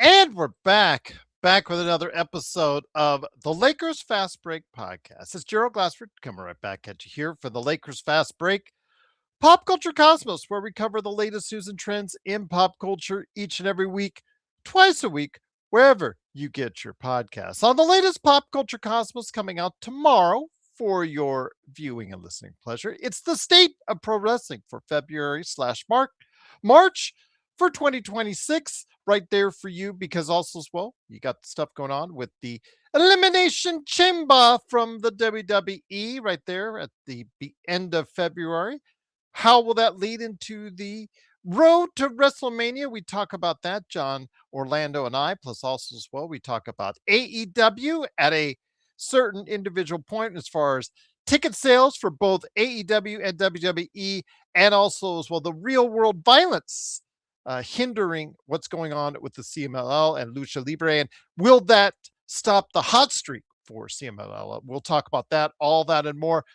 And we're back with another episode of the Lakers Fast Break podcast. It's Gerald Glassford coming right back at you here for the Lakers Fast Break Pop Culture Cosmos, where we cover the latest news and trends in pop culture each and every week, twice a week, wherever you get your podcasts. On the latest Pop Culture Cosmos coming out tomorrow for your viewing and listening pleasure, it's the state of pro wrestling for February/March for 2026 right there for you, because also as well you got the stuff going on with the elimination chamber from the WWE right there at the end of February. How will that lead into the road to WrestleMania? We talk about that, John Orlando and I, plus also as well we talk about AEW at a certain individual point as far as ticket sales for both AEW and WWE, and also as well the real world violence hindering what's going on with the CMLL and Lucha Libre, and will that stop the hot streak for CMLL? We'll talk about that, all that and more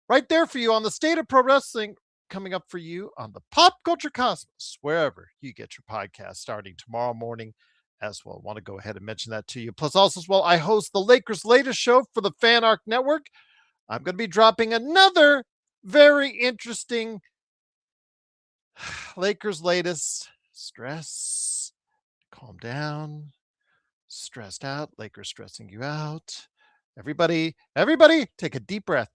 right there for you on the State of Pro Wrestling, coming up for you on the Pop Culture Cosmos, wherever you get your podcast, starting tomorrow morning as well. I want to go ahead and mention that to you. Plus also as well, I host the Lakers latest show for the Fan Arc Network. I'm going to be dropping another very interesting Lakers latest. Stress, calm down, stressed out, Lakers stressing you out. Everybody take a deep breath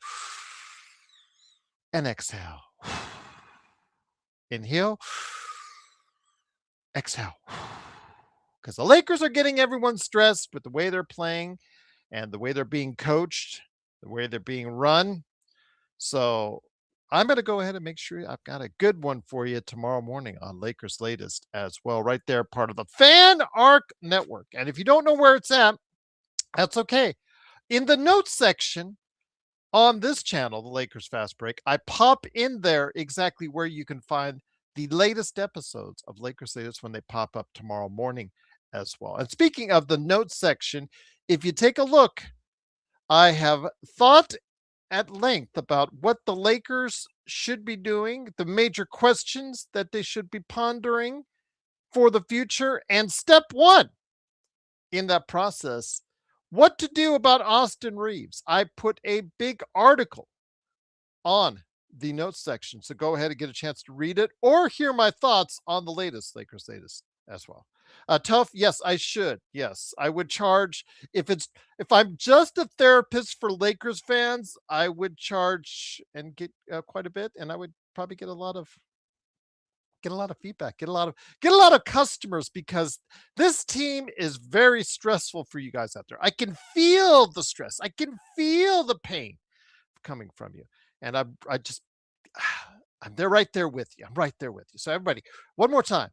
and exhale. Inhale, exhale. Because the Lakers are getting everyone stressed with the way they're playing and the way they're being coached, the way they're being run. So I'm going to go ahead and make sure I've got a good one for you tomorrow morning on Lakers Latest as well. Right there, part of the Fan Arc Network. And if you don't know where it's at, that's okay. In the notes section on this channel, the Lakers Fast Break, I pop in there exactly where you can find the latest episodes of Lakers Latest when they pop up tomorrow morning as well. And speaking of the notes section, if you take a look, I have thought at length about what the Lakers should be doing, the major questions that they should be pondering for the future, and step one in that process, what to do about Austin Reeves. I put a big article on the notes section, so go ahead and get a chance to read it or hear my thoughts on the latest Lakers latest as well. Tough, yes, I should. Yes, I would charge if I'm just a therapist for Lakers fans, I would charge and get quite a bit, and I would probably get a lot of feedback, get a lot of customers, because this team is very stressful for you guys out there. I can feel the stress, I can feel the pain coming from you, and I just I'm there right there with you. I'm right there with you. So everybody, one more time.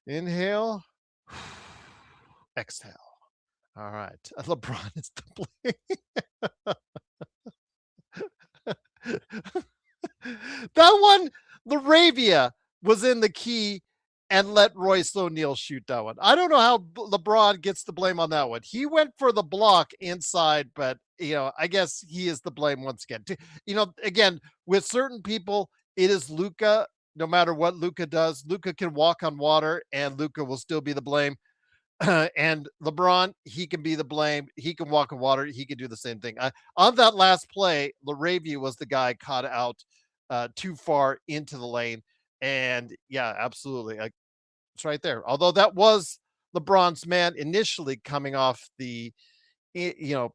Inhale, exhale. All right. LeBron is the blame. That one, Laravia was in the key and let Royce O'Neal shoot that one. I don't know how LeBron gets the blame on that one. He went for the block inside, but I guess he is the blame once again. Again, with certain people, it is Luka. No matter what Luka does, Luka can walk on water and Luka will still be the blame. And LeBron, he can be the blame. He can walk on water. He can do the same thing. On that last play, Laravia was the guy caught out too far into the lane. And yeah, absolutely. It's right there. Although that was LeBron's man initially coming off the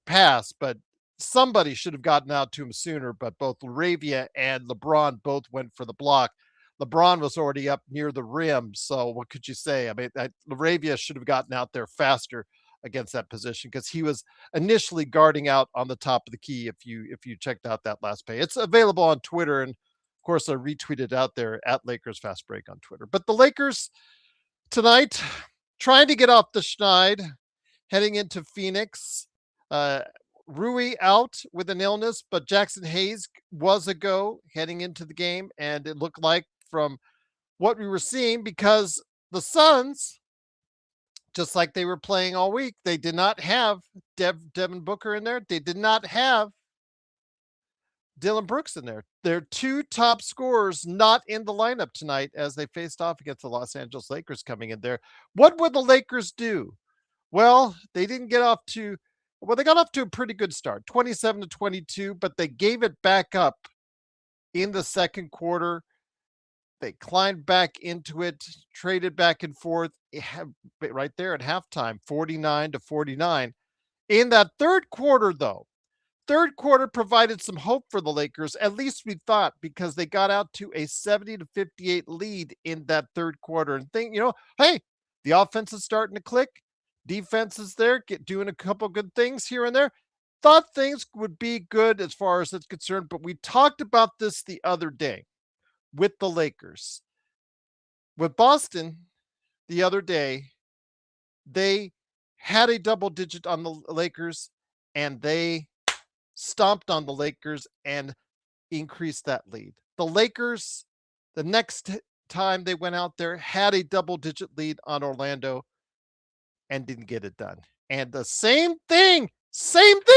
pass, but somebody should have gotten out to him sooner, but both Laravia and LeBron both went for the block. LeBron was already up near the rim, so what could you say? I mean, Laravia should have gotten out there faster against that position because he was initially guarding out on the top of the key. If you checked out that last play, it's available on Twitter, and of course I retweeted out there at Lakers Fast Break on Twitter. But the Lakers tonight trying to get off the schneid, heading into Phoenix. Uh, Rui out with an illness, but Jackson Hayes was a go heading into the game, and it looked like from what we were seeing because the Suns, just like they were playing all week, they did not have Devin Booker in there. They did not have Dylan Brooks in there. Their two top scorers not in the lineup tonight as they faced off against the Los Angeles Lakers coming in there. What would the Lakers do? Well, they didn't get off to well, they got off to a pretty good start, 27-22, but they gave it back up in the second quarter. They climbed back into it, traded back and forth right there at halftime, 49-49. In that third quarter, though, third quarter provided some hope for the Lakers, at least we thought, because they got out to a 70-58 lead in that third quarter. And hey, the offense is starting to click. Defense is there, doing a couple good things here and there. Thought things would be good as far as it's concerned, but we talked about this the other day with the Lakers. With Boston the other day, they had a double digit on the Lakers, and they stomped on the Lakers and increased that lead. The Lakers, the next time they went out there, had a double digit lead on Orlando and didn't get it done. And the same thing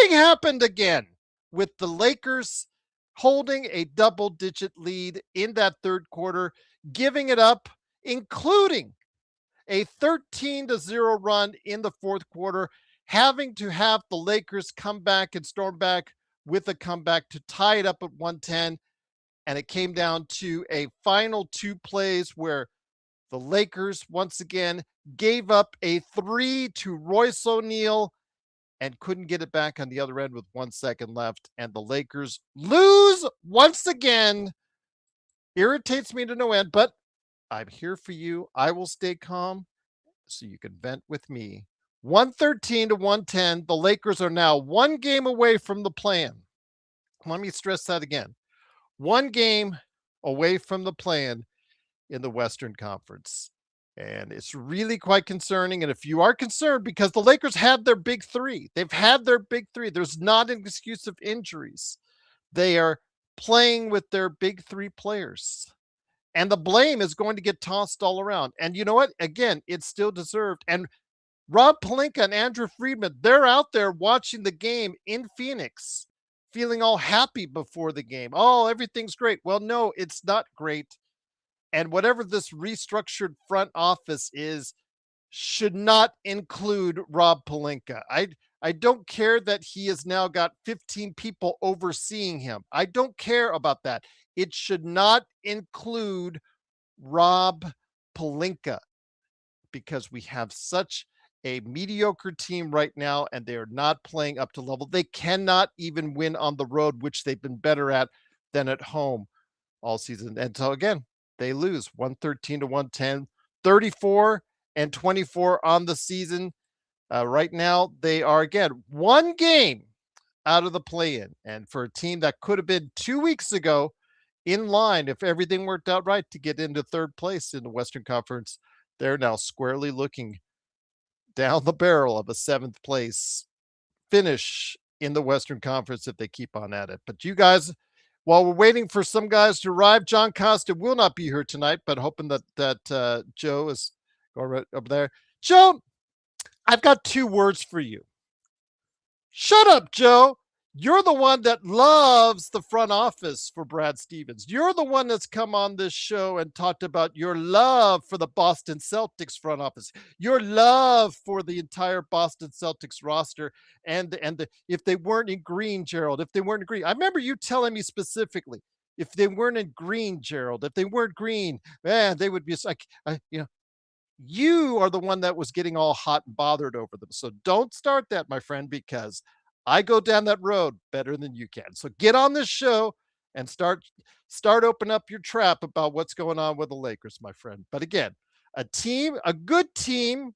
happened again with the Lakers holding a double digit lead in that third quarter, giving it up, including a 13-0 run in the fourth quarter, having to have the Lakers come back and storm back with a comeback to tie it up at 110. And it came down to a final two plays where the Lakers once again gave up a three to Royce O'Neal and couldn't get it back on the other end with 1 second left. And the Lakers lose once again. Irritates me to no end, but I'm here for you. I will stay calm so you can vent with me. 113-110. The Lakers are now one game away from the plan. Let me stress that again. One game away from the plan in the Western Conference. And it's really quite concerning. And if you are concerned, because the Lakers had their big three, they've had their big three. There's not an excuse of injuries. They are playing with their big three players. And the blame is going to get tossed all around. And you know what? Again, it's still deserved. And Rob Pelinka and Andrew Friedman, they're out there watching the game in Phoenix, feeling all happy before the game. Oh, everything's great. Well, no, it's not great. And whatever this restructured front office is, should not include Rob Pelinka. I don't care that he has now got 15 people overseeing him. I don't care about that. It should not include Rob Pelinka because we have such a mediocre team right now and they are not playing up to level. They cannot even win on the road, which they've been better at than at home all season. And so again, they lose 113-110, 34-24 on the season. Right now, they are again one game out of the play-in. And for a team that could have been 2 weeks ago in line, if everything worked out right, to get into third place in the Western Conference, they're now squarely looking down the barrel of a seventh place finish in the Western Conference if they keep on at it. But you guys, while we're waiting for some guys to arrive, John Costa will not be here tonight, but hoping that Joe is going right over there. Joe, I've got 2 words for you. Shut up, Joe. You're the one that loves the front office for Brad Stevens. You're the one that's come on this show and talked about your love for the Boston Celtics front office, your love for the entire Boston Celtics roster. And if they weren't in green, Gerald, if they weren't in green, I remember you telling me specifically, if they weren't in green, Gerald, if they weren't green, man, they would be like, you are the one that was getting all hot and bothered over them. So don't start that, my friend, because I go down that road better than you can. So get on this show and start open up your trap about what's going on with the Lakers, my friend. But again, a good team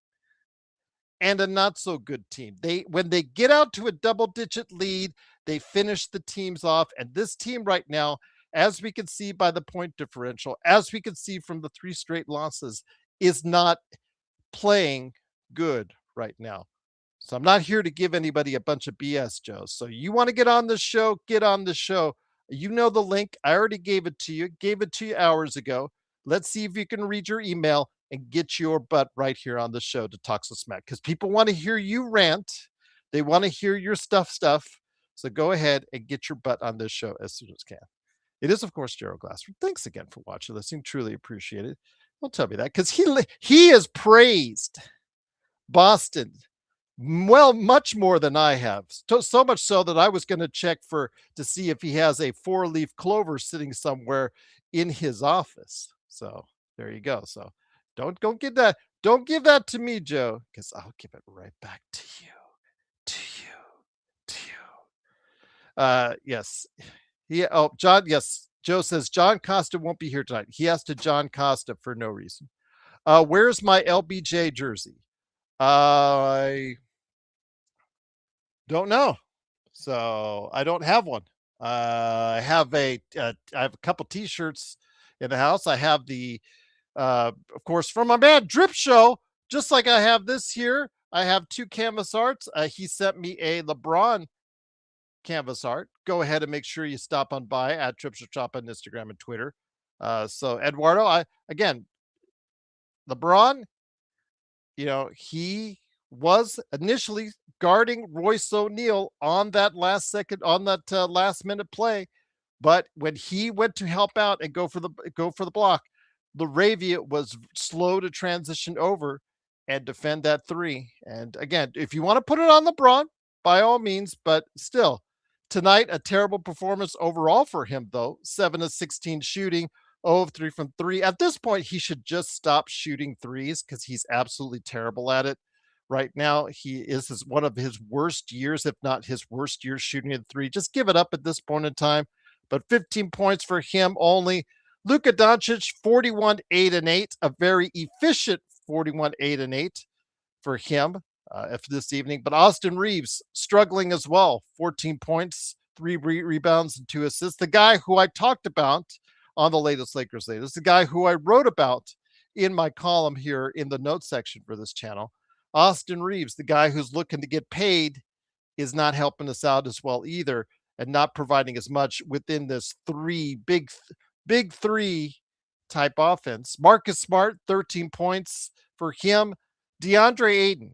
and a not so good team. They when they get out to a double digit lead, they finish the teams off. And this team right now, as we can see by the point differential, as we can see from the three straight losses, is not playing good right now. So I'm not here to give anybody a bunch of BS, Joe. So you want to get on the show, get on the show. You know the link. I already gave it to you hours ago. Let's see if you can read your email and get your butt right here on the show to talk some smack because people want to hear you rant. They want to hear your stuff. So go ahead and get your butt on this show as soon as you can. It is, of course, Gerald Glassford. Thanks again for watching, listening. Truly appreciate it. Don't tell me that because he has praised Boston well, much more than I have. So much so that I was going to check to see if he has a four-leaf clover sitting somewhere in his office. So there you go. So don't give that. Don't give that to me, Joe, because I'll give it right back to you, to you, to you. Yes. John. Yes, Joe says John Costa won't be here tonight. He asked to John Costa for no reason. Where's my LBJ jersey? I don't know. So I don't have one. I have a couple T-shirts in the house. I have of course, from my man Drip Show, just like I have this here. I have two canvas arts. He sent me a LeBron canvas art. Go ahead and make sure you stop on by at Drip Show Shop on Instagram and Twitter. So Eduardo, again, LeBron, he was initially guarding Royce O'Neal on that last minute play, but when he went to help out and go for the block, Laravia was slow to transition over and defend that three. And again, if you want to put it on LeBron, by all means, but still, tonight a terrible performance overall for him though. 7 of 16 shooting, 0 of 3 from 3. At this point, he should just stop shooting threes because he's absolutely terrible at it. Right now, he is one of his worst years, if not his worst year shooting at three. Just give it up at this point in time. But 15 points for him only. Luka Doncic, 41, 8, and 8, a very efficient 41, 8, and 8 for him for this evening. But Austin Reeves struggling as well, 14 points, 3 rebounds, and 2 assists. The guy who I talked about on the latest Lakers latest, the guy who I wrote about in my column here in the notes section for this channel. Austin Reeves, the guy who's looking to get paid, is not helping us out as well either and not providing as much within this big three type offense. Marcus Smart, 13 points for him. DeAndre Ayton,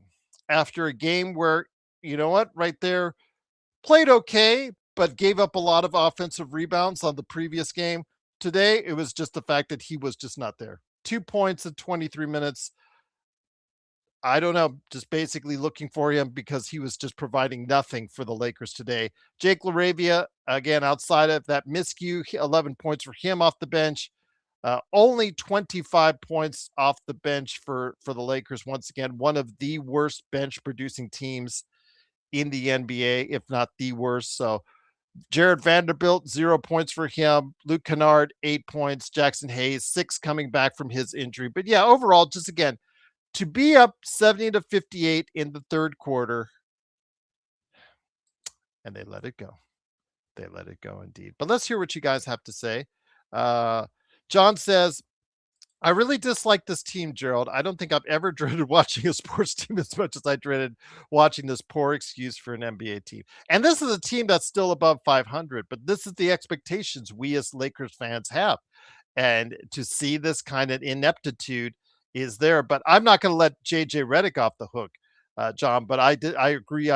after a game where, you know what, right there, played okay, but gave up a lot of offensive rebounds on the previous game. Today, it was just the fact that he was just not there. 2 points in 23 minutes. I don't know, just basically looking for him because he was just providing nothing for the Lakers today. Jake LaRavia, again, outside of that miscue, 11 points for him off the bench. Only 25 points off the bench for the Lakers. Once again, one of the worst bench producing teams in the NBA, if not the worst. So Jared Vanderbilt, 0 points for him. Luke Kennard, 8 points. Jackson Hayes, 6 coming back from his injury. But yeah, overall, just again, to be up 70 to 58 in the third quarter, and they let it go. They let it go indeed. But let's hear what you guys have to say. John says, I really dislike this team, Gerald. I don't think I've ever dreaded watching a sports team as much as I dreaded watching this poor excuse for an NBA team. And this is a team that's still above 500, but this is the expectations we as Lakers fans have. And to see this kind of ineptitude is there, but I'm not going to let JJ Redick off the hook, John. But I agree.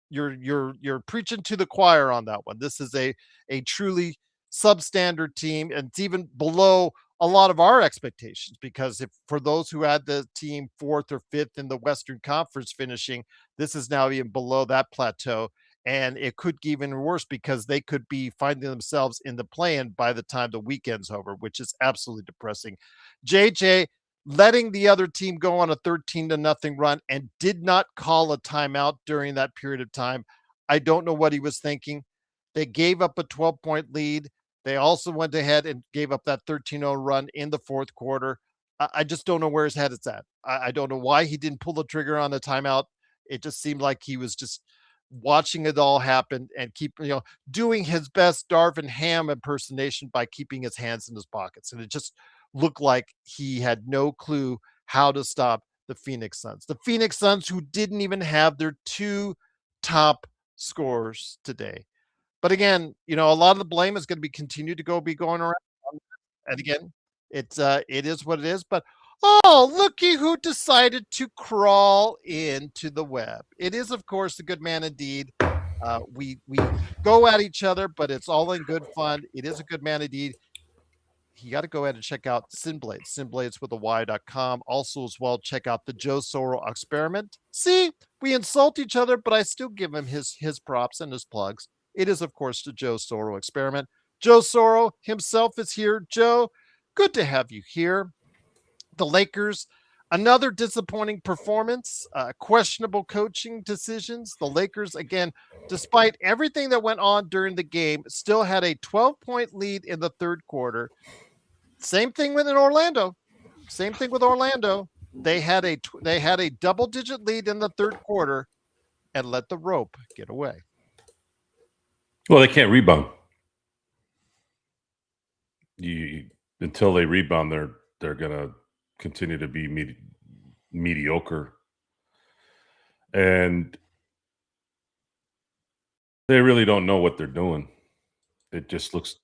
You're preaching to the choir on that one. This is a truly substandard team, and it's even below a lot of our expectations because if for those who had the team fourth or fifth in the Western Conference finishing, this is now even below that plateau. And it could get even worse because they could be finding themselves in the play-in by the time the weekend's over, which is absolutely depressing. JJ letting the other team go on a 13 to nothing run and did not call a timeout during that period of time. I don't know what he was thinking. They gave up a 12-point lead. They also went ahead and gave up that 13-0 run in the fourth quarter. I just don't know where his head is at. I don't know why he didn't pull the trigger on the timeout. It just seemed like he was just watching it all happen and doing his best Darvin Ham impersonation by keeping his hands in his pockets. And it just looked like he had no clue how to stop the Phoenix Suns. The Phoenix Suns, who didn't even have their two top scorers today. But again, a lot of the blame is going to be going around. And again, it is what it is. But looky who decided to crawl into the web. It is, of course, the good man indeed. We go at each other, but it's all in good fun. It is a good man indeed. You got to go ahead and check out Sinblades, Sinblades with a Y.com. Also, as well, check out the Joe Soro experiment. See, we insult each other, but I still give him his props and his plugs. It is, of course, the Joe Soro experiment. Joe Soro himself is here. Joe, good to have you here. The Lakers, another disappointing performance, questionable coaching decisions. The Lakers, again, despite everything that went on during the game, still had a 12-point lead in the third quarter. Same thing with Orlando. Same thing with Orlando. They had a double-digit lead in the third quarter and let the rope get away. Well, they can't rebound. Until they rebound, they're gonna continue to be mediocre, and they really don't know what they're doing. It just looks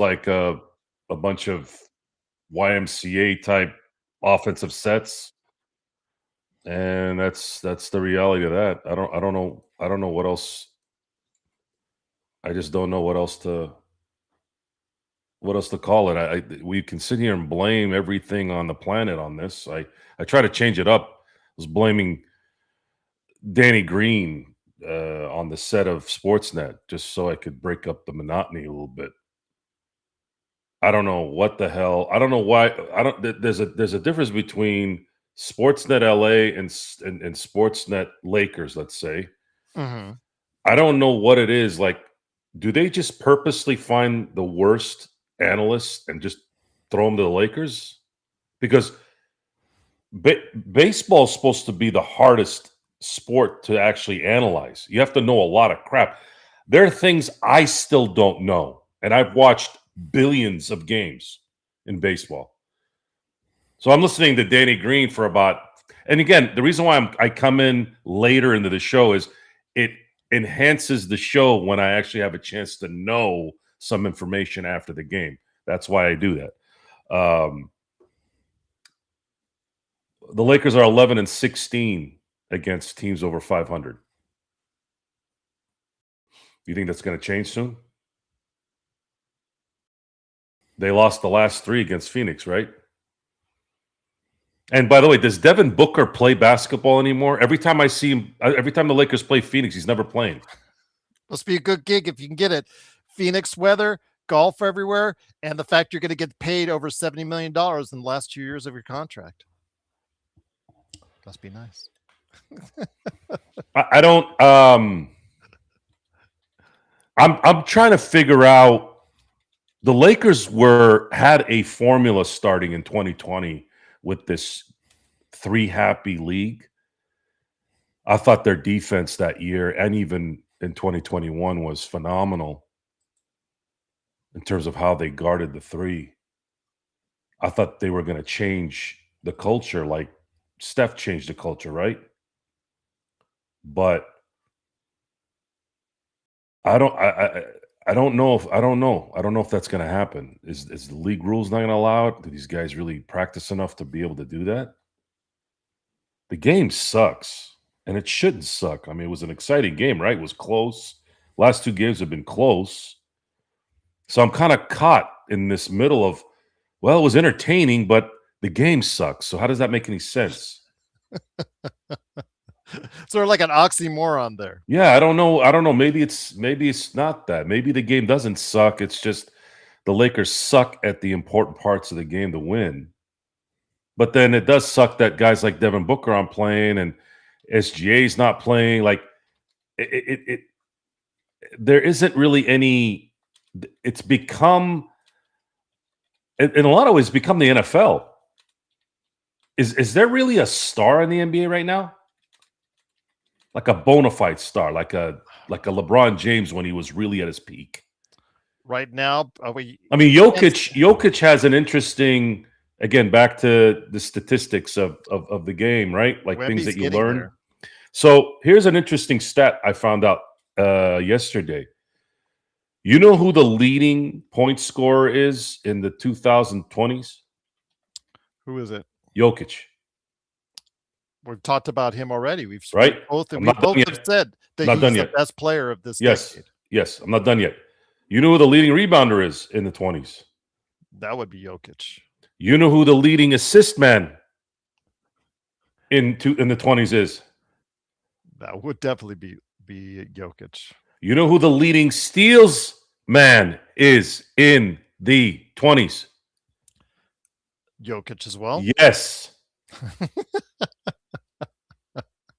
like a bunch of YMCA type offensive sets, and that's the reality of that. I don't know what else. I just don't know what else to call it. We can sit here and blame everything on the planet on this. I try to change it up. I was blaming Danny Green on the set of Sportsnet just so I could break up the monotony a little bit. I don't know what the hell. I don't know why. There's a difference between Sportsnet LA and Sportsnet Lakers, let's say. Mm-hmm. I don't know what it is. Like, do they just purposely find the worst analysts and just throw them to the Lakers? Because baseball is supposed to be the hardest sport to actually analyze. You have to know a lot of crap. There are things I still don't know, and I've watched billions of games in baseball. So I'm listening to Danny Green for about, and again, the reason why I come in later into the show is it enhances the show when I actually have a chance to know some information after the game. That's why I do that. The Lakers are 11-16 against teams over 500. You think that's going to change soon? They lost the last 3 against Phoenix, right? And by the way, does Devin Booker play basketball anymore? Every time I see him, every time the Lakers play Phoenix, he's never playing. Must be a good gig if you can get it. Phoenix weather, golf everywhere, and the fact you're going to get paid over $70 million in the last 2 years of your contract. Must be nice. I don't. I'm trying to figure out. The Lakers had a formula starting in 2020 with this 3 happy league. I thought their defense that year and even in 2021 was phenomenal in terms of how they guarded the 3. I thought they were going to change the culture like Steph changed the culture, right? But I don't know if that's going to happen. Is the league rules not going to allow it? Do these guys really practice enough to be able to do that? The game sucks, and it shouldn't suck. I mean, it was an exciting game, right? It was close. Last 2 games have been close. So I'm kind of caught in this middle of, well, it was entertaining, but the game sucks. So how does that make any sense? Sort of like an oxymoron there. Yeah, I don't know. Maybe it's not that. Maybe the game doesn't suck. It's just the Lakers suck at the important parts of the game to win. But then it does suck that guys like Devin Booker aren't playing and SGA's not playing. Like, it there isn't really any. It's become, in a lot of ways, become the NFL. Is there really a star in the NBA right now? Like a bona fide star, like a LeBron James when he was really at his peak. Right now, I mean, Jokic has an interesting, again, back to the statistics of the game, right? Like Wemby's things that you getting learn. there. So here's an interesting stat I found out yesterday. You know who the leading point scorer is in the 2020s? Who is it? Jokic. We've talked about him already. We've Right? both I'm we not done both yet. have said that Not he's done the yet. best player of this Yes. decade. Yes. I'm not done yet. You know who the leading rebounder is in the 20s? That would be Jokic. You know who the leading assist man in the 20s is? That would definitely be Jokic. You know who the leading steals man is in the 20s? Jokic as well. Yes.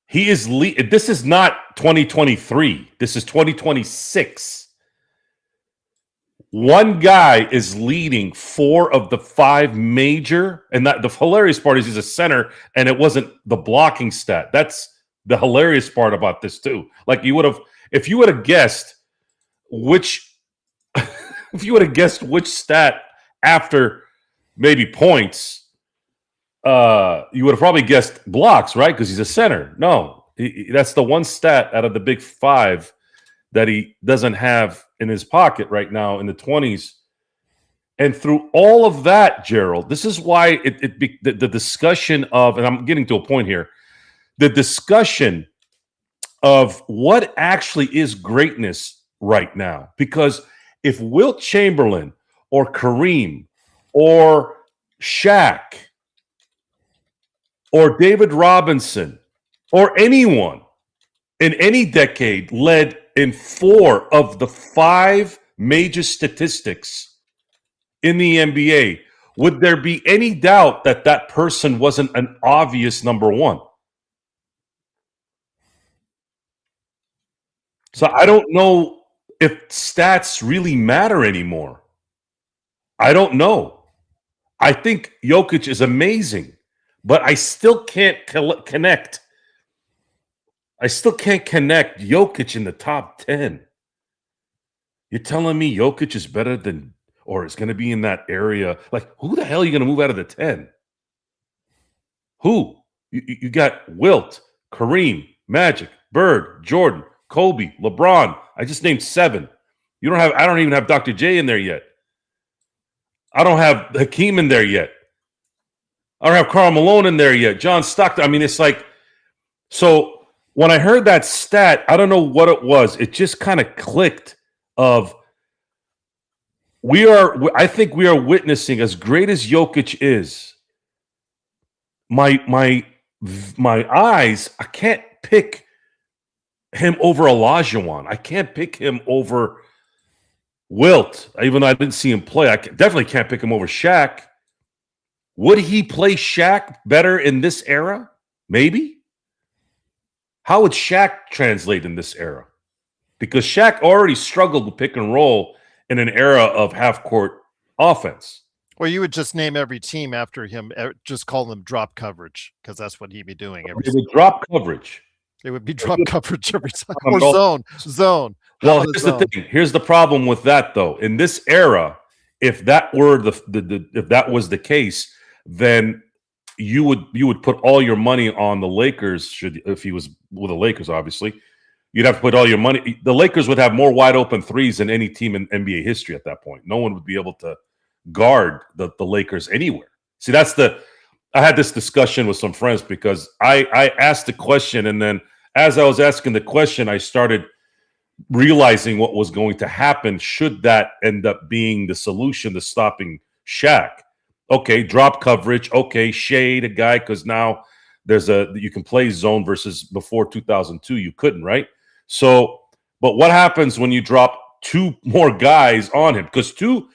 He is this is not 2023. This is 2026. One guy is leading 4 of the 5 major, and that the hilarious part is he's a center, and it wasn't the blocking stat. That's the hilarious part about this too. Like if you would have guessed which stat after maybe points, you would have probably guessed blocks, right? Because he's a center. No, that's the one stat out of the big 5 that he doesn't have in his pocket right now in the 20s. And through all of that, Gerald, this is why the discussion of, and I'm getting to a point here, the discussion of what actually is greatness right now. Because if Wilt Chamberlain or Kareem or Shaq or David Robinson or anyone in any decade led in 4 of the 5 major statistics in the NBA, would there be any doubt that that person wasn't an obvious number 1? So I don't know if stats really matter anymore. I don't know. I think Jokic is amazing, but I still can't connect. I still can't connect Jokic in the top 10. You're telling me Jokic is better than, or is going to be in that area? Like, who the hell are you going to move out of the 10? Who? You got Wilt, Kareem, Magic, Bird, Jordan, Kobe, LeBron. I just named 7. I don't even have Dr. J in there yet. I don't have Hakeem in there yet. I don't have Karl Malone in there yet. John Stockton. I mean, it's like, so when I heard that stat, I don't know what it was. It just kind of clicked of I think we are witnessing, as great as Jokic is, my eyes, I can't pick him over Olajuwon. I can't pick him over Wilt, even though I didn't see him play. I definitely can't pick him over Shaq. Would he play Shaq better in this era? Maybe. How would Shaq translate in this era? Because Shaq already struggled with pick and roll in an era of half-court offense. Well, you would just name every team after him, just call them drop coverage, because that's what he'd be doing. It would drop coverage. It would be drop coverage every time. Or zone. Well, here's the thing. Here's the problem with that, though. In this era, if that were if that was the case, then you would put all your money on the Lakers. If he was with the Lakers, obviously, you'd have to put all your money. The Lakers would have more wide open threes than any team in NBA history at that point. No one would be able to guard the Lakers anywhere. See, I had this discussion with some friends because I asked the question, and then as I was asking the question, I started realizing what was going to happen should that end up being the solution to stopping Shaq. Okay, drop coverage. Okay, shade a guy, because now you can play zone versus before 2002 you couldn't, right? So, but what happens when you drop 2 more guys on him? Because 2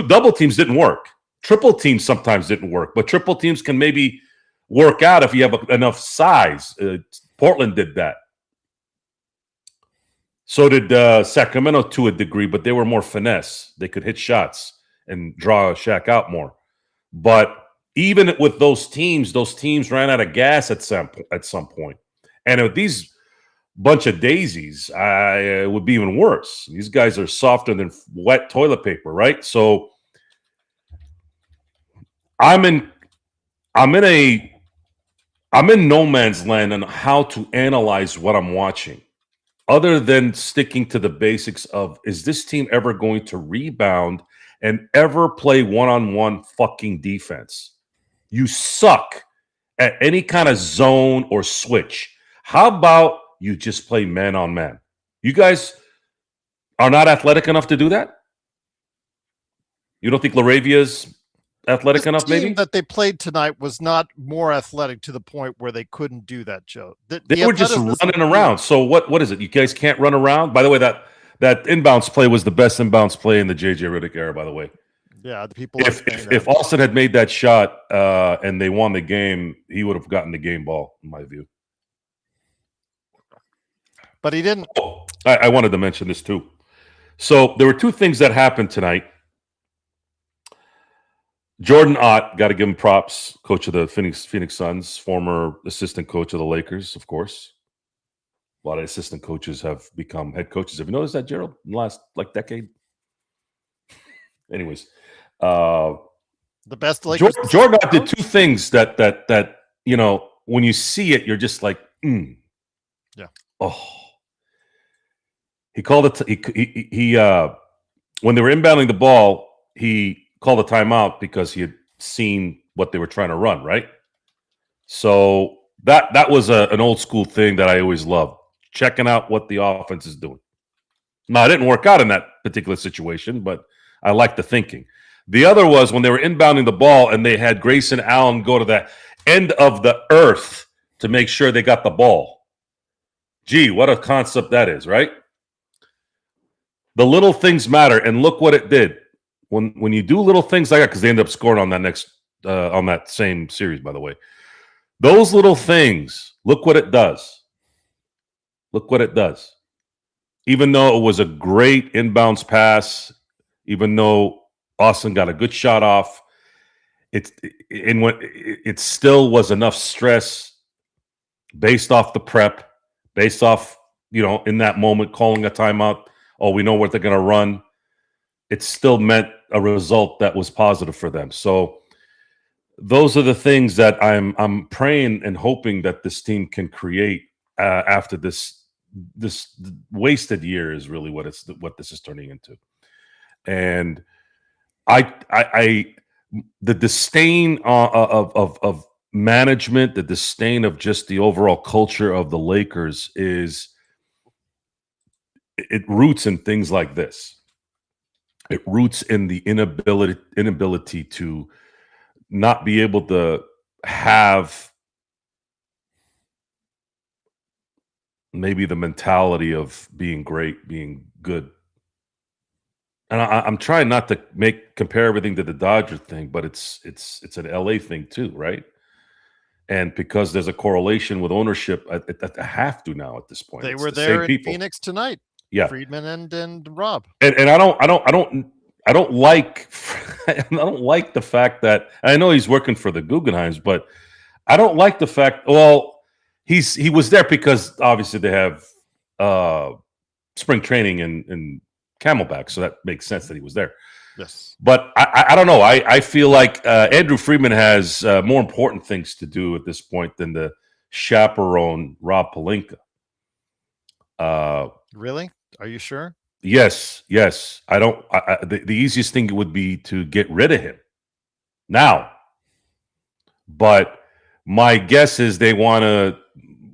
double teams didn't work. Triple teams sometimes didn't work, but triple teams can maybe work out if you have enough size. Portland did that. So did Sacramento to a degree, but they were more finesse. They could hit shots and draw Shaq out more. But even with those teams ran out of gas at some point. And with these bunch of daisies, it would be even worse. These guys are softer than wet toilet paper, right? So I'm in no man's land on how to analyze what I'm watching, other than sticking to the basics of, is this team ever going to rebound and ever play one-on-one fucking defense? You suck at any kind of zone or switch. How about you just play man on man? You guys are not athletic enough to do that? You don't think Laravia's athletic enough, team maybe? that they played tonight was not more athletic to the point where they couldn't do that, Joe. They were just running around. So what is it? You guys can't run around? By the way, that inbounds play was the best inbounds play in the JJ Redick era, by the way. Yeah, the people. If Austin had made that shot and they won the game, he would have gotten the game ball, in my view. But he didn't. Oh, I wanted to mention this too. So there were two things that happened tonight. Jordan Ott, got to give him props, coach of the Phoenix Suns, former assistant coach of the Lakers, of course. A lot of assistant coaches have become head coaches. Have you noticed that, Gerald, in the last decade? Anyways, the best Lakers. Jordan Ott did two things that when you see it, you're just like, yeah. Oh, he called it. He when they were inbounding the ball, he called a timeout because he had seen what they were trying to run, right? So that was an old school thing that I always loved, checking out what the offense is doing. Now, it didn't work out in that particular situation, but I like the thinking. The other was when they were inbounding the ball and they had Grayson Allen go to the end of the earth to make sure they got the ball. Gee, what a concept that is, right? The little things matter, and look what it did. When you do little things like that, because they ended up scoring on that same series, by the way. Those little things, look what it does. Look what it does. Even though it was a great inbounds pass, even though Austin got a good shot off, it still was enough stress based off the prep, based off, in that moment, calling a timeout. Oh, we know what they're going to run. It still meant a result that was positive for them. So those are the things that I'm praying and hoping that this team can create after this wasted year is really what this is turning into. And the disdain of management, the disdain of just the overall culture of the Lakers it roots in things like this. It roots in the inability to not be able to have maybe the mentality of being great, being good. And I'm trying not to compare everything to the Dodger thing, but it's an LA thing too, right? And because there's a correlation with ownership, I have to now at this point. They were there in Phoenix tonight. Yeah, Friedman and Rob. And I don't like the fact that I know he's working for the Guggenheims, but I don't like the fact. Well, he was there because obviously they have spring training in Camelback, so that makes sense that he was there. Yes, but I don't know. I feel like Andrew Friedman has more important things to do at this point than to chaperone Rob Pelinka. Really? Are you sure? Yes. I don't. The easiest thing would be to get rid of him now. But my guess is they want to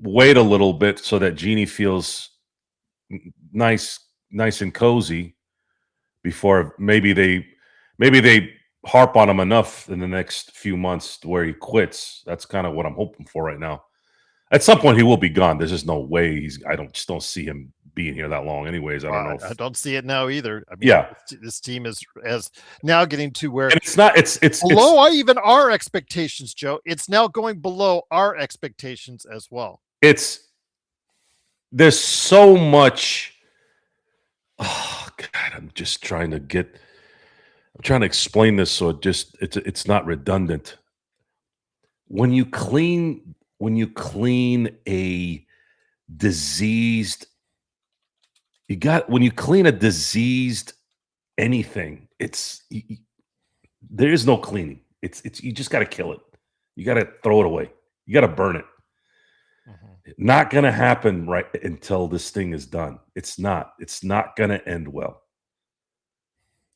wait a little bit so that Jeannie feels nice and cozy before maybe they harp on him enough in the next few months to where he quits. That's kind of what I'm hoping for right now. At some point, he will be gone. There's just no way I just don't see him being here that long. Anyways, I don't know. I don't see it now either. I mean, yeah, this team is now getting to where and it's below even our expectations, Joe. It's now going below our expectations as well. There's so much Oh God, I'm just trying to get. I'm trying to explain this so it's not redundant. When you clean a diseased, when you clean a diseased anything, there is no cleaning. It's you just got to kill it. You got to throw it away. You got to burn it. Mhm. Not going to happen right until this thing is done. It's not. It's not going to end well.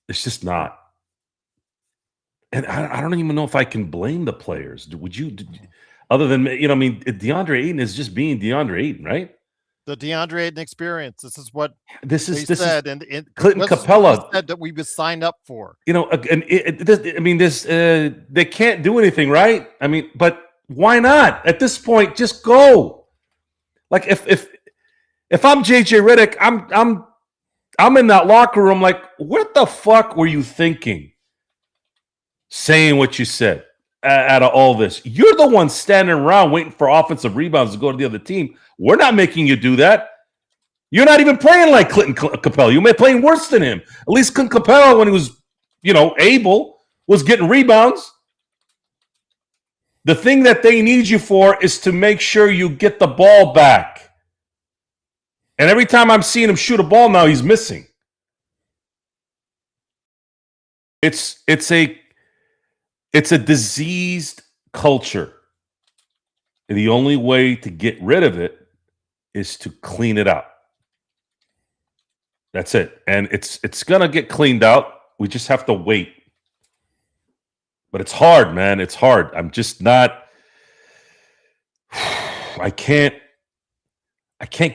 It's just not. And I don't even know if I can blame the players. Would you? Mhm. Other than I mean, DeAndre Ayton is just being DeAndre Ayton, right? The DeAndre Ayton experience. This is what they This is said, and Clinton this is what we Capella. said that we would sign up for. And I mean, they can't do anything, right? I mean, but why not? At this point, just go. Like if I'm JJ Redick, I'm in that locker room. Like, what the fuck were you thinking? Saying what you said out of all this, you're the one standing around waiting for offensive rebounds to go to the other team. We're not making you do that. You're not even playing like Clinton Capella. You may be playing worse than him. At least Clinton Capella, when he was, able, was getting rebounds. The thing that they need you for is to make sure you get the ball back. And every time I'm seeing him shoot a ball now, he's missing. It's a diseased culture. And the only way to get rid of it is to clean it out. That's it. And it's gonna get cleaned out. We just have to wait. But it's hard, man. It's hard. I'm just not. I can't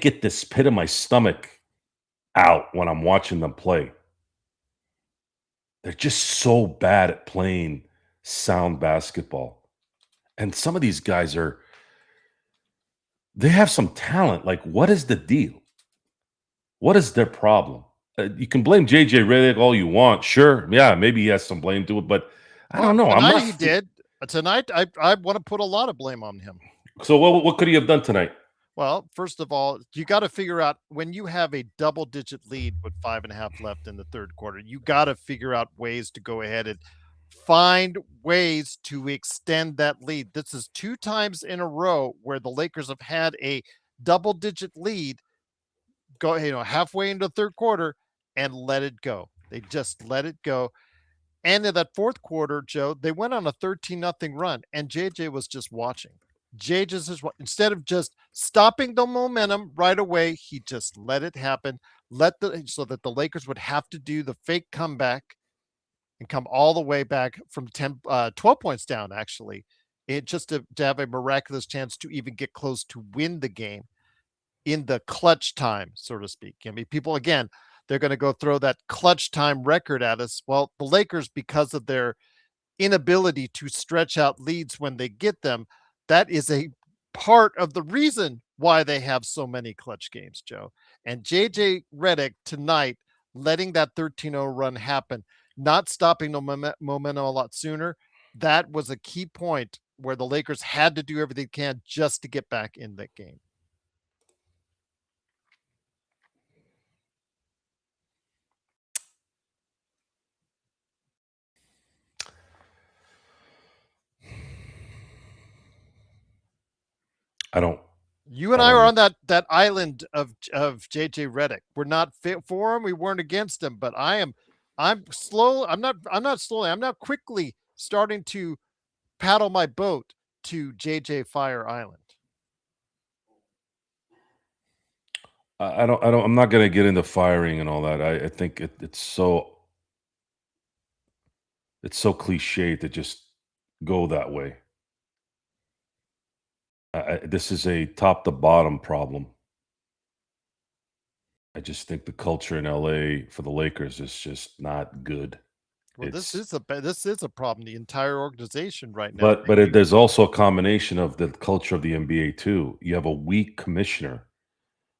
get this pit in my stomach out when I'm watching them play. They're just so bad at playing sound basketball. And some of these guys they have some talent. Like, what is the deal? What is their problem? You can blame JJ Redick all you want. Sure. Yeah, maybe he has some blame to it, but I Well, don't know. I'm tonight not. he did. Tonight, I want to put a lot of blame on him. So what could he have done tonight? Well, first of all, you got to figure out when you have a double-digit lead with 5.5 left in the third quarter. You got to figure out ways to go ahead and find ways to extend that lead. This is 2 times in a row where the Lakers have had a double-digit lead go, halfway into the third quarter and let it go. They just let it go. And in that fourth quarter, Joe, they went on a 13-0 run, and JJ was just watching. JJ just instead of just stopping the momentum right away, he just let it happen. So that the Lakers would have to do the fake comeback and come all the way back from 12 points down, actually, just to have a miraculous chance to even get close to win the game in the clutch time, so to speak. I mean, people, again, they're going to go throw that clutch time record at us. Well, the Lakers, because of their inability to stretch out leads when they get them, that is a part of the reason why they have so many clutch games, Joe. And JJ Redick tonight, letting that 13-0 run happen, not stopping the momentum a lot sooner, that was a key point where the Lakers had to do everything they can just to get back in that game. I don't. You and I I don't are know. on that island of JJ Redick. We're not fit for him. We weren't against him, but I'm slow. I'm not slowly. I'm not quickly starting to paddle my boat to JJ Fire Island. I don't. I don't. I'm not going to get into firing and all that. I think it's so cliche to just go that way. This is a top to bottom problem. I just think the culture in LA for the Lakers is just not good. Well, It's this is a problem. The entire organization right now. there's also a combination of the culture of the NBA too. You have a weak commissioner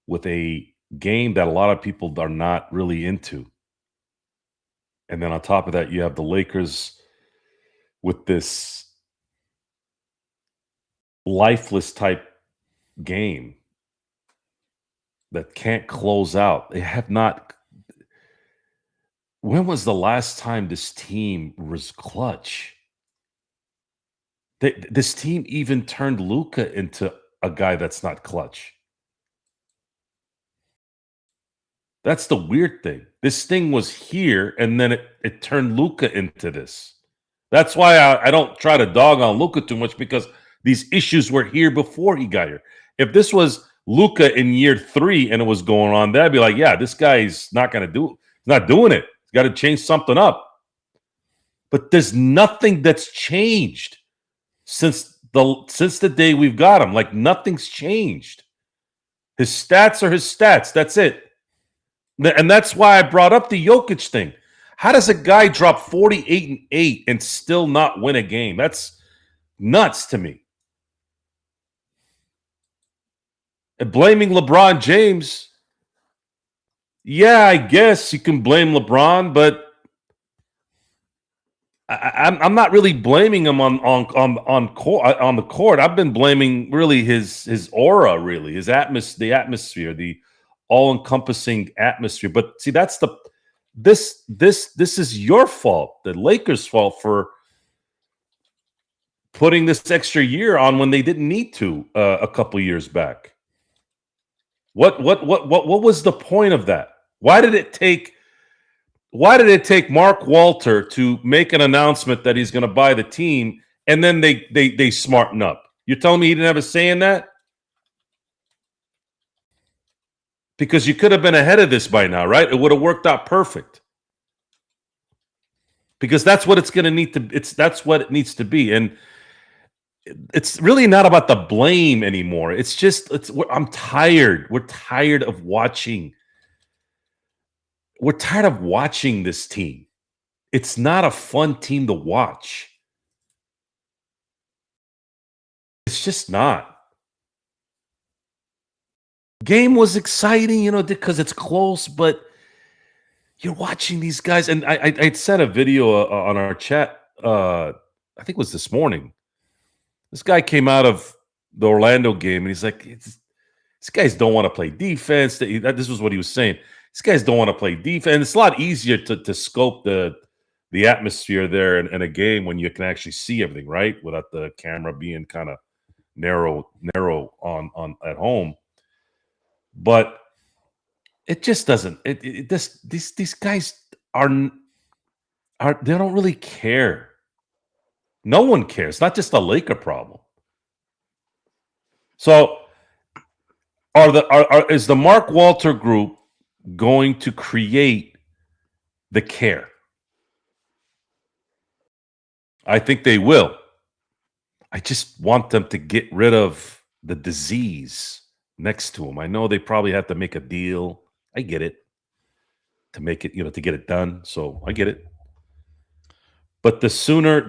with a game that a lot of people are not really into. And then on top of that, you have the Lakers with this lifeless type game that can't close out. They have not. when was the last time this team was clutch? This team even turned Luka into a guy that's not clutch. That's the weird thing. This thing was here, and then it turned Luka into this. That's why I don't try to dog on Luka too much, because these issues were here before he got here. If this was Luka in year 3 and it was going on, that'd be like, yeah, this guy's not going to do it. He's not doing it. He's got to change something up. But there's nothing that's changed since the day we've got him. Like, nothing's changed. His stats are his stats. That's it. And that's why I brought up the Jokic thing. How does a guy drop 48-8 and still not win a game? That's nuts to me. And blaming LeBron James, yeah, I guess you can blame LeBron, but I'm not really blaming him on the court. I've been blaming really his aura, really his atmosphere, the all-encompassing atmosphere. But see, that's this is your fault, the Lakers' fault, for putting this extra year on when they didn't need to a couple years back. What was the point of that? Why did it take Mark Walter to make an announcement that he's going to buy the team, and then they smarten up? You're telling me he didn't have a say in that? Because you could have been ahead of this by now, right? It would have worked out perfect. Because that's what it's going to need to. That's what it needs to be, and it's really not about the blame anymore. It's just I'm tired. We're tired of watching. We're tired of watching this team. It's not a fun team to watch. It's just not. Game was exciting, because it's close, but you're watching these guys. And I sent a video on our chat, I think it was this morning. This guy came out of the Orlando game, and he's like, these guys don't want to play defense. This was what he was saying. These guys don't want to play defense. It's a lot easier to scope the atmosphere there in a game when you can actually see everything, right? Without the camera being kind of narrow on at home. But it just doesn't. These guys are they don't really care. No one cares. It's not just a Laker problem. So, is the Mark Walter group going to create the care? I think they will. I just want them to get rid of the disease next to them. I know they probably have to make a deal. I get it. To make it, to get it done. So I get it. But the sooner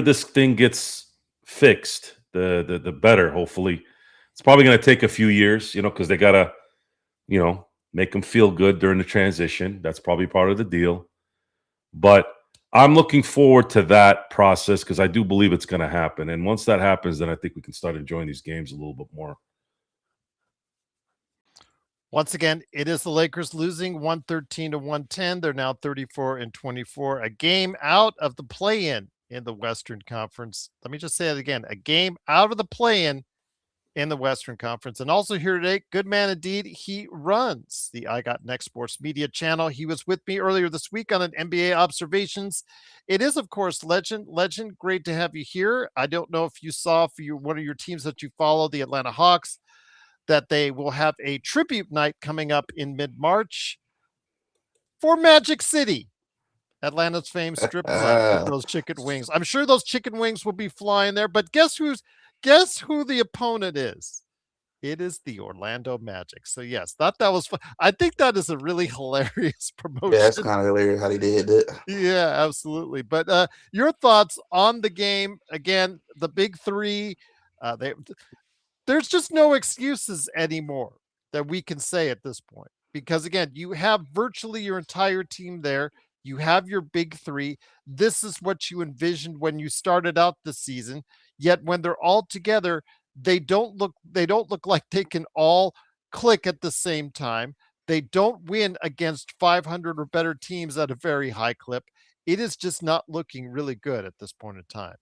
this thing gets fixed, the better, hopefully. It's probably going to take a few years, because they got to, make them feel good during the transition. That's probably part of the deal. But I'm looking forward to that process, because I do believe it's going to happen. And once that happens, then I think we can start enjoying these games a little bit more. Once again, it is the Lakers losing 113-110. They're now 34-24, a game out of the play-in the Western Conference. Let me just say it again, a game out of the play-in the Western Conference. And also here today, good man indeed, he runs the I Got Next Sports Media channel. He was with me earlier this week on an NBA Observations. It is, of course, Legend, great to have you here. I don't know if you saw for one of your teams that you follow, the Atlanta Hawks, that they will have a tribute night coming up in mid-March for Magic City, Atlanta's famed strip club, with those chicken wings. I'm sure those chicken wings will be flying there, but guess who the opponent is? It is the Orlando Magic. So yes, thought that was fun. I think that is a really hilarious promotion. Yeah, it's kind of hilarious how they did it. Yeah, absolutely. But your thoughts on the game? Again, the big three, there's just no excuses anymore that we can say at this point. Because again, you have virtually your entire team there. You have your big three. This is what you envisioned when you started out the season. Yet when they're all together, they don't look like they can all click at the same time. They don't win against 500 or better teams at a very high clip. It is just not looking really good at this point in time.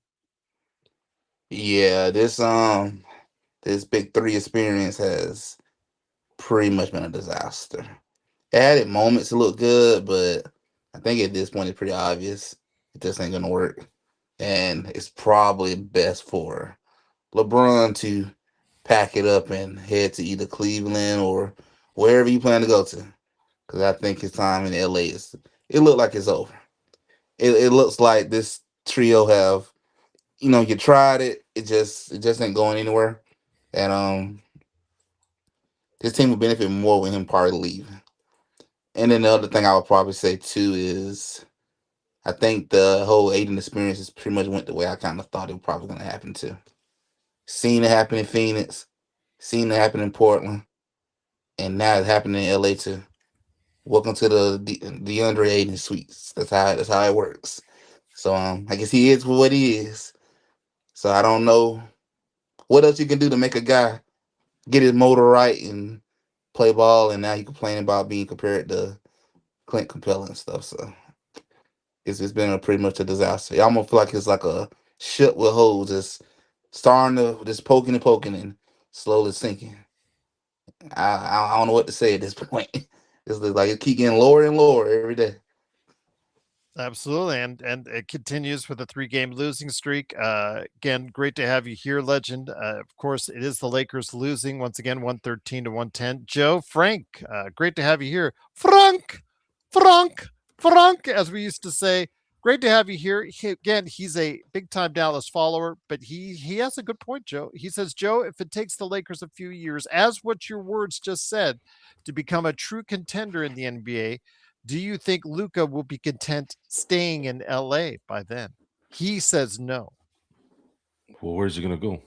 Yeah, this Big Three experience has pretty much been a disaster. It had its moments to look good, but I think at this point it's pretty obvious it just ain't gonna work. And it's probably best for LeBron to pack it up and head to either Cleveland or wherever you plan to go to. Because I think his time in LA it looked like it's over. It looks like this trio have, you tried it, it just ain't going anywhere. And this team would benefit more with him probably leaving. And then the other thing I would probably say too is I think the whole Aiden experience has pretty much went the way I kind of thought it was probably going to happen too. Seen it happen in Phoenix, seen it happen in Portland, and now it's happening in LA too. Welcome to the Andre Aiden suites. That's how it works. So I guess he is what he is. So I don't know what else you can do to make a guy get his motor right and play ball, and now you complaining about being compared to Clint Capella and stuff. So it's been pretty much a disaster. I almost feel like it's like a ship with holes, just starting to just poking and poking and slowly sinking. I don't know what to say at this point. It's like it keep getting lower and lower every day. Absolutely, and it continues with a 3-game losing streak. Again, great to have you here, legend. Of course, it is the Lakers losing once again, 113 to 110. Joe, Frank, great to have you here. Frank, as we used to say. Great to have you here. Again, he's a big time Dallas follower, but he has a good point, Joe. He says, Joe, if it takes the Lakers a few years, as what your words just said, to become a true contender in the NBA, do you think Luka will be content staying in LA by then? He says no. Well, where's he going to go?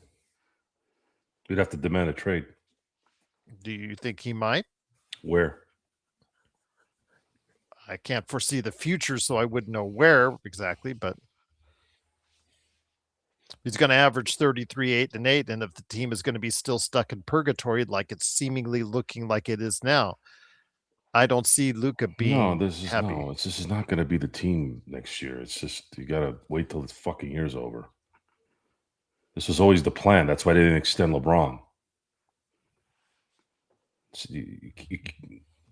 We'd have to demand a trade. Do you think he might? Where? I can't foresee the future, so I wouldn't know where exactly, but he's going to average 33, 8, and 8. And if the team is going to be still stuck in purgatory like it's seemingly looking like it is now, I don't see Luka being happy. This is not going to be the team next year. It's just you got to wait till this fucking year's over. This was always the plan. That's why they didn't extend LeBron.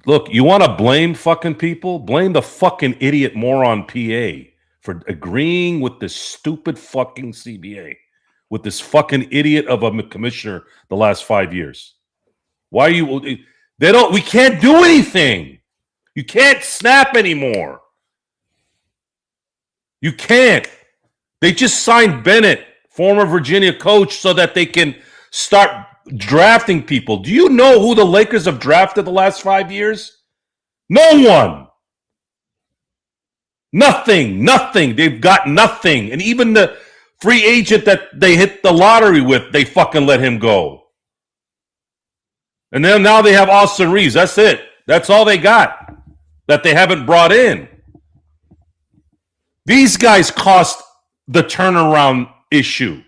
Look, you want to blame fucking people? Blame the fucking idiot moron PA for agreeing with this stupid fucking CBA, with this fucking idiot of a commissioner the last 5 years. Why are you? We can't do anything. You can't snap anymore. You can't. They just signed Bennett, former Virginia coach, so that they can start drafting people. Do you know who the Lakers have drafted the last 5 years? No one. Nothing. They've got nothing. And even the free agent that they hit the lottery with, they fucking let him go. And then now they have Austin Reeves. That's it. That's all they got that they haven't brought in. These guys cost the turnaround issue.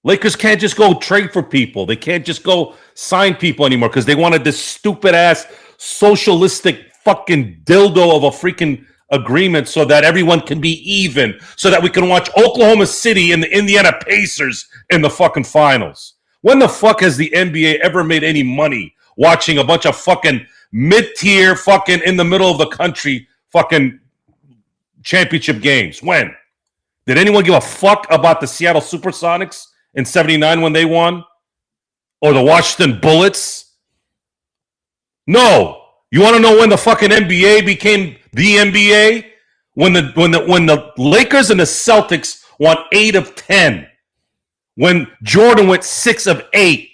Lakers can't just go trade for people. They can't just go sign people anymore because they wanted this stupid-ass socialistic fucking dildo of a freaking agreement so that everyone can be even, so that we can watch Oklahoma City and the Indiana Pacers in the fucking finals. When the fuck has the NBA ever made any money watching a bunch of fucking mid-tier fucking in the middle of the country fucking championship games? When? Did anyone give a fuck about the Seattle Supersonics in 79 when they won? Or the Washington Bullets? No. You want to know when the fucking NBA became the NBA? When the Lakers and the Celtics won 8 of 10. When Jordan went 6 of 8.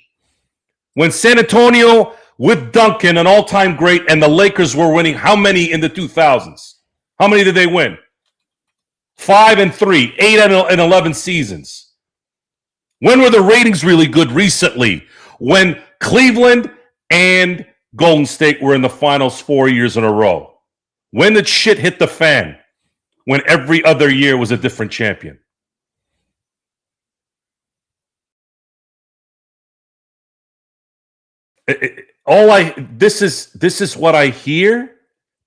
When San Antonio with Duncan, an all-time great, and the Lakers were winning how many in the 2000s? How many did they win? 5 and 3, 8 and 11 seasons. When were the ratings really good recently? When Cleveland and Golden State were in the finals 4 years in a row. When did shit hit the fan? When every other year was a different champion. This is what I hear.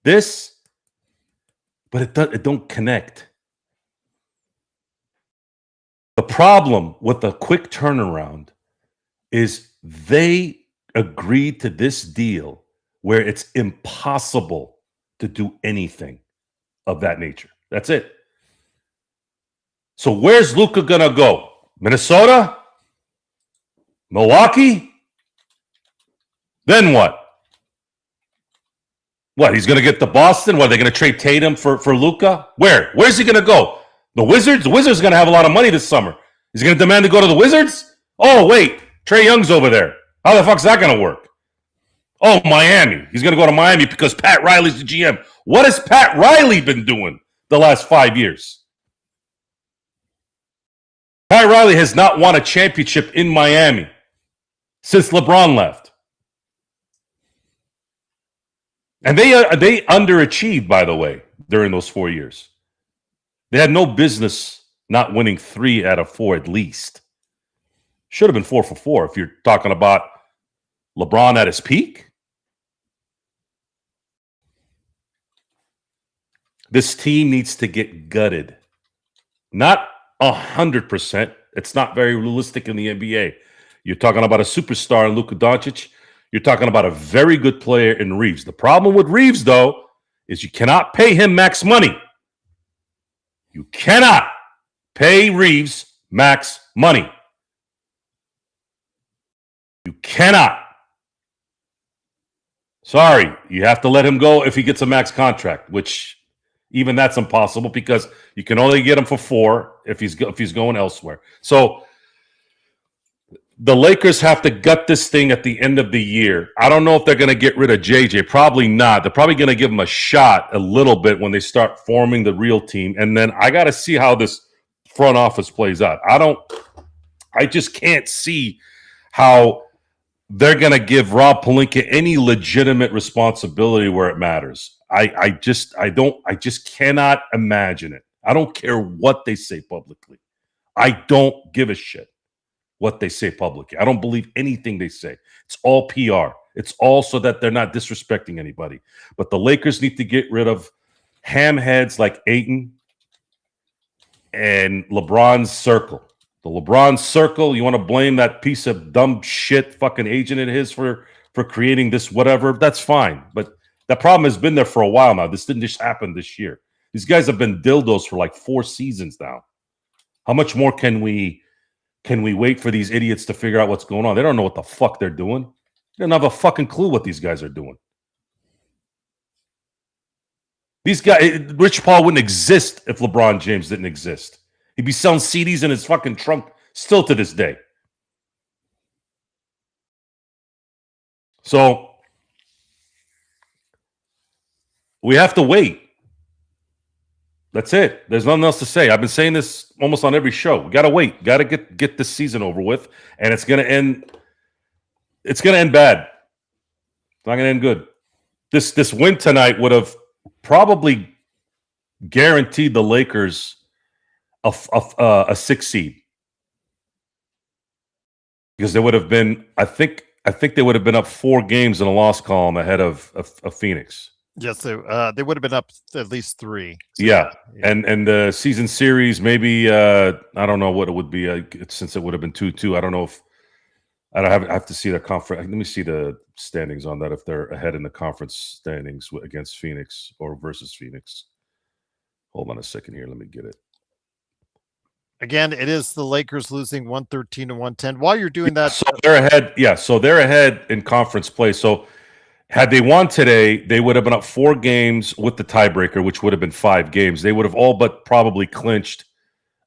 But it don't connect. The problem with the quick turnaround is they agreed to this deal where it's impossible to do anything of that nature. That's it. So where's Luka gonna go? Minnesota? Milwaukee? Then what? What, he's gonna get to Boston? What, are they gonna trade Tatum for Luka? Where's he gonna go? The Wizards? The Wizards are gonna have a lot of money this summer. He's gonna demand to go to the Wizards? Oh, wait, Trae Young's over there. How the fuck's that gonna work? Oh, Miami. He's gonna go to Miami because Pat Riley's the GM. What has Pat Riley been doing the last 5 years? Pat Riley has not won a championship in Miami since LeBron left. And they underachieved, by the way, during those 4 years. They had no business not winning 3 out of 4 at least. Should have been 4 for 4 if you're talking about LeBron at his peak. This team needs to get gutted. Not 100%. It's not very realistic in the NBA. You're talking about a superstar in Luka Doncic. You're talking about a very good player in Reeves. The problem with Reeves, though, is you cannot pay him max money. You cannot pay Reeves max money. You cannot. Sorry, you have to let him go if he gets a max contract, which even that's impossible because you can only get him for 4 if he's going elsewhere. So the Lakers have to gut this thing at the end of the year. I don't know if they're going to get rid of JJ. Probably not. They're probably going to give him a shot a little bit when they start forming the real team. And then I got to see how this front office plays out. I just can't see how they're going to give Rob Pelinka any legitimate responsibility where it matters. I just cannot imagine it. I don't care what they say publicly. I don't give a shit what they say publicly. I don't believe anything they say. It's all PR. It's all so that they're not disrespecting anybody. But the Lakers need to get rid of hamheads like Ayton and LeBron's circle. The LeBron circle, you want to blame that piece of dumb shit fucking agent it is for creating this whatever, that's fine. But that problem has been there for a while now. This didn't just happen this year. These guys have been dildos for like 4 seasons now. How much more can we wait for these idiots to figure out what's going on? They don't know what the fuck they're doing. They don't have a fucking clue what these guys are doing. These guys, Rich Paul wouldn't exist if LeBron James didn't exist. He'd be selling CDs in his fucking trunk still to this day. So we have to wait. That's it. There's nothing else to say. I've been saying this almost on every show. We got to wait. Got to get this season over with, and it's going to end. It's going to end bad. It's not going to end good. This win tonight would have probably guaranteed the Lakers a 6 seed because they would have been. I think they would have been up 4 games in a loss column ahead of Phoenix. Yes, they would have been up at least 3. So yeah. And the season series, maybe I don't know what it would be since it would have been 2-2. I don't know if I have to see the conference. Let me see the standings on that if they're ahead in the conference standings against Phoenix or versus Phoenix. Hold on a second here. Let me get it. Again, it is the Lakers losing 113 to 110. While you're doing that, so they're ahead. Yeah, so they're ahead in conference play. So had they won today, they would have been up 4 games with the tiebreaker, which would have been 5 games. They would have all but probably clinched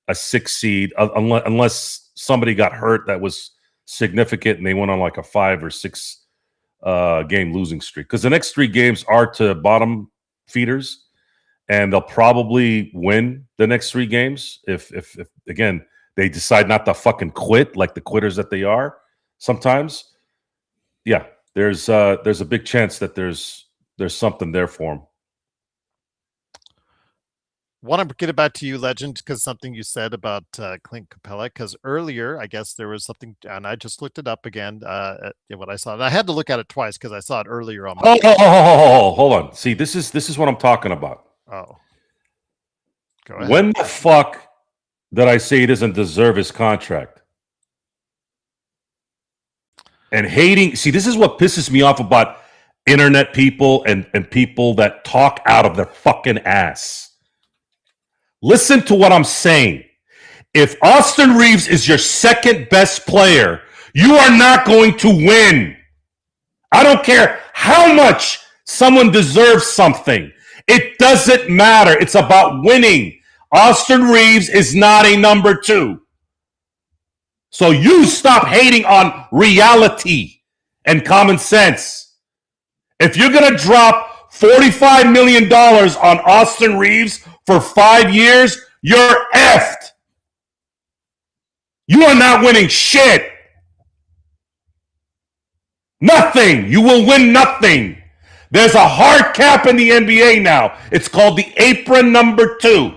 a 6 seed, unless somebody got hurt that was significant and they went on like a 5 or 6 game losing streak. Because the next 3 games are to bottom feeders. And they'll probably win the next 3 games if again they decide not to fucking quit like the quitters that they are sometimes. Yeah, there's a big chance that there's something there for them. Want to get it back to you, Legend, because something you said about Clint Capella. Because earlier, I guess there was something, and I just looked it up again. What I saw, and I had to look at it twice because I saw it earlier on my. Hold on. See, this is what I'm talking about. Oh, go ahead. When the fuck did I say he doesn't deserve his contract? And hating, see, this is what pisses me off about internet people and people that talk out of their fucking ass. Listen to what I'm saying. If Austin Reeves is your second best player, you are not going to win. I don't care how much someone deserves something. It doesn't matter. It's about winning. Austin Reeves is not a number 2. So you stop hating on reality and common sense. If you're going to drop $45 million on Austin Reeves for 5 years, you're effed. You are not winning shit. Nothing. You will win nothing. There's a hard cap in the NBA now. It's called the apron number 2.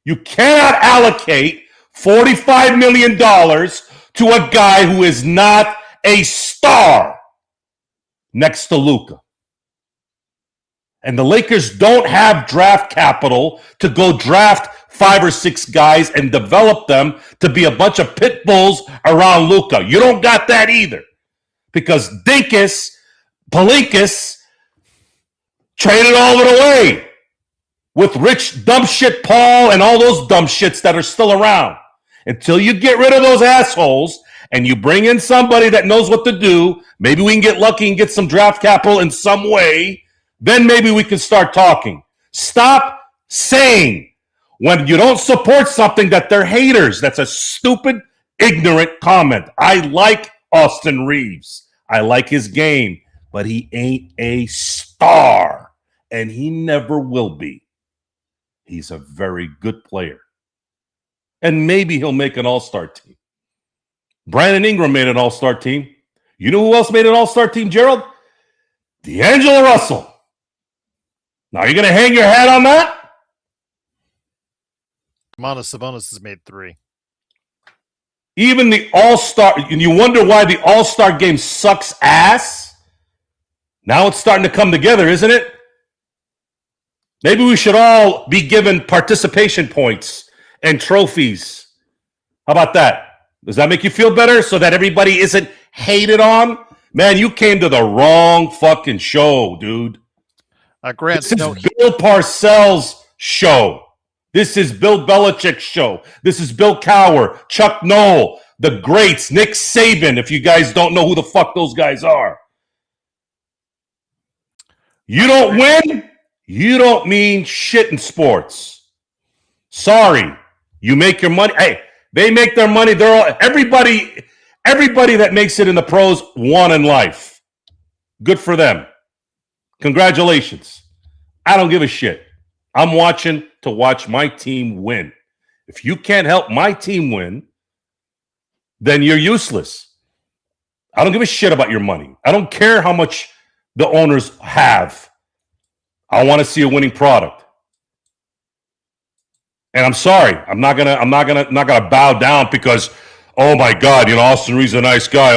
You cannot allocate $45 million to a guy who is not a star next to Luka. And the Lakers don't have draft capital to go draft 5 or 6 guys and develop them to be a bunch of pit bulls around Luka. You don't got that either. Because Palinkas traded all of it away with Rich dumb shit Paul and all those dumb shits that are still around. Until you get rid of those assholes and you bring in somebody that knows what to do, maybe we can get lucky and get some draft capital in some way, then maybe we can start talking. Stop saying when you don't support something that they're haters. That's a stupid, ignorant comment. I like Austin Reeves. I like his game, but he ain't a star, and he never will be. He's a very good player. And maybe he'll make an all-star team. Brandon Ingram made an all-star team. You know who else made an all-star team, Gerald? D'Angelo Russell. Now, are you going to hang your hat on that? Sabonis has made 3. Even the all-star, and you wonder why the all-star game sucks ass? Now it's starting to come together, isn't it? Maybe we should all be given participation points and trophies. How about that? Does that make you feel better so that everybody isn't hated on? Man, you came to the wrong fucking show, dude. Grant, this is Bill Parcells' show. This is Bill Belichick's show. This is Bill Cowher, Chuck Noll, the greats, Nick Saban, if you guys don't know who the fuck those guys are. You don't win, you don't mean shit in sports. Sorry. You make your money. Hey, they make their money. They're all everybody that makes it in the pros won in life. Good for them. Congratulations. I don't give a shit. I'm watching to watch my team win. If you can't help my team win, then you're useless. I don't give a shit about your money. I don't care how much the owners have. I want to see a winning product. And I'm sorry, I'm not gonna bow down because, oh my God, Austin Reeves is a nice guy.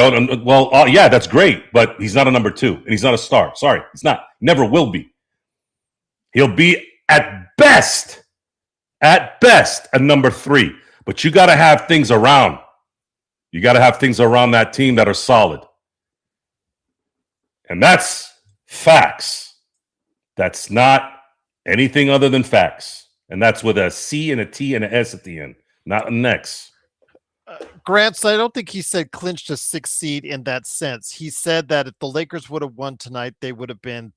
Yeah, that's great, but he's not a number 2 and he's not a star. Sorry, he's not. Never will be. He'll be at best, a number 3. But you got to have things around. You got to have things around that team that are solid, and that's facts. That's not anything other than facts. And that's with a C and a T and an S at the end, not an X. Grant, so I don't think he said clinched a 6th seed in that sense. He said that if the Lakers would have won tonight, they would have been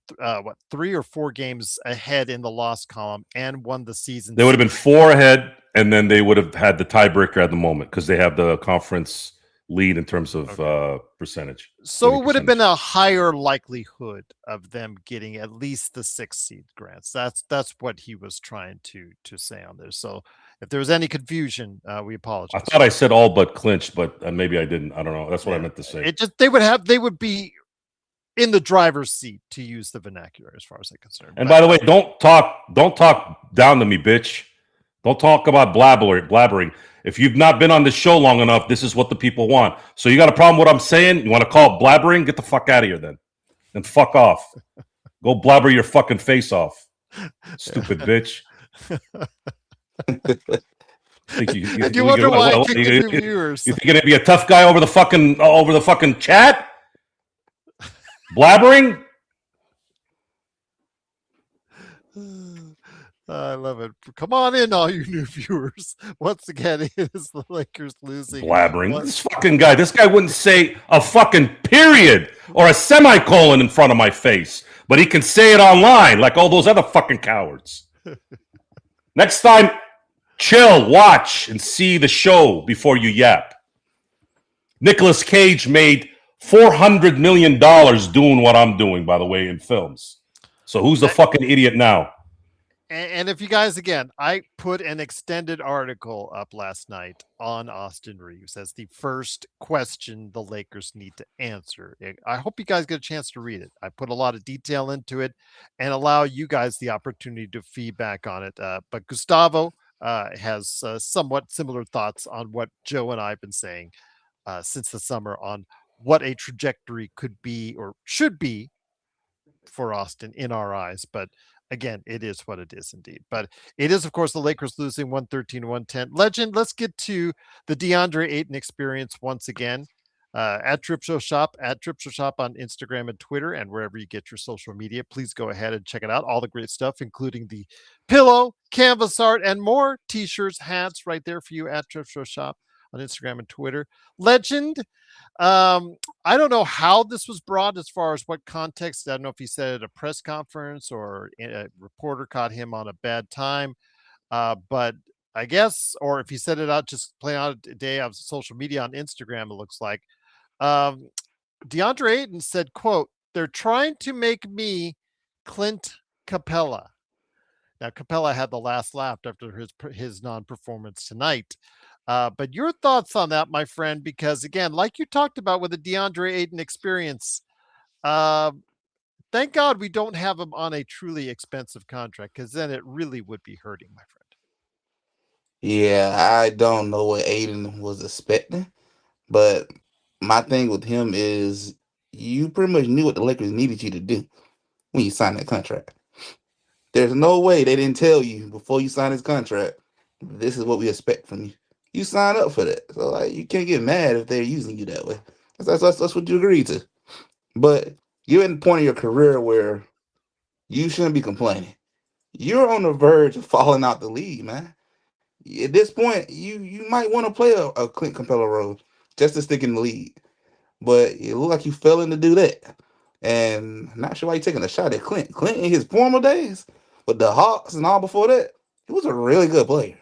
3 or 4 games ahead in the loss column and won the season. They would have been 4 ahead, and then they would have had the tiebreaker at the moment because they have the conference lead in terms of percentage. So it would have been a higher likelihood of them getting at least the 6th seed, Grants. That's what he was trying to say on there. So if there was any confusion, we apologize. I thought I said all but clinched, but maybe I didn't. I don't know. That's what I meant to say. They would be in the driver's seat, to use the vernacular, as far as I'm concerned. And by the way, don't talk down to me, bitch. Don't talk about blabbering. If you've not been on the show long enough, this is what the people want. So you got a problem with what I'm saying? You want to call it blabbering? Get the fuck out of here then. And fuck off. Go blabber your fucking face off. Stupid bitch. You wonder why I kicked the new viewers. You think you're gonna be a tough guy over the fucking chat? Blabbering? I love it. Come on in, all you new viewers. Once again, it is the Lakers losing. Blabbering. This guy wouldn't say a fucking period or a semicolon in front of my face, but he can say it online like all those other fucking cowards. Next time, chill, watch, and see the show before you yap. Nicolas Cage made $400 million doing what I'm doing, by the way, in films. So who's the fucking idiot now? And if you guys, again, I put an extended article up last night on Austin Reeves as the first question the Lakers need to answer. I hope you guys get a chance to read it. I put a lot of detail into it and allow you guys the opportunity to feedback on it. But Gustavo has somewhat similar thoughts on what Joe and I have been saying since the summer on what a trajectory could be or should be for Austin in our eyes. But again, it is what it is indeed. But it is, of course, the Lakers losing 113-110. Legend, let's get to the DeAndre Ayton experience once again. At Trip Show Shop on Instagram and Twitter, and wherever you get your social media. Please go ahead and check it out. All the great stuff, including the pillow, canvas art, and more t-shirts, hats right there for you at Trip Show Shop on Instagram and Twitter. Legend, I don't know how this was brought as far as what context. I don't know if he said at a press conference or a reporter caught him on a bad time. But I guess, or if he said it out, just playing out a day of social media on Instagram, it looks like. DeAndre Ayton said, quote, "They're trying to make me Clint Capella." Now, Capella had the last laugh after his non-performance tonight. But your thoughts on that, my friend, because again, like you talked about with the DeAndre Ayton experience, thank God we don't have him on a truly expensive contract, because then it really would be hurting, my friend. Yeah, I don't know what Aiden was expecting, but my thing with him is you pretty much knew what the Lakers needed you to do when you signed that contract. There's no way they didn't tell you before you signed his contract, this is what we expect from you. You sign up for that. So like you can't get mad if they're using you that way. That's what you agreed to. But you're at the point of your career where you shouldn't be complaining. You're on the verge of falling out the league, man. At this point, you might want to play a Clint Capella role just to stick in the league. But it looked like you failing to do that. And I'm not sure why you're taking a shot at Clint. Clint in his former days, with the Hawks and all before that, he was a really good player.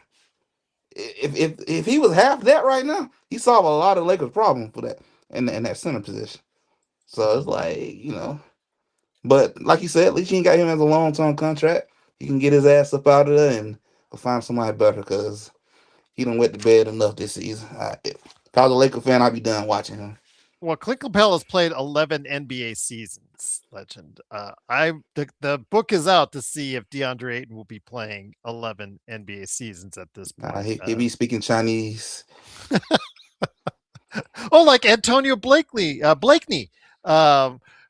If he was half that right now, he solved a lot of Lakers' problems for that in that center position. So it's like, but like you said, at least you ain't got him as a long-term contract. He can get his ass up out of there and go find somebody better because he done wet the bed enough this season. If I was a Laker fan, I'd be done watching him. Well, Clint Capella has played 11 NBA seasons, Legend. The book is out to see if DeAndre Ayton will be playing 11 NBA seasons at this point. He be speaking Chinese. Oh, like Antonio Blakeney,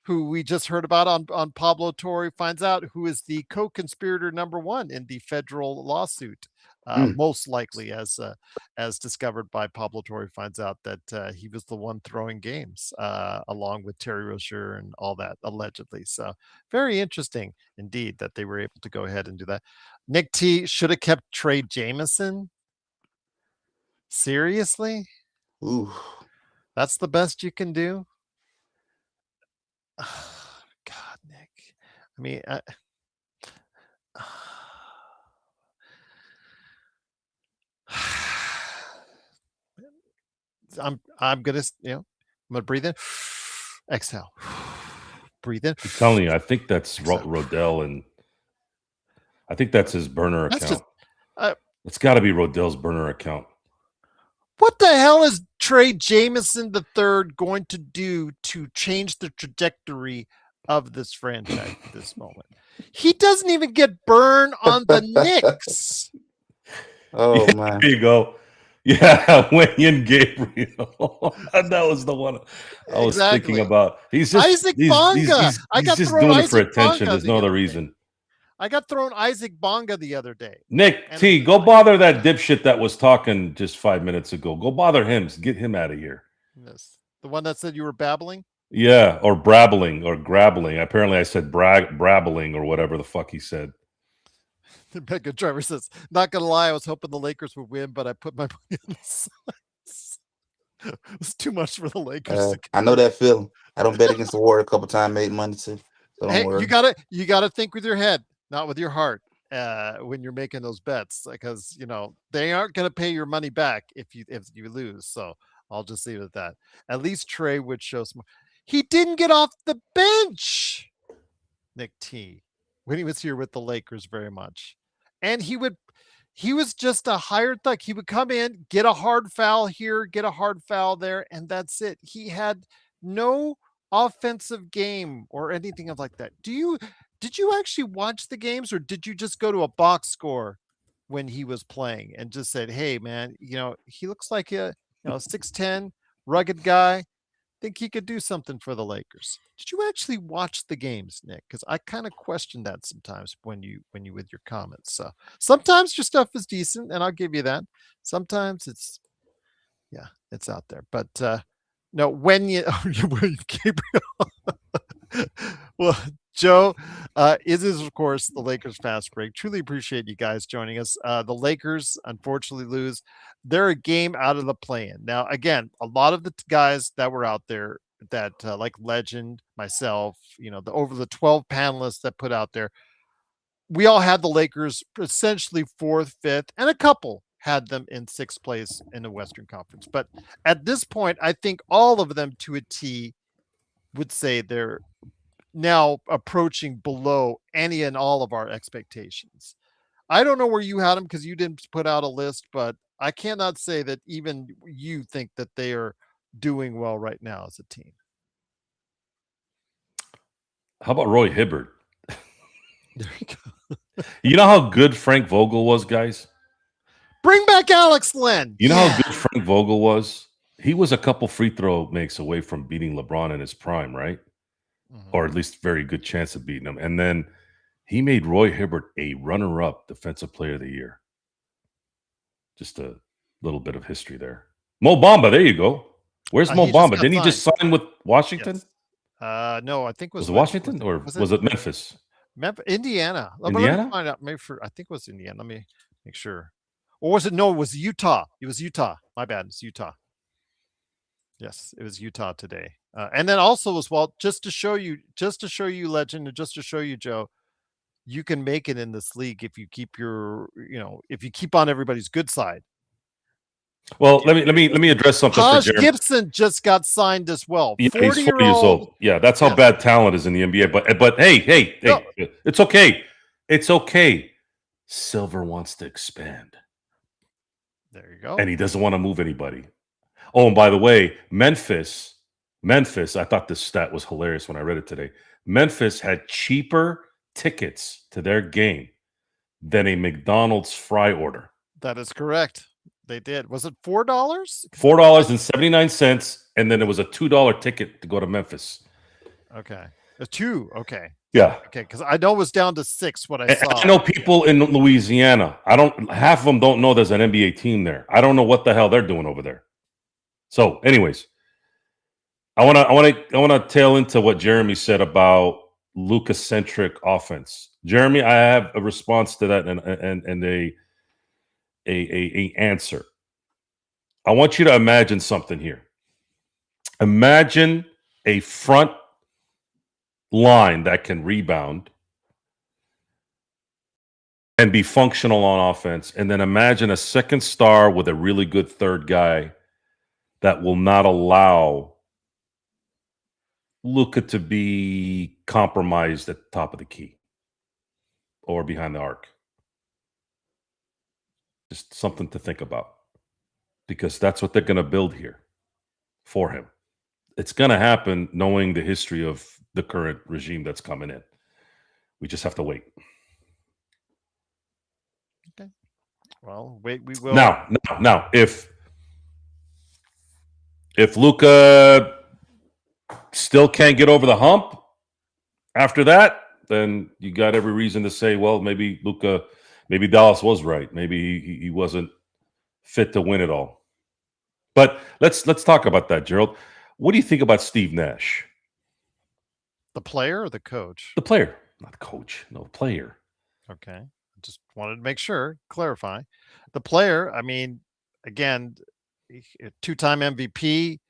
who we just heard about on Pablo Torre, finds out who is the co-conspirator number one in the federal lawsuit. Most likely, as discovered by Pablo Torre, finds out that he was the one throwing games along with Terry Rozier and all that, allegedly. So very interesting indeed that they were able to go ahead and do that. Nick T should have kept Trey Jameson. Seriously? Ooh. That's the best you can do? God, Nick. I mean, I'm gonna breathe in, exhale, breathe in. I'm telling you, I think that's Rodell, and I think that's his burner account. It's got to be Rodell's burner account. What the hell is Trey Jameson III going to do to change the trajectory of this franchise at this moment? He doesn't even get burned on the Knicks. Oh Yeah, man. there you go. Yeah, Wayne Gabriel. That was the one I was thinking Exactly. about. He's just Isaac Bonga. I he's got just thrown doing it for Isaac attention. Bonga There's no the other other day. reason. I got thrown Isaac Bonga the other day. Nick And T, go bother that dipshit that was talking just 5 minutes ago. Go bother him. Get him out of here. yes, the one that said you were babbling. Yeah, or brabbling or grabbling. Apparently, I said brabbling or whatever the fuck he said. Becca Driver says, not gonna lie, I was hoping the Lakers would win, but I put my money on the Suns. It was too much for the Lakers. I know that feeling. I don't bet against the Warrior a couple times, made money too. So don't Hey, worry. you gotta think with your head, not with your heart, when you're making those bets, because they aren't gonna pay your money back if you lose. So I'll just leave it at that. At least Trey would show some. He didn't get off the bench, Nick T, when he was here with the Lakers very much, and he was just a hired thug. He would come in, get a hard foul here, get a hard foul there, and that's it. He had no offensive game or anything of like that. Did you actually watch the games, or did you just go to a box score when he was playing and just said, "Hey man, he looks like a 6'10" rugged guy. Think he could do something for the Lakers." Did you actually watch the games, Nick? Because I kind of question that sometimes when you with your comments. So sometimes your stuff is decent, and I'll give you that. Sometimes it's out there. But no, when you Gabriel. Well, Joe, it is of course the Lakers fast break. Truly appreciate you guys joining us. The Lakers unfortunately lose. They're a game out of the play-in. Now, again, a lot of the guys that were out there that like Legend, myself, the over the 12 panelists that put out there, we all had the Lakers essentially fourth, fifth, and a couple had them in sixth place in the Western Conference. But at this point, I think all of them to a T would say they're now approaching below any and all of our expectations. I don't know where you had them because you didn't put out a list, but I cannot say that even you think that they are doing well right now as a team. How about Roy Hibbert? There you go. You know how good Frank Vogel was, guys? Bring back Alex Len. You know how good Frank Vogel was? He was a couple free throw makes away from beating LeBron in his prime, right? Or at least very good chance of beating him. And then he made Roy Hibbert a runner-up Defensive Player of the Year. Just a little bit of history there. Mo Bamba, there you go. Where's Mo Bamba? Didn't he just sign with Washington? Yes. No, I think was it Washington or was it Memphis? Indiana. Indiana? Let me find out. I think it was Indiana. Let me make sure. Or was it? No, it was Utah. It was Utah. My bad. It's Utah. Yes, it was Utah today. And then also as well, just to show you, Legend, and just to show you, Joe, you can make it in this league if you keep if you keep on everybody's good side. Well, let me address something. Taj Gibson just got signed as well. Yeah, he's 40 years old. Yeah, that's how bad talent is in the NBA. But hey, no. It's okay. It's okay. Silver wants to expand. There you go. And he doesn't want to move anybody. Oh, and by the way, Memphis, I thought this stat was hilarious when I read it today. Memphis had cheaper tickets to their game than a McDonald's fry order. That is correct. They did. Was it $4? $4.79, and then there was a $2 ticket to go to Memphis. Okay. A 2. Okay. Yeah. Okay, because I know it was down to 6 what I saw. I know people in Louisiana. Half of them don't know there's an NBA team there. I don't know what the hell they're doing over there. So, anyways, I want to tail into what Jeremy said about Luka-centric offense. Jeremy, I have a response to that and a answer. I want you to imagine something here. Imagine a front line that can rebound and be functional on offense, and then imagine a second star with a really good third guy that will not allow Luka to be compromised at the top of the key or behind the arc. Just something to think about. because that's what they're going to build here for him. It's going to happen knowing the history of the current regime that's coming in. We just have to wait. Okay. Well, wait, we will. Now, if Luka still can't get over the hump after that, then you got every reason to say, well, maybe Dallas was right. Maybe he wasn't fit to win it all. But let's talk about that, Gerald. What do you think about Steve Nash? The player or the coach? The player, not the coach. No, the player. Okay. I just wanted to make sure, clarify. The player, I mean, again, two-time MVP.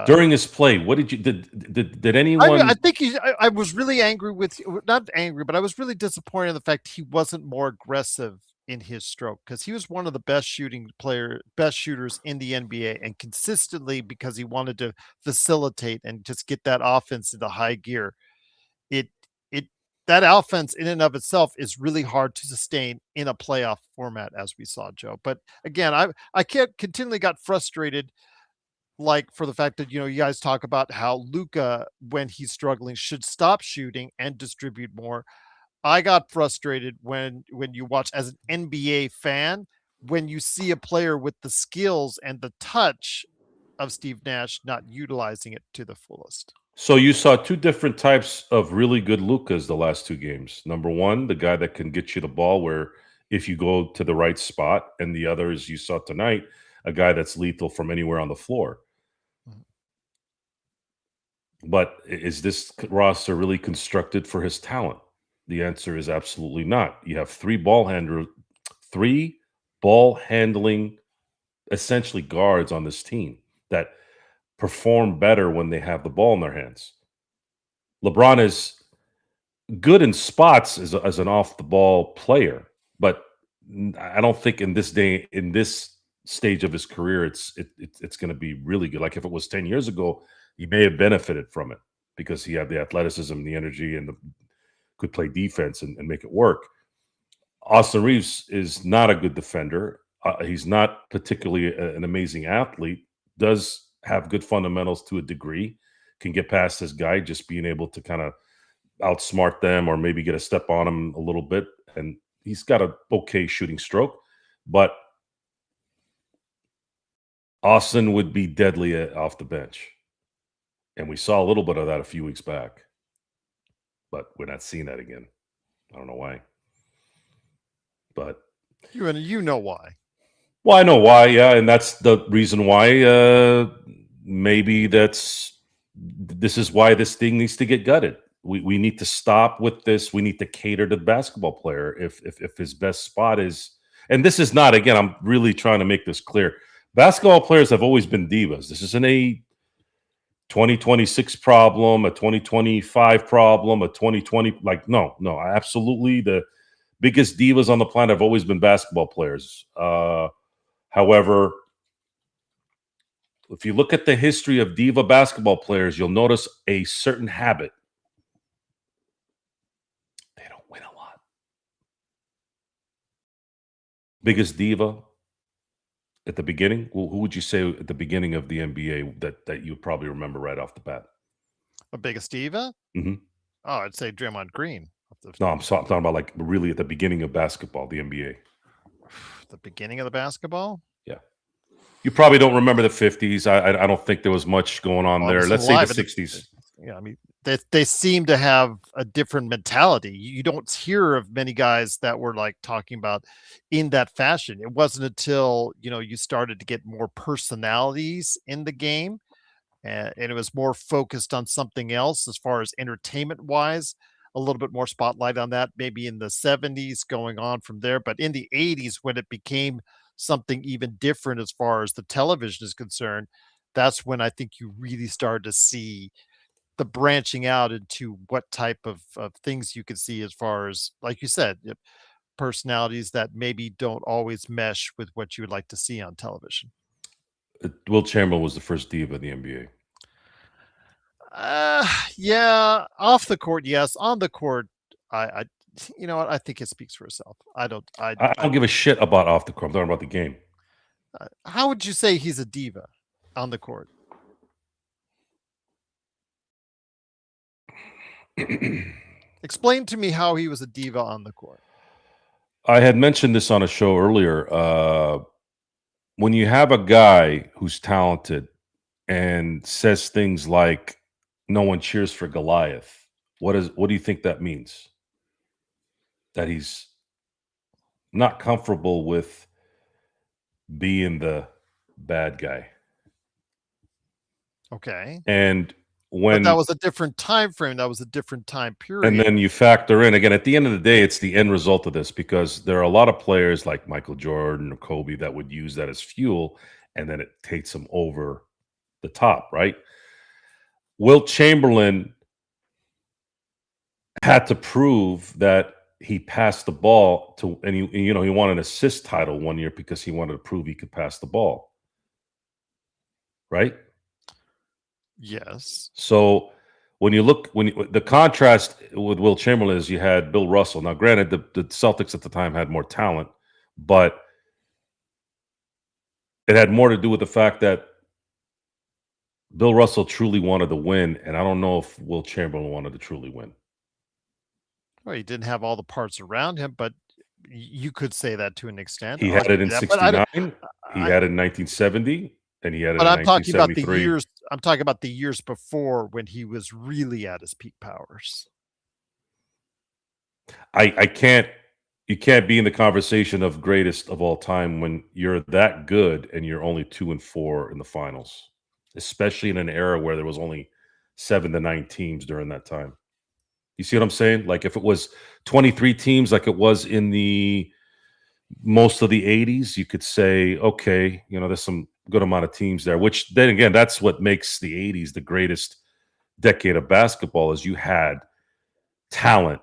During his play, what did you did anyone? I think I was really angry with, not angry, but I was really disappointed in the fact he wasn't more aggressive in his stroke, because he was one of the best shooters in the NBA, and consistently, because he wanted to facilitate and just get that offense into high gear. It it that offense in and of itself is really hard to sustain in a playoff format, as we saw, Joe. But again, I can't continually got frustrated, like, for the fact that, you guys talk about how Luca, when he's struggling, should stop shooting and distribute more. I got frustrated when you watch, as an NBA fan, when you see a player with the skills and the touch of Steve Nash not utilizing it to the fullest. So you saw two different types of really good Lucas the last two games. Number one, the guy that can get you the ball where if you go to the right spot, and the other is you saw tonight, a guy that's lethal from anywhere on the floor. But is this roster really constructed for his talent? The answer is absolutely not. You have three ball handling, essentially guards on this team that perform better when they have the ball in their hands. LeBron is good in spots as an off the ball player, but I don't think in this stage of his career, it's going to be really good. Like if it was 10 years ago, he may have benefited from it because he had the athleticism, the energy, and could play defense and make it work. Austin Reeves is not a good defender. He's not particularly an amazing athlete. Does have good fundamentals to a degree. Can get past his guy, just being able to kind of outsmart them or maybe get a step on them a little bit. And he's got a okay shooting stroke, but Austin would be deadly off the bench. And we saw a little bit of that a few weeks back, but we're not seeing that again. I don't know why, but You know why. Well, I know why, yeah, and that's the reason why. Maybe this is why this thing needs to get gutted. We need to stop with this. We need to cater to the basketball player if his best spot is. And this is not, again, I'm really trying to make this clear. Basketball players have always been divas. This isn't a 2026 problem, a 2025 problem, a 2020. Like, no, absolutely. The biggest divas on the planet have always been basketball players. However, if you look at the history of diva basketball players, you'll notice a certain habit. They don't win a lot. Biggest diva at the beginning? Who would you say at the beginning of the NBA that you probably remember right off the bat? A biggest diva? Mm-hmm. Oh, I'd say Draymond Green. No, I'm talking about like really at the beginning of basketball, the NBA. The beginning of the basketball? Yeah. You probably don't remember the 50s. I don't think there was much going on there. Let's say the 60s. Yeah, I mean, they seem to have a different mentality. You don't hear of many guys that were like talking about in that fashion. It wasn't until, you started to get more personalities in the game, and it was more focused on something else as far as entertainment wise. A little bit more spotlight on that, maybe in the 70s going on from there. But in the 80s, when it became something even different as far as the television is concerned, that's when I think you really started to see the branching out into what type of things you could see as far as, like you said, personalities that maybe don't always mesh with what you would like to see on television. Will Chamberlain was the first diva in the NBA. Yeah, off the court, yes. On the court, I you know what? I think it speaks for itself. I don't give a shit about off the court. I'm talking about the game. How would you say he's a diva on the court? Explain to me how he was a diva on the court. I had mentioned this on a show earlier. When you have a guy who's talented and says things like "No one cheers for Goliath," what do you think that means? That he's not comfortable with being the bad guy. Okay. And But that when was a different time frame. That was a different time and period. then you factor in again at the end of the day, it's the end result of this because there are a lot of players like Michael Jordan or Kobe that would use that as fuel, and then it takes them over the top, right? Wilt Chamberlain had to prove that he passed the ball to, and he won an assist title one year because he wanted to prove he could pass the ball, right? Yes. So when the contrast with Wilt Chamberlain is you had Bill Russell. Now, granted, the Celtics at the time had more talent, but it had more to do with the fact that Bill Russell truly wanted to win, and I don't know if Wilt Chamberlain wanted to truly win. Well, he didn't have all the parts around him, but you could say that to an extent. He I'll had it give in you that. But I don't. '69, he I, had it in 1970, and he had it but in I'm talking about the 1973. years. I'm talking about the years before when he was really at his peak powers. I can't. You can't be in the conversation of greatest of all time when you're that good and you're only 2-4 in the finals, especially in an era where there was only 7 to 9 teams during that time. You see what I'm saying? Like if it was 23 teams, like it was in the most of the 80s, you could say, okay, there's some good amount of teams there. Which then again, that's what makes the 80s the greatest decade of basketball. Is you had talent.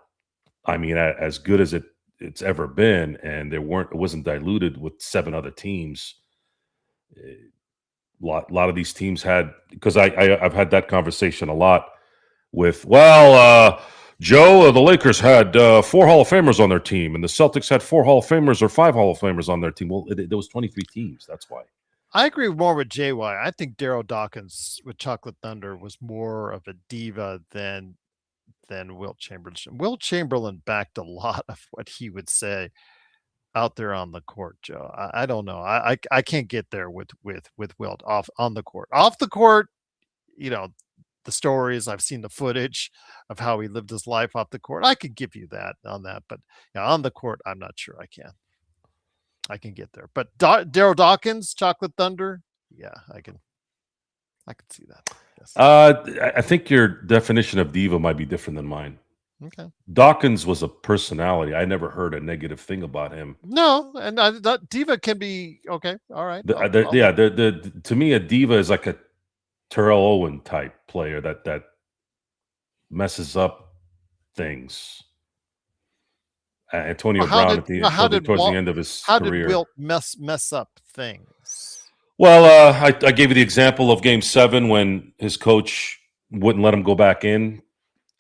I mean, as good as it's ever been, and it wasn't diluted with 7 other teams. A lot of these teams had, because I've had that conversation a lot with, Joe, the Lakers had 4 Hall of Famers on their team, and the Celtics had 4 Hall of Famers or 5 Hall of Famers on their team. Well, there was 23 teams. That's why. I agree more with JY. I think Daryl Dawkins with Chocolate Thunder was more of a diva than Wilt Chamberlain. Wilt Chamberlain backed a lot of what he would say out there on the court, Joe. I don't know. I can't get there with Wilt off on the court. Off the court, the stories. I've seen the footage of how he lived his life off the court. I could give you that on that, but on the court, I'm not sure I can. I can get there, but Daryl Dawkins, Chocolate Thunder, yeah, I can see that. Yes. I think your definition of diva might be different than mine. Okay. Dawkins was a personality. I never heard a negative thing about him. No, and that diva can be okay. All right. To me, a diva is like a Terrell Owen type player that messes up things. Antonio Brown towards the end of his how career. Did Wilt mess up things? Well, I gave you the example of Game 7 when his coach wouldn't let him go back in.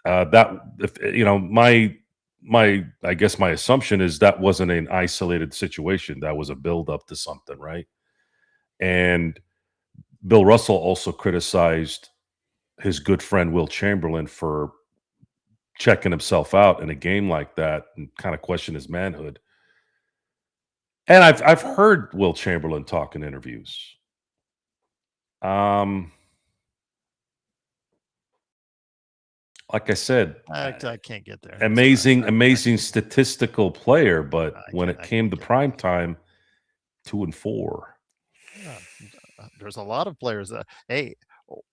I guess my assumption is that wasn't an isolated situation. That was a build up to something, right? And Bill Russell also criticized his good friend Wilt Chamberlain for checking himself out in a game like that and kind of question his manhood. And I've heard Wilt Chamberlain talk in interviews. Like I said, I can't get there. Amazing statistical player, but when it came to prime time, 2-4. Yeah, there's a lot of players that. Hey,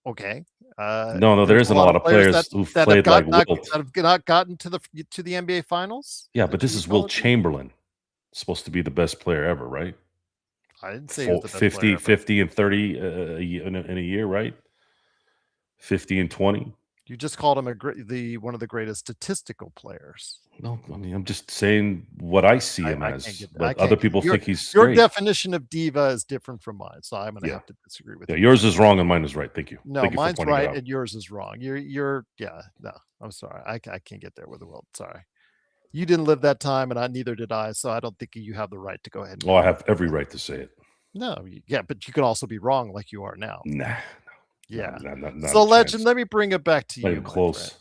okay. No, there isn't a lot of players who've played like Wilt that have not gotten to the NBA Finals. Yeah, but this is Wilt Chamberlain, supposed to be the best player ever, right? I didn't say he was the best player 50 and 30 in a year, right? 50 and 20. You just called him one of the greatest statistical players. No, I mean I'm just saying what I see him as. But other people think he's your great. definition of diva is different from mine, so I'm going to have to disagree with you. Yours is wrong and mine is right. Thank you. No, Thank you mine's right and yours is wrong. No, I'm sorry. I can't get there with the Wilt. Sorry. You didn't live that time, and neither did I, so I don't think you have the right to go ahead. I have every right to say it. No, yeah, but you can also be wrong like you are now. Nah, Yeah. not So, a Legend, chance. let me bring it back to Not you, even my friend. close.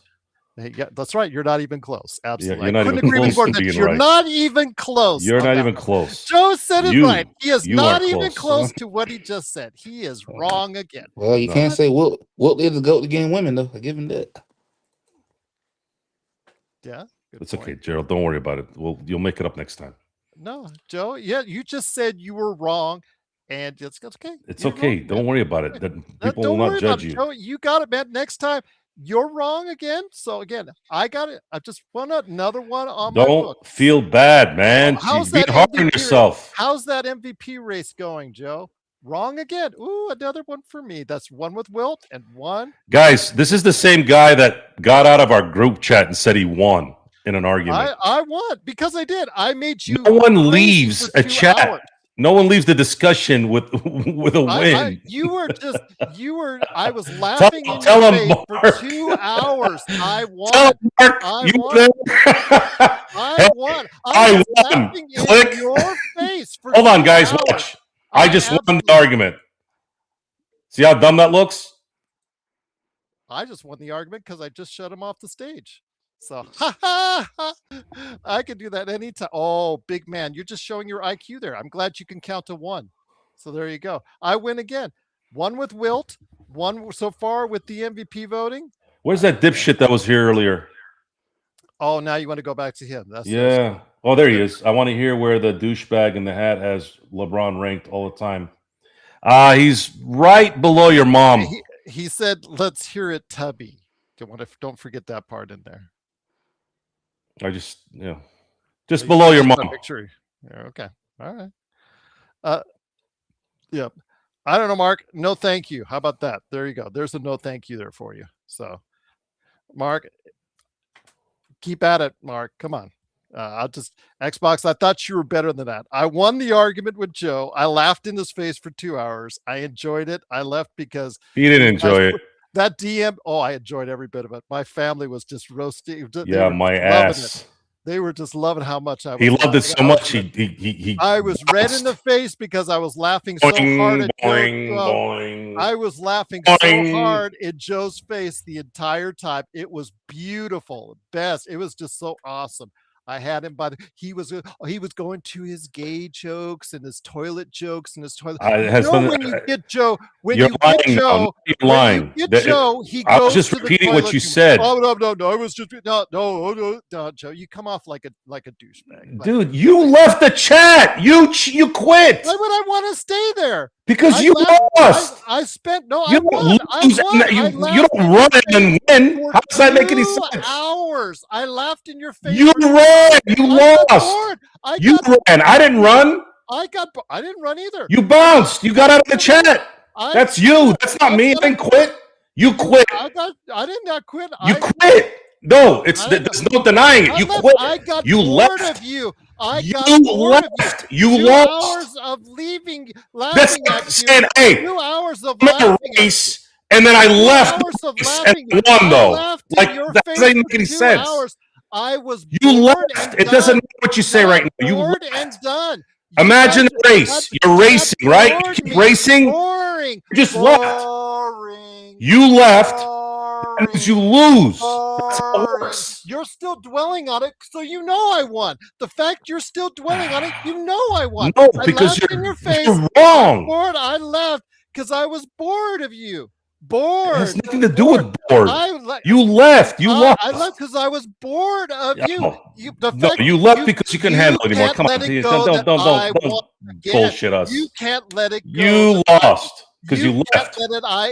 Hey, yeah, that's right. You're not even close. Yeah, Absolutely. you're I not couldn't even agree with you close more to that being you're right. not even close You're on not that even one. close. Joe said it right. He is You are not even close. close to what he just said. He is wrong again. Well, you No. can't say Wilt is the GOAT to getting women, though. I give him that. Yeah, good It's okay, point. Gerald. Don't worry about it. You'll make it up next time. No, Joe. Yeah, you just said you were wrong, and it's okay. It's You're okay. wrong, man. Don't worry about it. People will Don't not worry about judge it, you. Joe. You got it, man. Next time you're wrong again. So again, I got it. I just want another one on my Don't book. feel bad, man. How's Be that hard on MVP? yourself. How's that MVP race going, Joe? Wrong again. Ooh, another one for me. That's one with Wilt and one. Guys, this is the same guy that got out of our group chat and said he won in an argument. I won because I did. I made you No one crazy leaves for a 2 hours. chat. No one leaves the discussion with with a win. I was tell, laughing in your tell him, face for Mark. 2 hours. I Tell won. him, Mark. I You won. there? I Hey, won. I I was won. laughing in Click. your face for Hold on, 2 guys. hours. Watch. I just won the absolutely argument. See how dumb that looks? I just won the argument because I just shut him off the stage. So, ha ha ha! I can do that anytime. Oh, big man, you're just showing your IQ there. I'm glad you can count to one. So there you go. I win again. One with Wilt, one so far with the MVP voting. Where's that dipshit that was here earlier? Oh, now you want to go back to him. That's Yeah. good. Oh, there he Good. is. I want to hear where the douchebag in the hat has LeBron ranked all the time. He's right below your mom. He said, "Let's hear it, Tubby." Don't forget that part in there. Just You below your just want mom. to make sure. Yeah, okay. All right. Yep. I don't know, Mark. No, thank you. How about that? There you go. There's a no thank you there for you. So, Mark, keep at it, Mark. Come on. I'll just Xbox. I thought you were better than that. I won the argument with Joe. I laughed in his face for 2 hours. I enjoyed it. I left because He didn't you guys enjoy it. that DM. Oh, I enjoyed every bit of it. My family was just roasting. They Yeah, were my just loving it. ass. They were just loving how much I He was loved it laughing. so much. He I was red in the bounced. face because I was laughing so hard Boing, at Joe. boing, boing, I was laughing so boing. hard in Joe's face the entire time. It was beautiful, best. It was just so awesome. I had him by the. He was going to his gay jokes and his toilet jokes and his toilet. It has nothing. When you get Joe, You're lying now. You're lying. He I was goes just to the repeating what toilet. you said. Oh no! I was just no, Joe. You come off like a douchebag, Dude. You left the chat. You quit. Why would I want to stay there? Because you lost. I spent no. You I don't won. lose. I won. You don't run and win. For How does that make any 2 sense? hours. I laughed in your face. You ran. You lost. You ran. I didn't run. I didn't run either. You bounced. You got out of the chat. That's you. That's not me. I didn't quit. You quit. I did not quit. You quit. No, there's no denying it. You quit. I got you bored left. of you. I you got bored left. of you. You 2 lost. hours of leaving, That's laughing like at saying, you. hey, 2 hours of I'm in a laughing race, and then I 2 left hours of and laughing. won, I though. laughed in Like, your that face doesn't for make any 2 sense. hours. I was You bored left. and It doesn't matter what you say right now. You bored left. and done. Imagine a race. You're racing, right? You keep racing. Boring. You just left. Boring. You left. Boring. That means you lose. That's how it works. You're still dwelling on it, so you know I won. The fact you're still dwelling on it, you know I won. No, I because laughed in your face. you're wrong. Bored. I left because I was bored of you. Bored. It has nothing to do with bored. You left. You lost. lost. I left because I was bored of you. You left because you couldn't handle it anymore. Come on, don't bullshit us. You can't let it go. You lost because you left.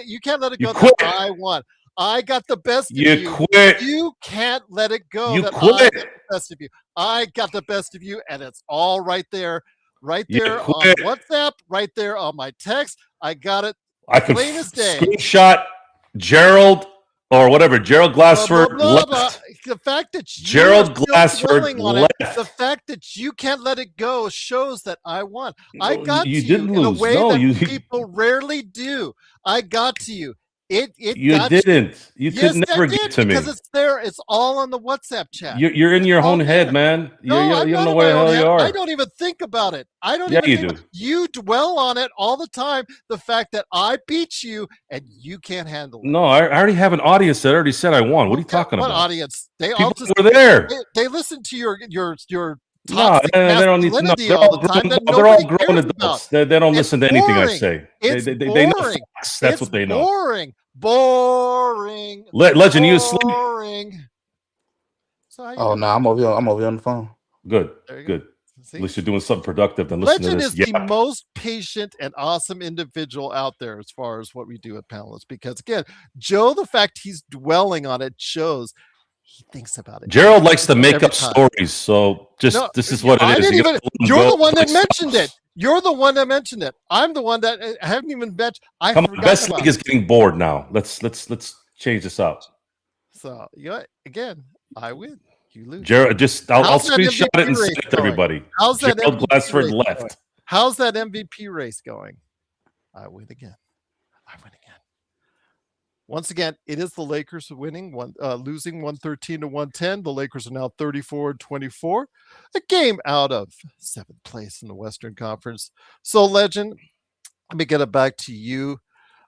You can't let it go. You quit. That I won. I got the best of you. You quit. You can't let it go. You that quit. I got the best of you. I got the best of you, and it's all right there. Right there on WhatsApp. Right there on my text. I got it. I can screenshot Gerald or whatever. Gerald Glassford left. The fact that Gerald Glassford left. The fact that you can't let it go shows that I won. I got you to didn't you lose. in a way that people rarely do. I got to you. It You got you. didn't. You could Yes, I never did get to because me. it's there. It's all on the WhatsApp chat. You're in It's your all own head, there. man. No, I'm You don't not know in where my the own hell head. you I are. don't even think about it. I don't Yeah, even you think do. about it. You dwell on it all the time. The fact that I beat you and you can't handle it. No, I already have an audience that already said I won. What are you Okay, talking what about? audience? They all People just that were there. they listen to your No, toxic they don't need. No, masculinity all the time that they're all nobody grown cares about. adults. They don't It's listen to anything I boring. say. It's They know boring. facts. That's It's what they know. boring. Boring. Legend, you asleep? Boring. So how you Oh doing? no, I'm over here on the phone. Good, There you go. good. At See? least you're doing something productive than listen to Legend this is the yap. most patient and awesome individual out there as far as what we do at panelists. Because again, Joe, the fact he's dwelling on it shows he thinks about it Gerald likes to make every up time. stories, so No, just this is what I it is. didn't You gotta even. let him You're go the one till that he mentioned it. stops. You're the one that mentioned it. I'm the one that I haven't even mentioned. I've Come on, forgotten best league about is it. getting bored now. Let's change this up. So you know what? Again, I win. You lose. Gerald, I'll How's that screenshot it MVP and send race it to going? everybody. How's that Gerald MVP Glassford race going? left. How's that MVP race going? I win again. I win again. Once again, it is the Lakers winning losing 113 to 110. The Lakers are now 34-24, a game out of seventh place in the Western Conference. So, Legend, let me get it back to you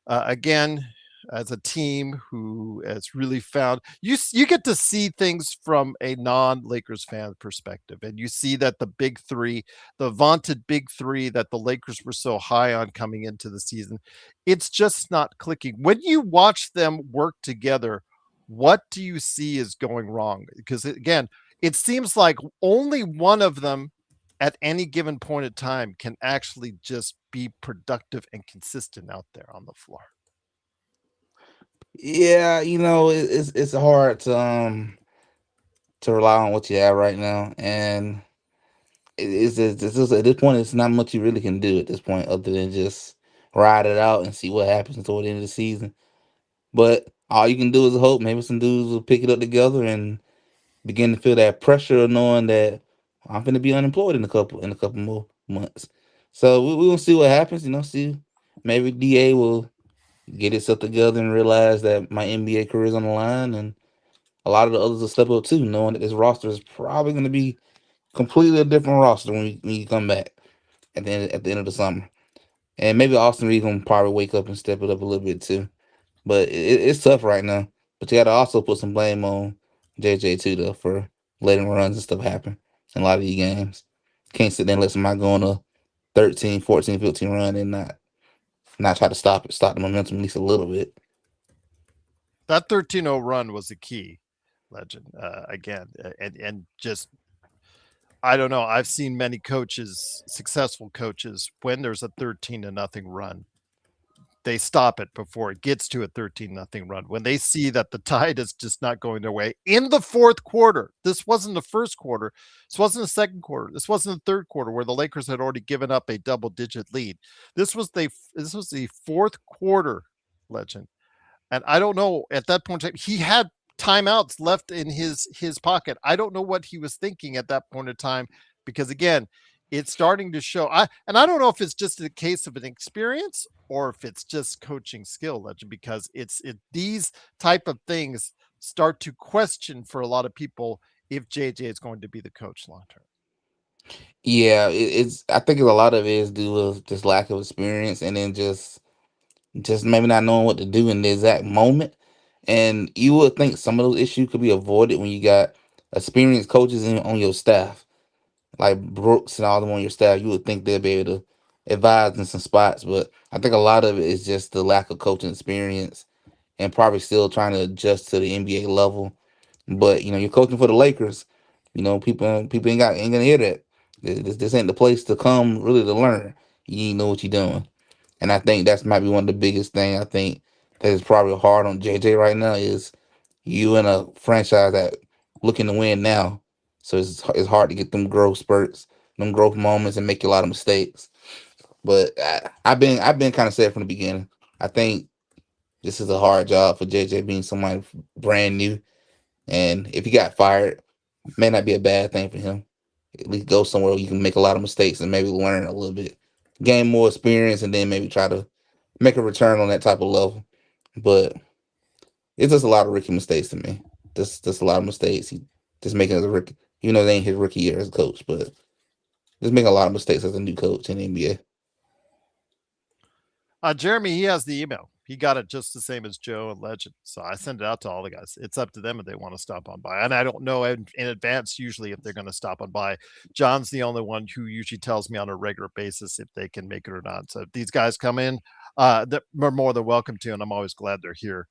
again. As a team who has really found you get to see things from a non-Lakers fan perspective, and you see that the big three, the vaunted big three that the Lakers were so high on coming into the season, it's just not clicking. When you watch them work together, what do you see is going wrong? Because again, it seems like only one of them at any given point in time can actually just be productive and consistent out there on the floor. Yeah, it's hard to rely on what you have right now, and it's just at this point, it's not much you really can do at this point other than just ride it out and see what happens toward the end of the season. But all you can do is hope maybe some dudes will pick it up together and begin to feel that pressure of knowing that I'm going to be unemployed in a couple more months. So we will see what happens. See, maybe Da will get itself together and realize that my NBA career is on the line, and a lot of the others will step up too, knowing that this roster is probably going to be completely a different roster when you come back at the end of the summer. And maybe Austin Reed gonna probably wake up and step it up a little bit too. But it's tough right now. But you got to also put some blame on JJ too, though, for letting runs and stuff happen in a lot of these games. Can't sit there and let somebody go on a 13, 14, 15 run and not try to stop the momentum at least a little bit. That 13-0 run was a key, Legend. Again, and just I don't know. I've seen many coaches, successful coaches, when there's a 13 to nothing run, they stop it before it gets to a 13 nothing run. When they see that the tide is just not going their way in the fourth quarter, this wasn't the first quarter, this wasn't the second quarter, this wasn't the third quarter where the Lakers had already given up a double-digit lead. This was the fourth quarter, Legend. And I don't know at that point he had timeouts left in his pocket. I don't know what he was thinking at that point in time because again, it's starting to show. I don't know if it's just a case of an experience or if it's just coaching skill, Legend, because these type of things start to question for a lot of people if JJ is going to be the coach long term. Yeah, it's. I think a lot of it is due to just lack of experience, and then just maybe not knowing what to do in the exact moment. And you would think some of those issues could be avoided when you got experienced coaches on your staff, like Brooks and all them on your staff. You would think they'd be able to advise in some spots, but I think a lot of it is just the lack of coaching experience and probably still trying to adjust to the NBA level. But you're coaching for the Lakers. People ain't gonna hear that. This ain't the place to come really to learn. You ain't know what you're doing. And I think that's might be one of the biggest thing I think that is probably hard on JJ right now is you in a franchise that looking to win now. So it's hard to get them growth spurts, them growth moments, and make a lot of mistakes. But I've been kind of said from the beginning. I think this is a hard job for JJ being somebody brand new, and if he got fired, may not be a bad thing for him. At least go somewhere where you can make a lot of mistakes and maybe learn a little bit, gain more experience, and then maybe try to make a return on that type of level. but it's just a lot of rookie mistakes to me. Just a lot of mistakes. He just making as a rookie. You know, they ain't his rookie year as a coach, but just making a lot of mistakes as a new coach in the NBA. Jeremy, he has the email. He got it just the same as Joe and Legend. So I send it out to all the guys. It's up to them if they want to stop on by. And I don't know in advance usually if they're going to stop on by. John's the only one who usually tells me on a regular basis if they can make it or not. So if these guys come in, they're more than welcome to, and I'm always glad they're here.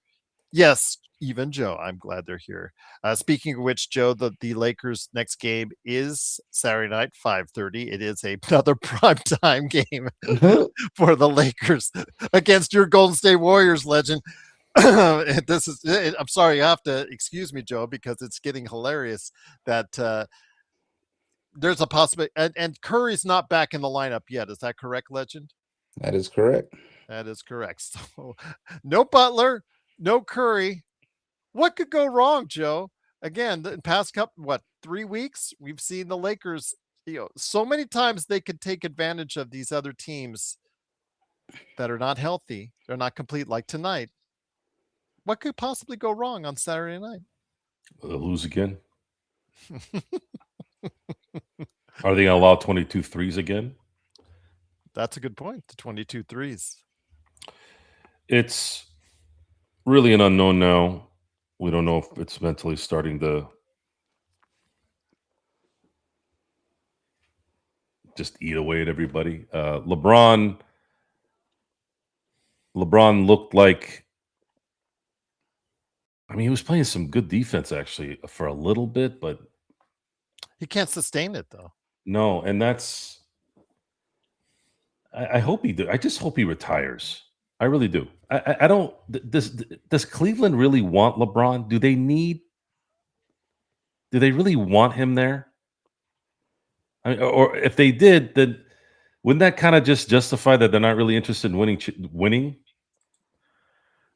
Yes, even Joe, I'm glad they're here. Speaking of which, Joe, the Lakers' next game is Saturday night, 5:30. It is another primetime game for the Lakers against your Golden State Warriors, Legend. This is. I'm sorry, you have to excuse me, Joe, because it's getting hilarious that there's a possibility. And Curry's not back in the lineup yet. Is that correct, Legend? That is correct. That is correct. So, no Butler, no Curry. What could go wrong, Joe? Again, the past couple, 3 weeks, we've seen the Lakers, so many times they could take advantage of these other teams that are not healthy. They're not complete like tonight. What could possibly go wrong on Saturday night? They'll lose again. Are they going to allow 22 threes again? That's a good point. The 22 threes. It's really an unknown now. We don't know if it's mentally starting to just eat away at everybody. LeBron looked like, I mean, he was playing some good defense actually for a little bit, but he can't sustain it though. No, and that's. I hope he do. I just hope he retires. I really do. I don't. Does Cleveland really want LeBron? Do they really want him there? I mean, or if they did, then wouldn't that kind of just justify that they're not really interested in winning?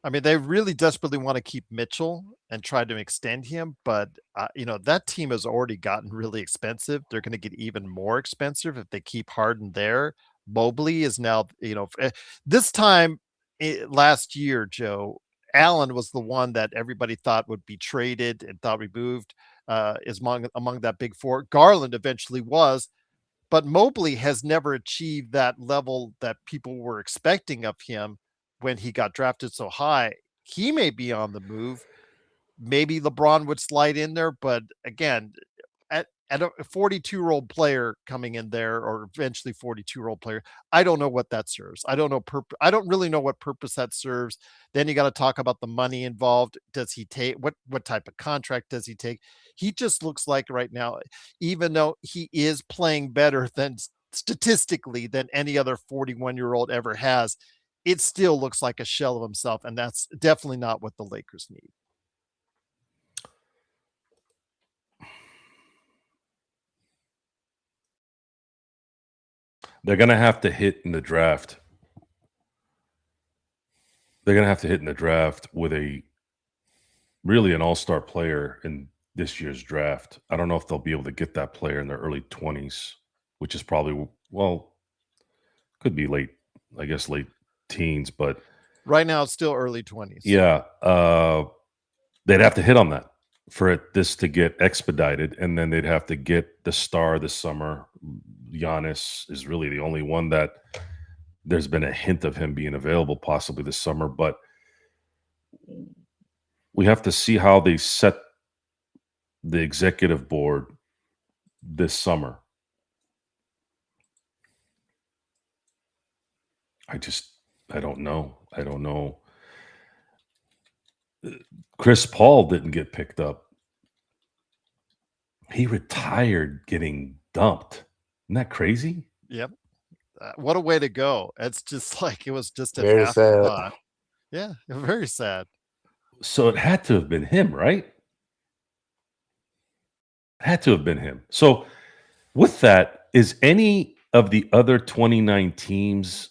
I mean, they really desperately want to keep Mitchell and try to extend him, but that team has already gotten really expensive. They're going to get even more expensive if they keep Harden there. Mobley is now, this time last year, Joe, Allen was the one that everybody thought would be traded and thought removed is among that big four. Garland eventually was, but Mobley has never achieved that level that people were expecting of him when he got drafted so high. He may be on the move. Maybe LeBron would slide in there, but again, at a 42-year-old player coming in there, or eventually 42-year-old player, I don't know what that serves. I don't know. I don't really know what purpose that serves. Then you got to talk about the money involved. Does he take what type of contract does he take? He just looks like right now, even though he is playing better than statistically than any other 41-year-old ever has, it still looks like a shell of himself, and that's definitely not what the Lakers need. They're going to have to hit in the draft. They're going to have to hit in the draft with really an all-star player in this year's draft. I don't know if they'll be able to get that player in their early 20s, which is probably, could be late teens, but right now it's still early 20s. Yeah. They'd have to hit on that for this to get expedited, and then they'd have to get the star this summer. Giannis is really the only one that there's been a hint of him being available possibly this summer, but we have to see how they set the executive board this summer. I don't know. Chris Paul didn't get picked up. He retired getting dumped. Isn't that crazy? Yep. What a way to go. It's just like it was just an Very afterthought. sad. Yeah, very sad. So it had to have been him, right? Had to have been him. So with that, is any of the other 29 teams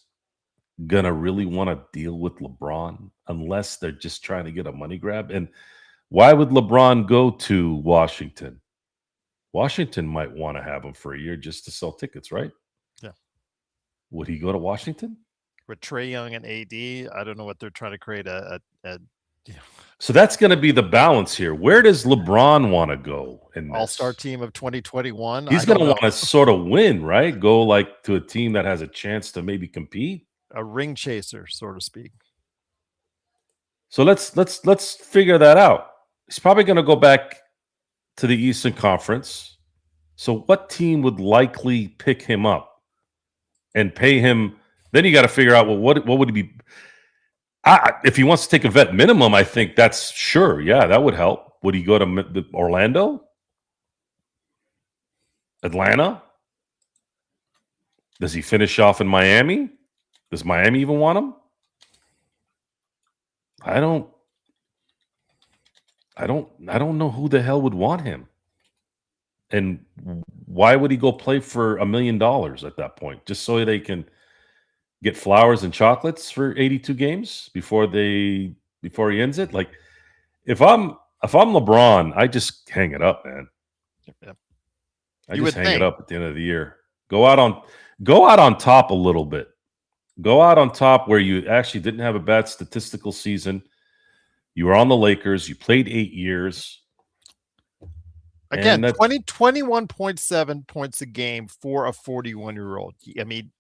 going to really want to deal with LeBron unless they're just trying to get a money grab? And why would LeBron go to Washington? Washington might want to have him for a year just to sell tickets, right? Yeah. Would he go to Washington? with Trae Young and AD. I don't know what they're trying to create So that's going to be the balance here. Where does LeBron want to go in this? all-star team of 2021. He's I going don't to know. want to sort of win, right? Go like to a team that has a chance to maybe compete. A ring chaser, so to speak. So let's figure that out. He's probably going to go back to the Eastern Conference. So what team would likely pick him up and pay him? Then you got to figure out, well, what would he be? If he wants to take a vet minimum, I think that's sure. Yeah, that would help. Would he go to Orlando? Atlanta? Does he finish off in Miami? Does Miami even want him? I don't know who the hell would want him. And why would he go play for $1 million at that point? Just so they can get flowers and chocolates for 82 games before he ends it? Like, if I'm LeBron, I just hang it up, man. Yeah. I just hang it up at the end of the year. Go out on top a little bit. Go out on top where you actually didn't have a bad statistical season. You were on the Lakers. You played 8 years. Again, 21.7 points a game for a 41-year-old. I mean,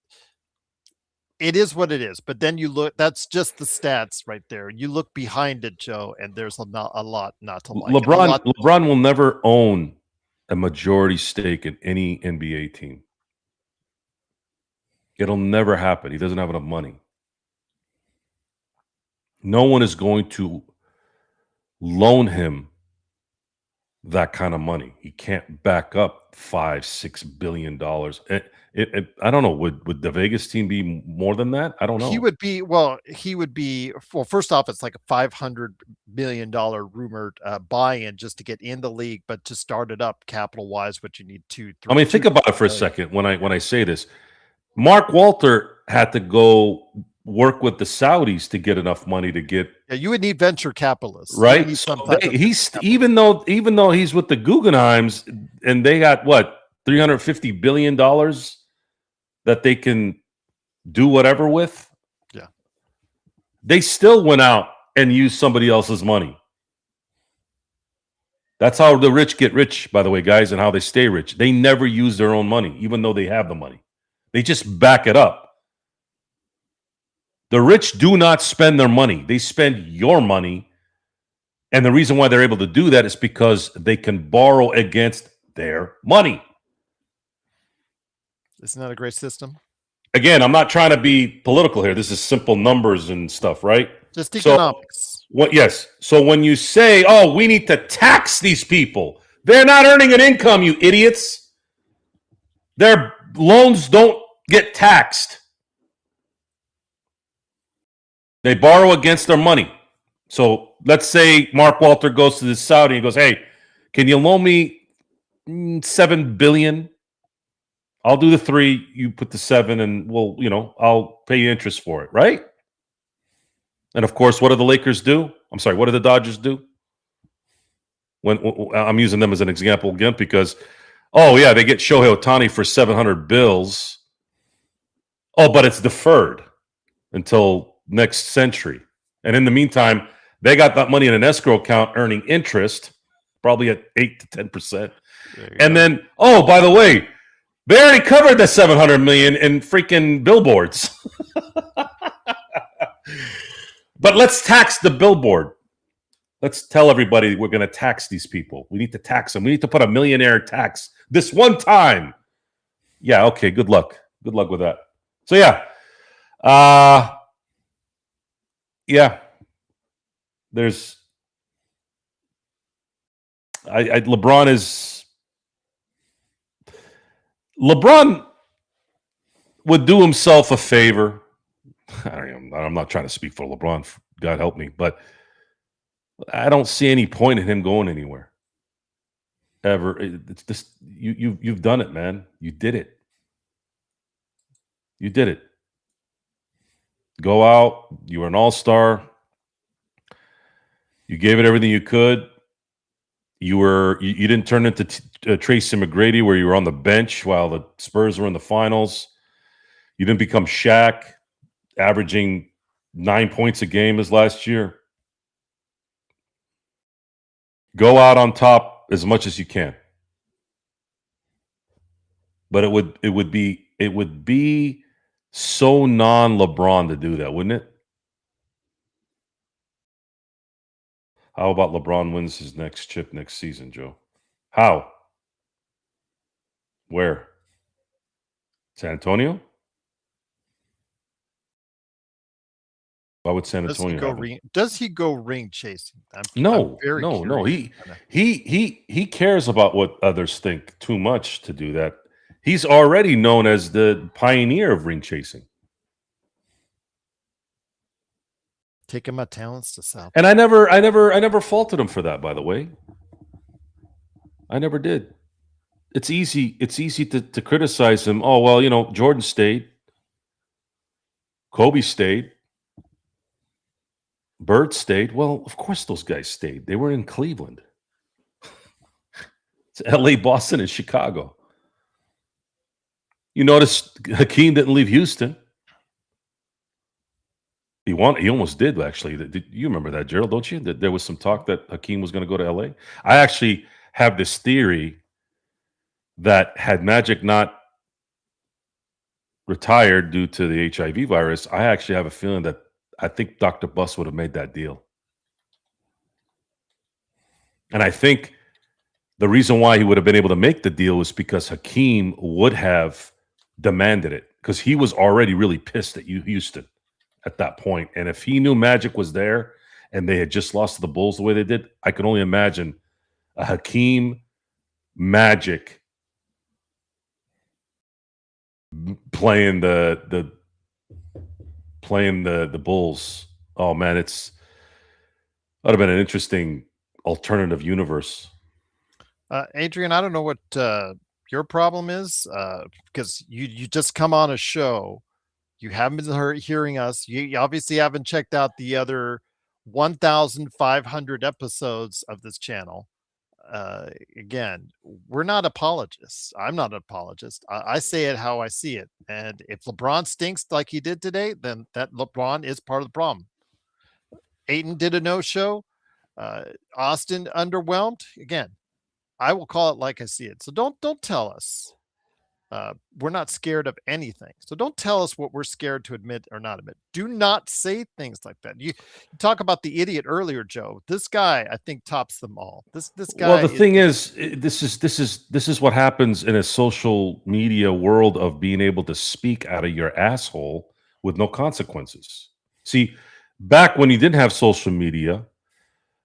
it is what it is. But then you look, that's just the stats right there. You look behind it, Joe, and there's a lot not to like. LeBron will never own a majority stake in any NBA team. It'll never happen. He doesn't have enough money. No one is going to loan him that kind of money. He can't back up $5-6 billion. I don't know. Would the Vegas team be more than that? I don't know. He would be. Well, first off, it's like a $500 million rumored buy-in just to get in the league, but to start it up capital wise, what you need 2-3. I mean, think about it for a second. When I say this, Mark Walter had to go work with the Saudis to get enough money to get. Yeah, you would need venture capitalists, right? Even though he's with the Guggenheims and they got what $350 billion that they can do whatever with. Yeah, they still went out and used somebody else's money. That's how the rich get rich, by the way, guys, and how they stay rich. They never use their own money, even though they have the money. They just back it up. The rich do not spend their money. They spend your money. And the reason why they're able to do that is because they can borrow against their money. Isn't that a great system? Again, I'm not trying to be political here. This is simple numbers and stuff, right? Just economics. Yes. So when you say, oh, we need to tax these people, they're not earning an income, you idiots. Their loans don't get taxed. They borrow against their money. So let's say Mark Walter goes to the Saudi and goes, hey, can you loan me $7 billion? I'll do the 3, you put the 7, and I'll pay you interest for it, right? And of course, what do the Lakers do? I'm sorry, what do the Dodgers do? When I'm using them as an example again because, they get Shohei Ohtani for 700 bills. Oh, but it's deferred until next century. And in the meantime, they got that money in an escrow account earning interest, probably at 8 to 10%. And then, by the way, they already covered the $700 million in freaking billboards. But let's tax the billboard. Let's tell everybody we're going to tax these people. We need to tax them. We need to put a millionaire tax this one time. Yeah, okay, good luck. Good luck with that. So, there's LeBron would do himself a favor. I'm not trying to speak for LeBron, God help me, but I don't see any point in him going anywhere ever. It's just you've done it, man. You did it. You did it. Go out. You were an all-star. You gave it everything you could. You didn't turn into Tracy McGrady where you were on the bench while the Spurs were in the finals. You didn't become Shaq. averaging 9 points a game as last year. Go out on top as much as you can. But it would be so non-LeBron to do that, wouldn't it? How about LeBron wins his next chip next season, Joe? How? Where? San Antonio? Why would San Antonio have it? Does he go ring chasing? No. Curious. He cares about what others think too much to do that. He's already known as the pioneer of ring chasing. Taking my talents to South. And I never faulted him for that, by the way. I never did. It's easy to criticize him. Oh, well, Jordan stayed. Kobe stayed. Bird stayed. Well, of course those guys stayed. They were in Cleveland. It's LA, Boston, and Chicago. You notice Hakeem didn't leave Houston. He almost did, actually. You remember that, Gerald, don't you? That there was some talk that Hakeem was going to go to LA. I actually have this theory that had Magic not retired due to the HIV virus, I actually have a feeling that I think Dr. Buss would have made that deal. And I think the reason why he would have been able to make the deal was because Hakeem would have demanded it, because he was already really pissed at Houston at that point. And if he knew Magic was there and they had just lost to the Bulls the way they did, I can only imagine a Hakeem Magic playing the Bulls. Oh man, that'd have been an interesting alternative universe. Adrian, I don't know what your problem is, because you just come on a show. You haven't been hearing us. You obviously haven't checked out the other 1,500 episodes of this channel. Again, we're not apologists. I'm not an apologist. I say it how I see it. And if LeBron stinks like he did today, then that LeBron is part of the problem. Ayton did a no-show. Austin underwhelmed. Again, I will call it like I see it. So don't tell us. We're not scared of anything. So don't tell us what we're scared to admit or not admit. Do not say things like that. You talk about the idiot earlier, Joe. This guy, I think, tops them all. This guy. Well, the thing is, this is what happens in a social media world of being able to speak out of your asshole with no consequences. See, back when you didn't have social media,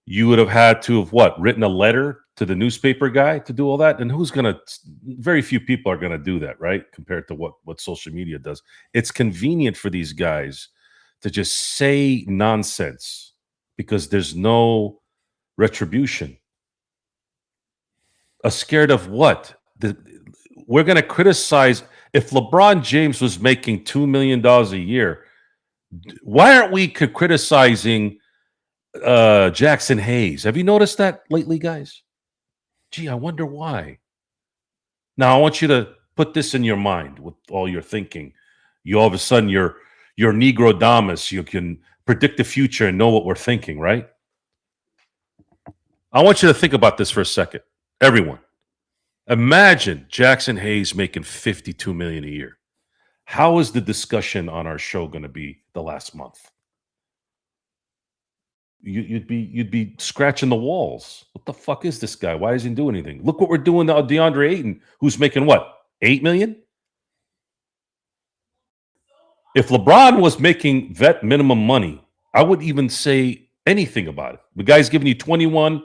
you would have had to have written a letter to the newspaper guy to do all that. And very few people are going to do that, right? Compared to what social media does. It's convenient for these guys to just say nonsense because there's no retribution. Scared of what? We're going to criticize. If LeBron James was making $2 million a year, why aren't we criticizing Jackson Hayes? Have you noticed that lately, guys? Gee, I wonder why. Now, I want you to put this in your mind with all your thinking. You all of a sudden, you're Negrodamus. You can predict the future and know what we're thinking, right? I want you to think about this for a second. Everyone, imagine Jackson Hayes making $52 million a year. How is the discussion on our show going to be the last month? You'd be scratching the walls. What the fuck is this guy? Why isn't he doing anything? Look what we're doing to DeAndre Ayton, who's making what, $8 million? If LeBron was making vet minimum money, I wouldn't even say anything about it. The guy's giving you 21,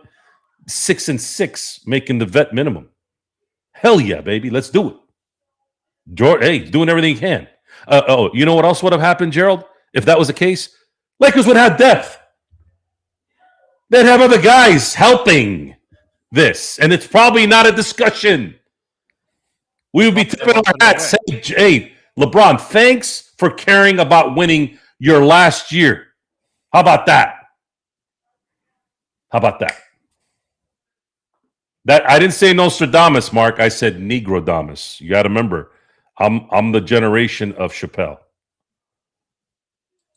6-6, making the vet minimum. Hell yeah, baby, let's do it. Hey, doing everything he can. You know what else would have happened, Gerald? If that was the case, Lakers would have depth. They'd have other guys helping this, and it's probably not a discussion. We would be tipping our hats saying, hey, LeBron, thanks for caring about winning your last year. How about that? How about that? That I didn't say Nostradamus, Mark. I said Negrodamus. You got to remember, I'm the generation of Chappelle.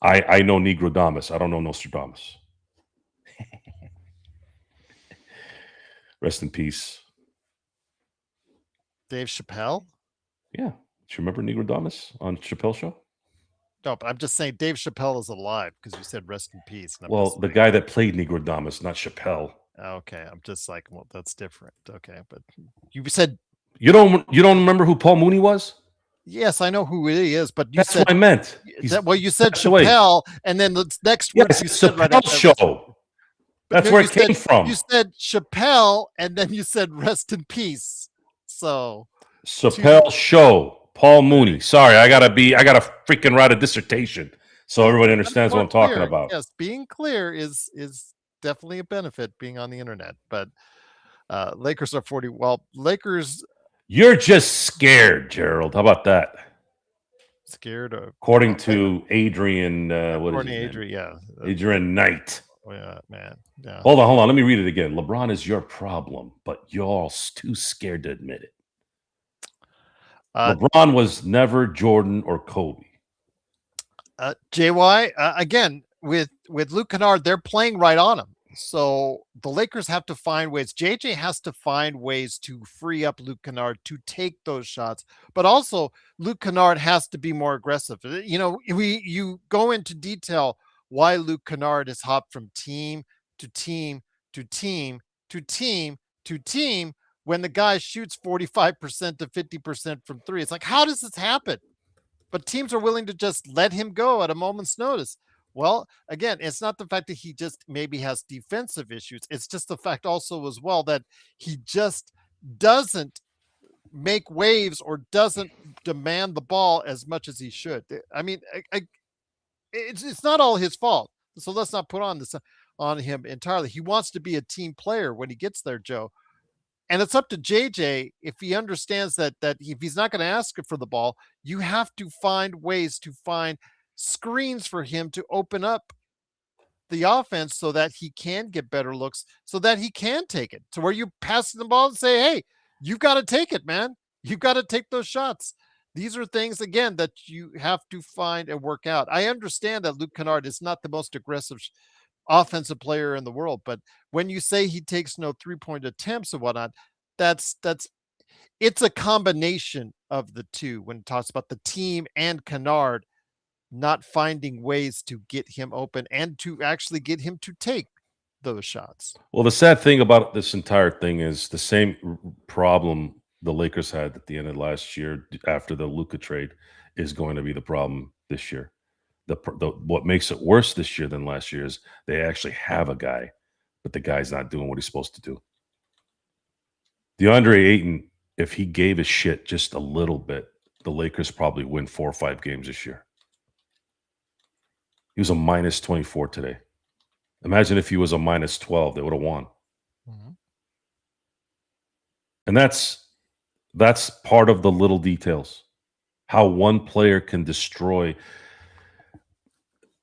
I know Negrodamus. I don't know Nostradamus. Rest in peace. Dave Chappelle? Yeah. Do you remember Negrodamus on Chappelle Show? No, but I'm just saying Dave Chappelle is alive because you said rest in peace. And I'm Well, just the like, guy that played Negrodamus, not Chappelle. okay. I'm just like, well, that's different. Okay, but you said You don't remember who Paul Mooney was? yes, I know who he is, but you That's said what I meant. He's well, you said passed away. Chappelle, and then the next words Yes, you it's said right Chappelle after that was, Show. but That's no, where it came from. you said Chappelle, and then you said rest in peace. So Chappelle Show. Paul Mooney. Sorry, I gotta freaking write a dissertation so everybody understands what more I'm talking clear. about. Yes, being clear is definitely a benefit being on the internet. But Lakers are 40. Well, Lakers You're just scared, Gerald. How about that? scared of According to Adrian, what is Courtney his name? Adrian. Yeah, Adrian Knight. yeah, man. Yeah. Hold on. Let me read it again. LeBron is your problem, but you're all too scared to admit it. LeBron was never Jordan or Kobe. JY again with Luke Kennard, they're playing right on him. So the Lakers have to find ways. JJ has to find ways to free up Luke Kennard to take those shots, but also Luke Kennard has to be more aggressive. You know, you go into detail why Luke Kennard is hopped from team to team to team to team to team when the guy shoots 45% to 50% from three. It's like, how does this happen? But teams are willing to just let him go at a moment's notice. Well, again, it's not the fact that he just maybe has defensive issues. It's just the fact also as well that he just doesn't make waves or doesn't demand the ball as much as he should. I mean, it's not all his fault. So let's not put on this on him entirely. He wants to be a team player when he gets there, Joe. And it's up to JJ if he understands that if he's not going to ask for the ball, you have to find ways to find screens for him to open up the offense so that he can get better looks, so that he can take it to where you pass the ball and say, hey, you've got to take it, man. You've got to take those shots. These are things, again, that you have to find and work out. I understand that Luke Kennard is not the most aggressive offensive player in the world. But when you say he takes no 3-point attempts and whatnot, that's it's a combination of the two when it talks about the team and Kennard not finding ways to get him open and to actually get him to take those shots. Well, the sad thing about this entire thing is the same problem the Lakers had at the end of last year after the Luka trade is going to be the problem this year. What makes it worse this year than last year is they actually have a guy, but the guy's not doing what he's supposed to do. DeAndre Ayton, if he gave a shit just a little bit, the Lakers probably win 4 or 5 games this year. He was a minus 24 today. Imagine if he was a minus 12, they would have won. Mm-hmm. And that's part of the little details. How one player can destroy.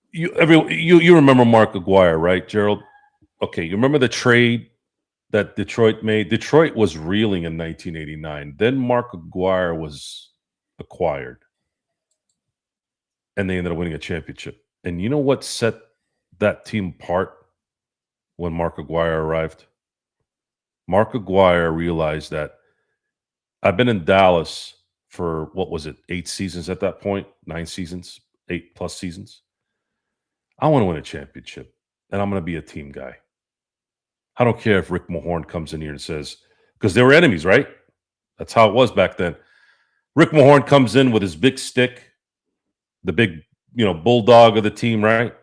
You remember Mark Aguirre, right, Gerald? Okay, you remember the trade that Detroit made? Detroit was reeling in 1989. Then Mark Aguirre was acquired. And they ended up winning a championship. And you know what set that team apart when Mark Aguirre arrived? Mark Aguirre realized that I've been in Dallas for, 8 seasons at that point? 9 seasons? 8+ seasons? I want to win a championship, and I'm going to be a team guy. I don't care if Rick Mahorn comes in here and says, because they were enemies, right? That's how it was back then. Rick Mahorn comes in with his big stick, the big, bulldog of the team, right?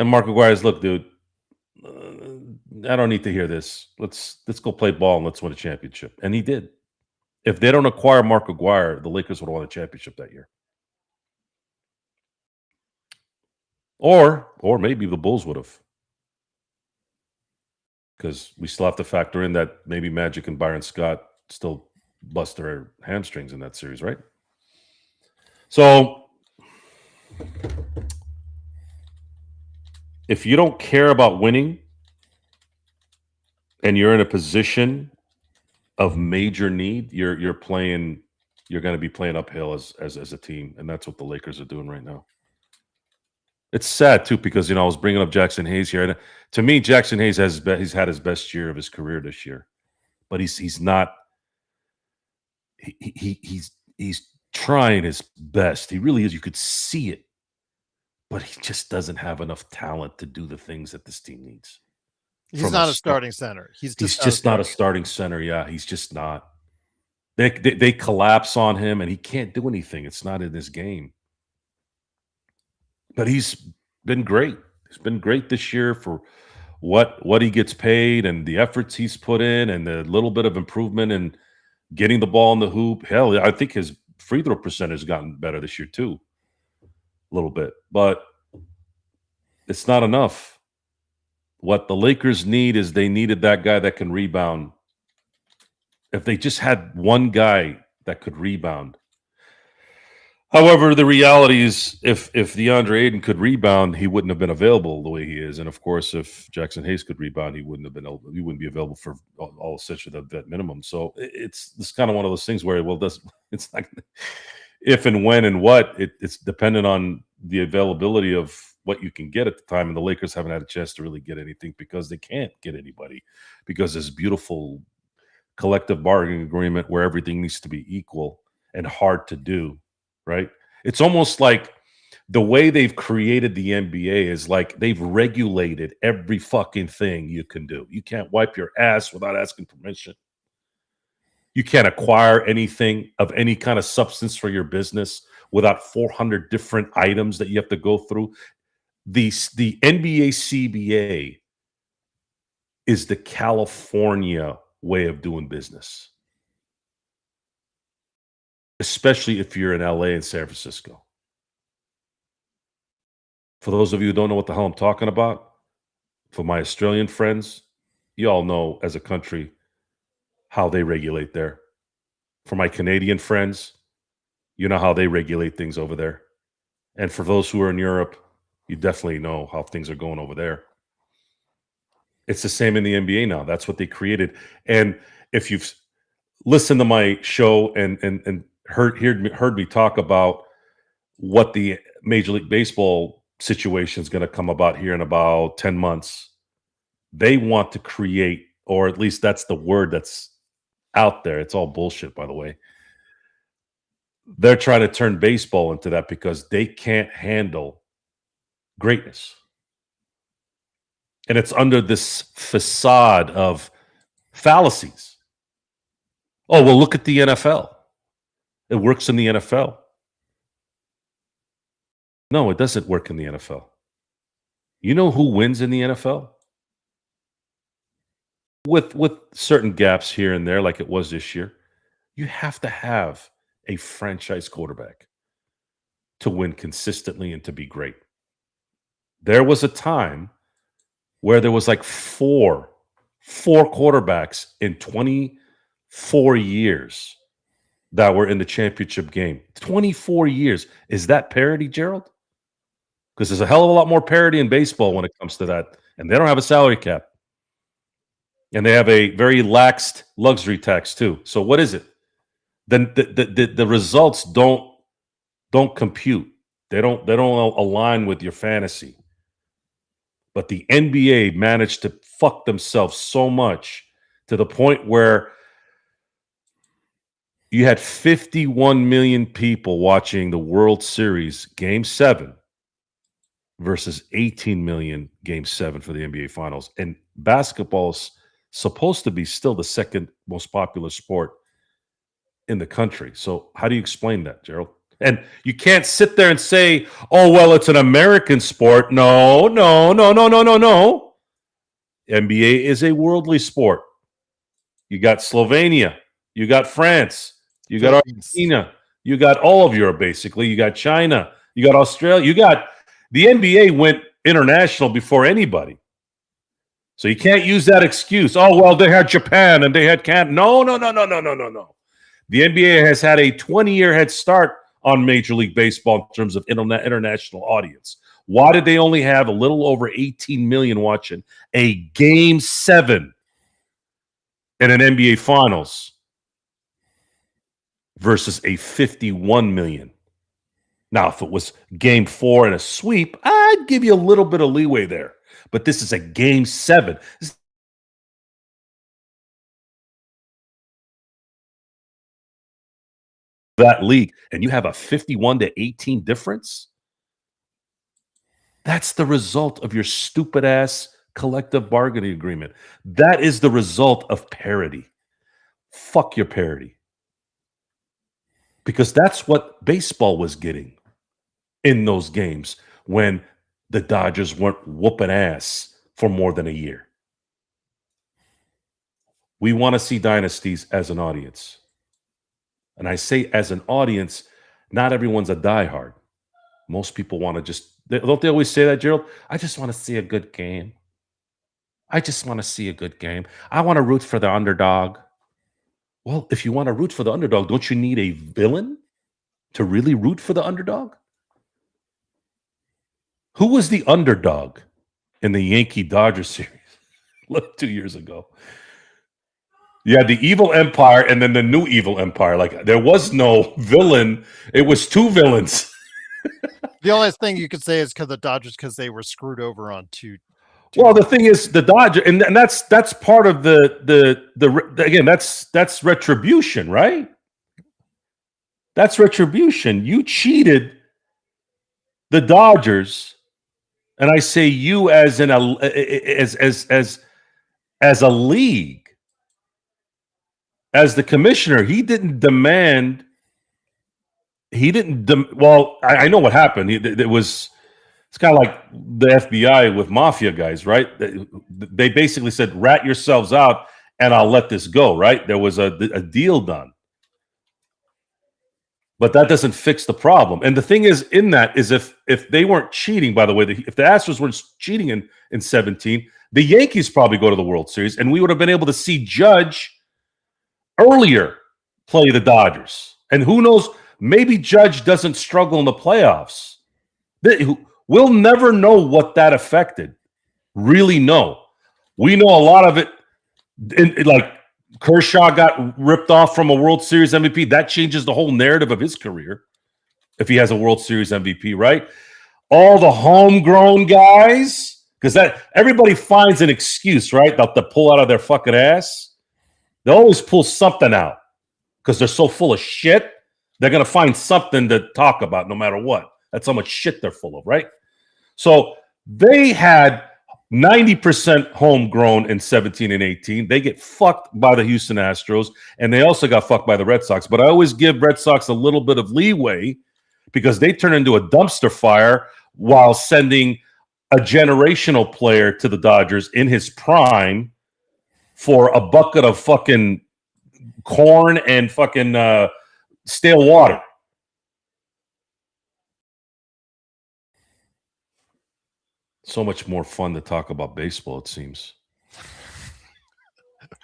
And Mark Aguirre's, look, dude, I don't need to hear this. Let's go play ball and let's win a championship. And he did. If they don't acquire Mark Aguirre, the Lakers would have won a championship that year. Or maybe the Bulls would have. Because we still have to factor in that maybe Magic and Byron Scott still bust their hamstrings in that series, right? So if you don't care about winning and you're in a position of major need, you're going to be playing uphill as a team, and that's what the Lakers are doing right now. It's sad too because I was bringing up Jackson Hayes here, and to me, Jackson Hayes he's had his best year of his career this year, but he's not he's trying his best. He really is. You could see it, but he just doesn't have enough talent to do the things that this team needs. He's not a starting center. He's just not a starting center. Yeah, he's just not. They collapse on him, and he can't do anything. It's not in his game. But he's been great. He's been great this year for what he gets paid and the efforts he's put in and the little bit of improvement in getting the ball in the hoop. Hell, I think his free throw percentage has gotten better this year too, a little bit. But it's not enough. What the Lakers need is they needed that guy that can rebound. If they just had one guy that could rebound. However, the reality is if DeAndre Ayton could rebound, he wouldn't have been available the way he is. And of course, if Jackson Hayes could rebound, he wouldn't be available for all essentially the vet minimum. So it's kind of one of those things where, it's not if and when and what, it's dependent on the availability of what you can get at the time. And the Lakers haven't had a chance to really get anything because they can't get anybody because this beautiful collective bargaining agreement where everything needs to be equal and hard to do, right? It's almost like the way they've created the NBA is like they've regulated every fucking thing you can do. You can't wipe your ass without asking permission. You can't acquire anything of any kind of substance for your business without 400 different items that you have to go through. The NBA CBA is the California way of doing business, especially if you're in LA and San Francisco. For those of you who don't know what the hell I'm talking about, for my Australian friends, you all know as a country how they regulate there. For my Canadian friends, you know how they regulate things over there. And for those who are in Europe, you definitely know how things are going over there. It's the same in the NBA now. That's what they created. And if you've listened to my show and heard me talk about what the Major League Baseball situation is going to come about here in about 10 months, they want to create, or at least that's the word that's out there. It's all bullshit, by the way. They're trying to turn baseball into that because they can't handle greatness. And it's under this facade of fallacies. Oh, well, look at the NFL. It works in the NFL. No, it doesn't work in the NFL. You know who wins in the NFL? With certain gaps here and there, like it was this year, you have to have a franchise quarterback to win consistently and to be great. There was a time where there was like four quarterbacks in 24 years that were in the championship game. 24 years. Is that parity, Gerald? Because there's a hell of a lot more parity in baseball when it comes to that. And they don't have a salary cap. And they have a very laxed luxury tax too. So what is it? Then the results don't compute. They don't align with your fantasy. But the NBA managed to fuck themselves so much to the point where you had 51 million people watching the World Series Game 7 versus 18 million Game 7 for the NBA Finals. And basketball is supposed to be still the second most popular sport in the country. So how do you explain that, Gerald? And you can't sit there and say, oh, well, it's an American sport. No. NBA is a worldly sport. You got Slovenia. You got France. You got Argentina. You got all of Europe, basically. You got China. You got Australia. You got the NBA went international before anybody. So you can't use that excuse. Oh, well, they had Japan and they had Canada. No. The NBA has had a 20-year head start on Major League Baseball in terms of international audience. Why did they only have a little over 18 million watching a Game 7 in an NBA Finals versus a 51 million Now, if it was game 4 and a sweep, I'd give you a little bit of leeway there. But this is a game 7. That league, and you have a 51-18 difference. That's the result of your stupid ass collective bargaining agreement. That is the result of parity. Fuck your parity. Because that's what baseball was getting in those games when the Dodgers weren't whooping ass for more than a year. We want to see dynasties as an audience. And I say as an audience, not everyone's a diehard. Most people want to just, don't they always say that, Gerald? I just want to see a good game. I just want to see a good game. I want to root for the underdog. Well, if you want to root for the underdog, don't you need a villain to really root for the underdog? Who was the underdog in the Yankee-Dodger series 2 years ago? You had the evil empire and then the new evil empire. Like, there was no villain. It was two villains. The only thing you could say is because the Dodgers, because they were screwed over on two. Well, the thing is, the Dodgers, and that's part of the again, that's retribution, right? That's retribution. You cheated the Dodgers, and I say you as in a as a league, as the commissioner. He didn't demand. He didn't. Well, I know what happened. It was. It's kind of like the FBI with mafia guys, right? They basically said, "Rat yourselves out, and I'll let this go." Right? There was a deal done, but that doesn't fix the problem. And the thing is, in that is if they weren't cheating, by the way, if the Astros weren't cheating in 17, the Yankees probably go to the World Series, and we would have been able to see Judge earlier play the Dodgers. And who knows? Maybe Judge doesn't struggle in the playoffs. We'll never know what that affected. Really know. We know a lot of it. Like Kershaw got ripped off from a World Series MVP. That changes the whole narrative of his career if he has a World Series MVP, right? All the homegrown guys, because that everybody finds an excuse, right? To pull out of their fucking ass. They always pull something out because they're so full of shit. They're going to find something to talk about no matter what. That's how much shit they're full of, right? So they had 90% homegrown in 17 and 18. They get fucked by the Houston Astros, and they also got fucked by the Red Sox. But I always give Red Sox a little bit of leeway because they turn into a dumpster fire while sending a generational player to the Dodgers in his prime for a bucket of fucking corn and fucking stale water. So much more fun to talk about baseball, it seems.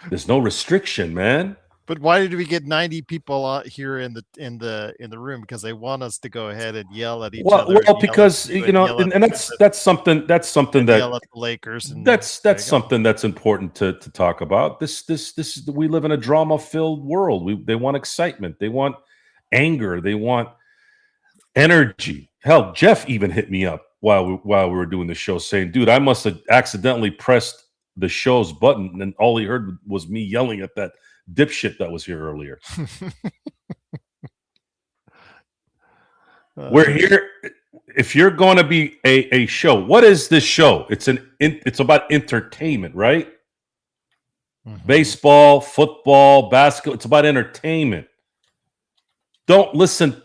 There's no restriction, man. But why did we get 90 people out here in the room? Because they want us to go ahead and yell at each other. Well, because and that's something that yell at the Lakers. And that's something that's important to talk about. This we live in a drama-filled world. They want excitement, they want anger, they want energy. Hell, Jeff even hit me up while we were doing the show saying, dude, I must have accidentally pressed the show's button and all he heard was me yelling at that dipshit that was here earlier. We're here. If you're going to be a show, what is this show? It's about entertainment, right? Mm-hmm. Baseball, football, basketball. It's about entertainment. Don't listen.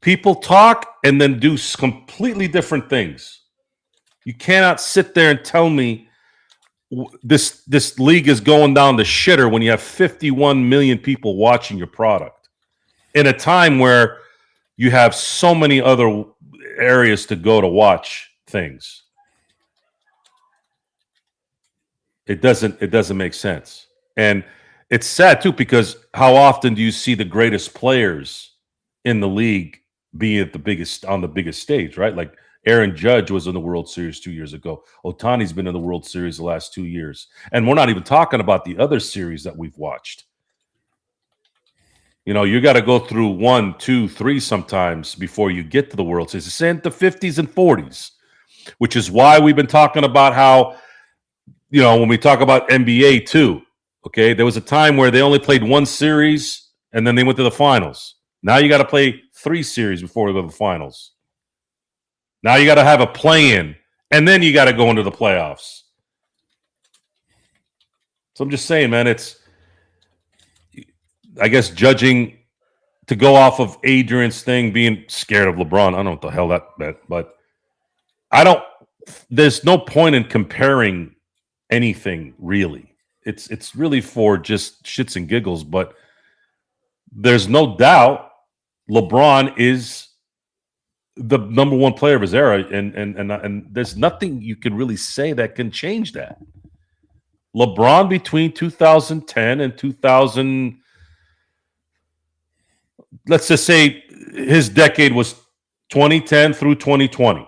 People talk and then do completely different things. You cannot sit there and tell me this league is going down the shitter when you have 51 million people watching your product in a time where you have so many other areas to go to watch things. It doesn't make sense. And it's sad too, because how often do you see the greatest players in the league be on the biggest stage, right? Like Aaron Judge was in the World Series 2 years ago. Ohtani's been in the World Series the last 2 years. And we're not even talking about the other series that we've watched. You know, you got to go through 1, 2, 3 sometimes before you get to the World Series. It's in the 50s and 40s, which is why we've been talking about how, you know, when we talk about NBA too, okay, there was a time where they only played one series and then they went to the finals. Now you got to play 3 series before we go to the finals. Now you got to have a play-in, and then you got to go into the playoffs. So I'm just saying, man, it's, I guess, judging to go off of Adrian's thing, being scared of LeBron. I don't know what the hell that meant, but I don't. There's no point in comparing anything really. It's really for just shits and giggles. But there's no doubt LeBron is the number one player of his era, and there's nothing you can really say that can change that. LeBron between 2010 and 2000, let's just say his decade was 2010 through 2020.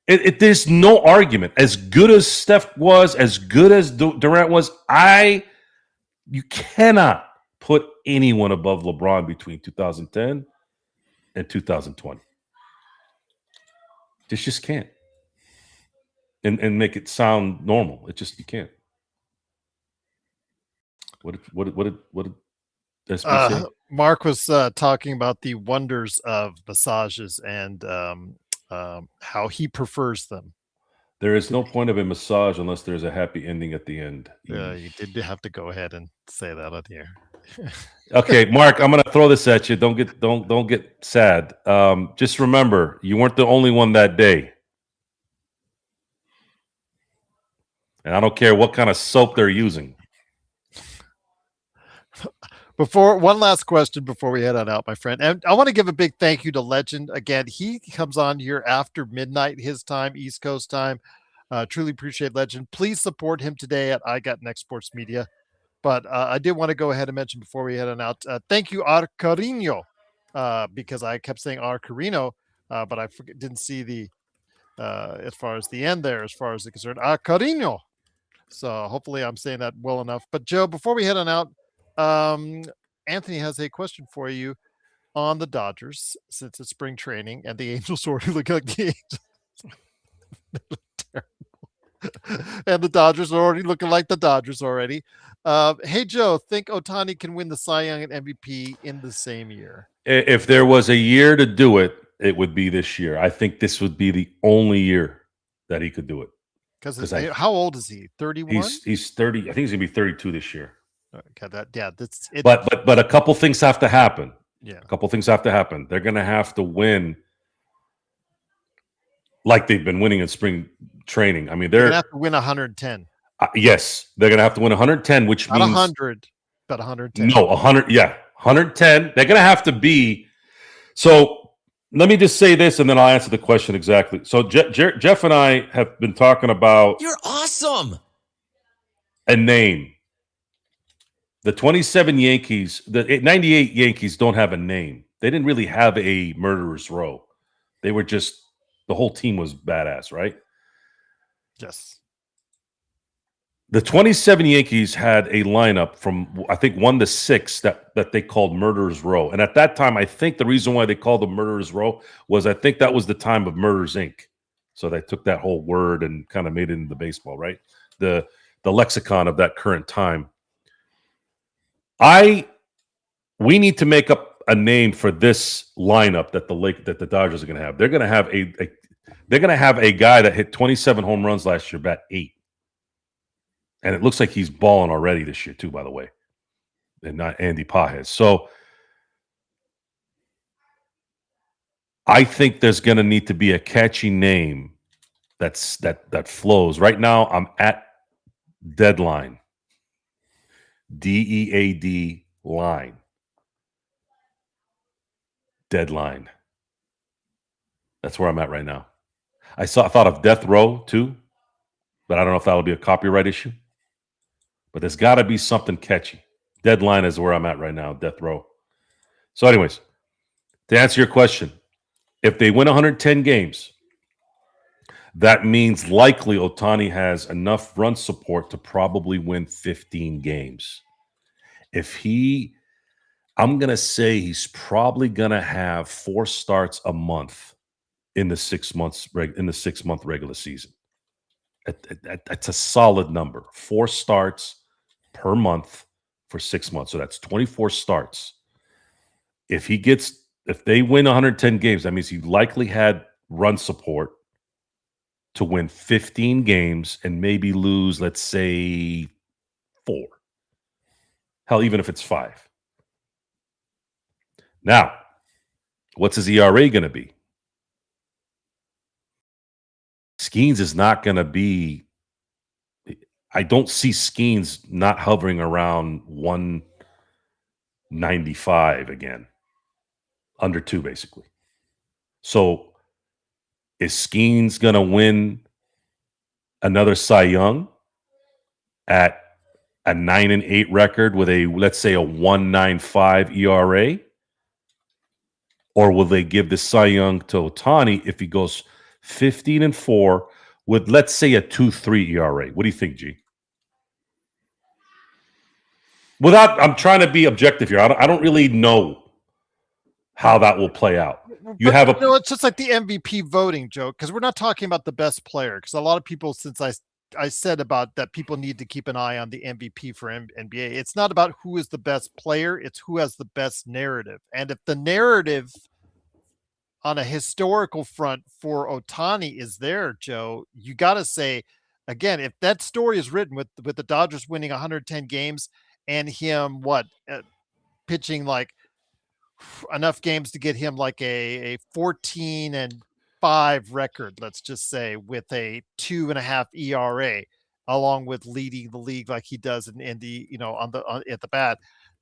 There's no argument. As good as Steph was, as good as Durant was, you cannot put anyone above LeBron between 2010 and 2020. Just can't. And make it sound normal. It just, you can't. What did SB say? Mark was talking about the wonders of massages and how he prefers them. There is no point of a massage unless there's a happy ending at the end. You did have to go ahead and say that on the air. Okay, Mark, I'm going to throw this at you. Don't get sad. Just remember, you weren't the only one that day. And I don't care what kind of soap they're using. One last question before we head on out, my friend. And I want to give a big thank you to Legend. Again, he comes on here after midnight, his time, East Coast time. Truly appreciate Legend. Please support him today at I Got Next Sports Media. But I did want to go ahead and mention before we head on out, thank you, Arcarino, because I kept saying Arcarino, but I didn't see the, as far as the end there, as far as the concerned, Arcarino. So hopefully I'm saying that well enough. But Joe, before we head on out, Anthony has a question for you on the Dodgers, since it's spring training and the Angels already look like the Angels. And the Dodgers are already looking like the Dodgers already. Hey, Joe, think Ohtani can win the Cy Young and MVP in the same year? If there was a year to do it, it would be this year. I think this would be the only year that he could do it. Because how old is he? 31? He's 30. I think he's going to be 32 this year. Okay, that's it. But a couple things have to happen. Yeah. A couple things have to happen. They're going to have to win like they've been winning in spring training. I mean, they're going to have to win 110. Yes, they're going to have to win 110, which not means 100, but 110. No, 100. Yeah, 110. They're going to have to be. So let me just say this, and then I'll answer the question exactly. So Jeff and I have been talking about. You're awesome. A name. The 27 Yankees, the 98 Yankees don't have a name. They didn't really have a murderer's row. They were just, the whole team was badass, right? Yes. The 27 Yankees had a lineup from, I think, 1 to 6 that they called Murderer's Row. And at that time, I think the reason why they called them Murderer's Row was I think that was the time of Murderers, Inc. So they took that whole word and kind of made it into baseball, right? The lexicon of that current time. We need to make up a name for this lineup that the Dodgers are going to have. They're going to have a guy that hit 27 home runs last year, bat 8. And it looks like he's balling already this year too, by the way. And not Andy Pajes. So I think there's going to need to be a catchy name that flows. Right now I'm at deadline. DEAD line. Deadline. That's where I'm at right now. I thought of death row too, but I don't know if that'll be a copyright issue. But there's got to be something catchy. Deadline is where I'm at right now, death row. So anyways, to answer your question, if they win 110 games, that means likely Ohtani has enough run support to probably win 15 games. If he I'm going to say he's probably going to have 4 starts a month in the 6 month regular season. That's a solid number. 4 starts per month for 6 months. So that's 24 starts. If they win 110 games, that means he likely had run support to win 15 games and maybe lose, let's say, 4. Hell, even if it's 5. Now, what's his ERA going to be? Skeens is not going to be. I don't see Skeens not hovering around 195 again, under 2 basically. So is Skeens going to win another Cy Young at a 9-8 record with let's say a 1.95 ERA? Or will they give the Cy Young to Ohtani if he goes 15-4 with, let's say, a 2.3 ERA? What do you think, G? I'm trying to be objective here. I don't really know how that will play out. It's just like the MVP voting joke, because we're not talking about the best player. Because a lot of people, since I said about that, people need to keep an eye on the MVP for NBA. It's not about who is the best player; it's who has the best narrative. And if the narrative on a historical front for Ohtani is there, Joe, you got to say, again, if that story is written with the Dodgers winning 110 games and him pitching like enough games to get him like a 14-5 record, let's just say, with a 2.5 ERA, along with leading the league like he does in the at the bat,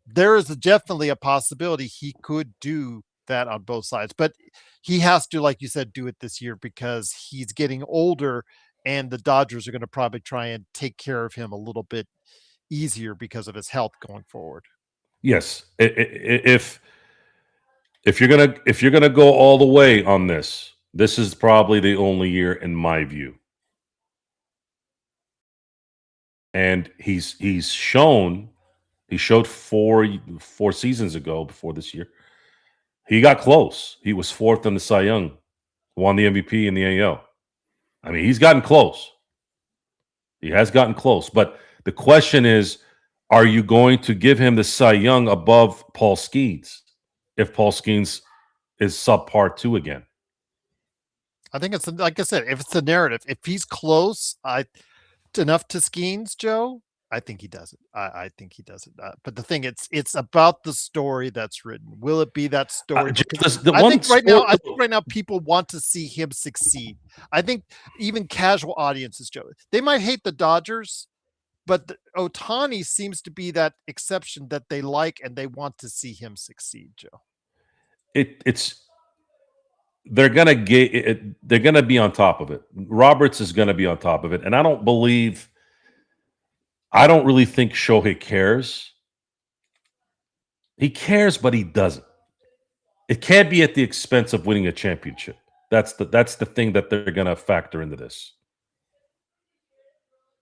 there is definitely a possibility he could do that on both sides. But he has to, like you said, do it this year because he's getting older, and the Dodgers are going to probably try and take care of him a little bit easier because of his health going forward. Yes, if you're gonna go all the way on this is probably the only year in my view. And he showed 4 seasons ago, before this year, he got close. He was 4th in the Cy Young, won the MVP in the AL. I mean, he's gotten close. He has gotten close. But the question is, are you going to give him the Cy Young above Paul Skeens if Paul Skeens is subpar 2 again? I think it's, like I said, if it's the narrative, if he's close enough to Skeens, Joe, I think he does it. I think he does it. But the thing, it's about the story that's written. Will it be that story? I think right now people want to see him succeed. I think even casual audiences, Joe, they might hate the Dodgers, but Ohtani seems to be that exception that they like, and they want to see him succeed, Joe. They're gonna be on top of it. Roberts is gonna be on top of it, and I don't really think Shohei cares. He cares, but he doesn't. It can't be at the expense of winning a championship. That's the thing that they're gonna factor into this.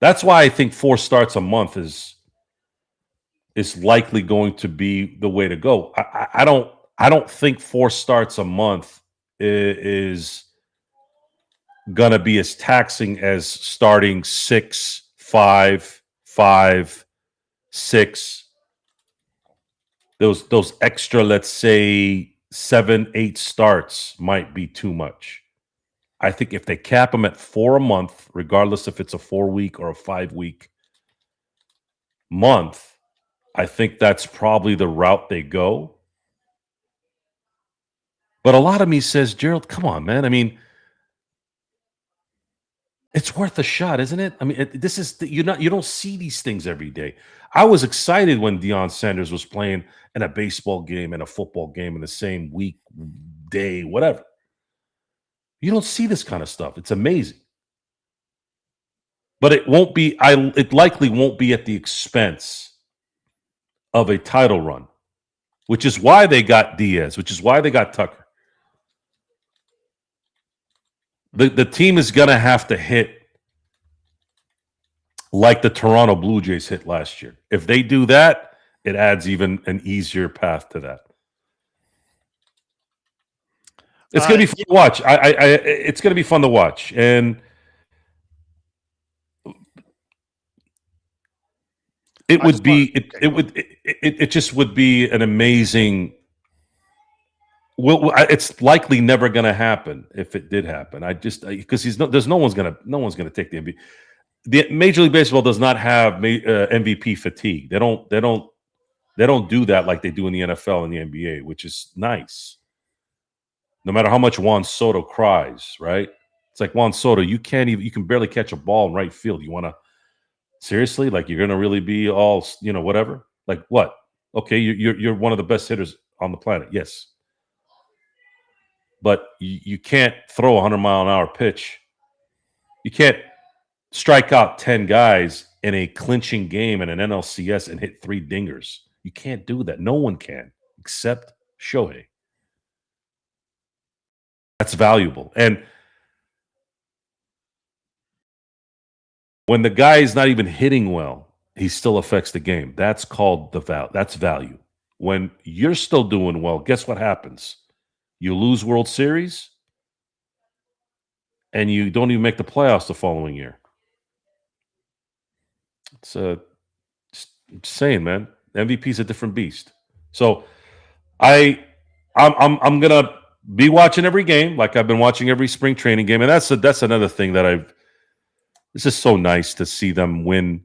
That's why I think 4 starts a month is likely going to be the way to go. I don't think 4 starts a month is gonna be as taxing as starting 6, 5, 5, 6. Those extra, let's say 7, 8 starts might be too much. I think if they cap them at 4 a month, regardless if it's a 4-week or a 5-week month, I think that's probably the route they go. But a lot of me says, Gerald, come on, man. I mean, it's worth a shot, isn't it? I mean, you don't see these things every day. I was excited when Deion Sanders was playing in a baseball game and a football game in the same week, day, whatever. You don't see this kind of stuff. It's amazing. But it likely won't be at the expense of a title run, which is why they got Diaz, which is why they got Tucker. The team is going to have to hit like the Toronto Blue Jays hit last year. If they do that, it adds even an easier path to that. It's going to be fun to watch. It's going to be fun to watch, and it would be it just would be an amazing. Well, it's likely never going to happen if it did happen. Because there's no one's going to take the MVP. The Major League Baseball does not have MVP fatigue. They don't do that like they do in the NFL and the NBA, which is nice. No matter how much Juan Soto cries, right? It's like, Juan Soto, you can barely catch a ball in right field. You want to seriously, like, you're going to really be all, whatever? Like what? Okay, you're one of the best hitters on the planet. Yes. But you can't throw a 100-mile-an-hour pitch. You can't strike out 10 guys in a clinching game in an NLCS and hit 3 dingers. You can't do that. No one can except Shohei. That's valuable. And when the guy is not even hitting well, he still affects the game. That's called that's value. When you're still doing well, guess what happens? You lose World Series and you don't even make the playoffs the following year. It's just saying, man. MVP is a different beast. So I'm gonna be watching every game, like I've been watching every spring training game, and that's another thing that it's just so nice to see them win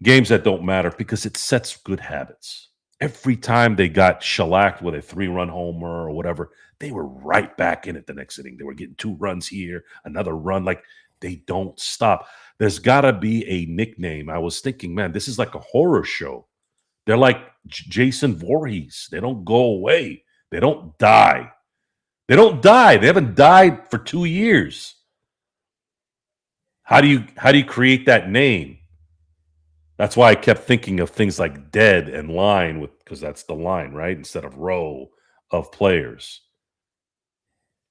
games that don't matter because it sets good habits. Every time they got shellacked with a 3-run homer or whatever, they were right back in it the next inning. They were getting 2 runs here, another run. Like, they don't stop. There's got to be a nickname. I was thinking, man, this is like a horror show. They're like Jason Voorhees. They don't go away. They don't die. They don't die. They haven't died for 2 years. How do you create that name? That's why I kept thinking of things like dead and line because that's the line, right? Instead of row of players.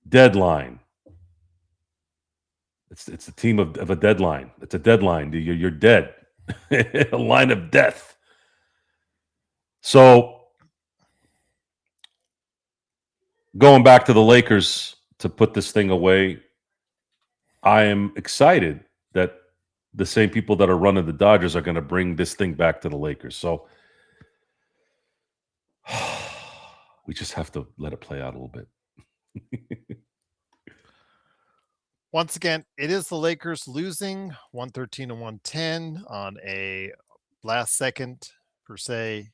Deadline. It's the team of a deadline. It's a deadline. You're dead. A line of death. So going back to the Lakers to put this thing away, I am excited that the same people that are running the Dodgers are going to bring this thing back to the Lakers. So we just have to let it play out a little bit. Once again, it is the Lakers losing 113 to 110 on a last second, per se,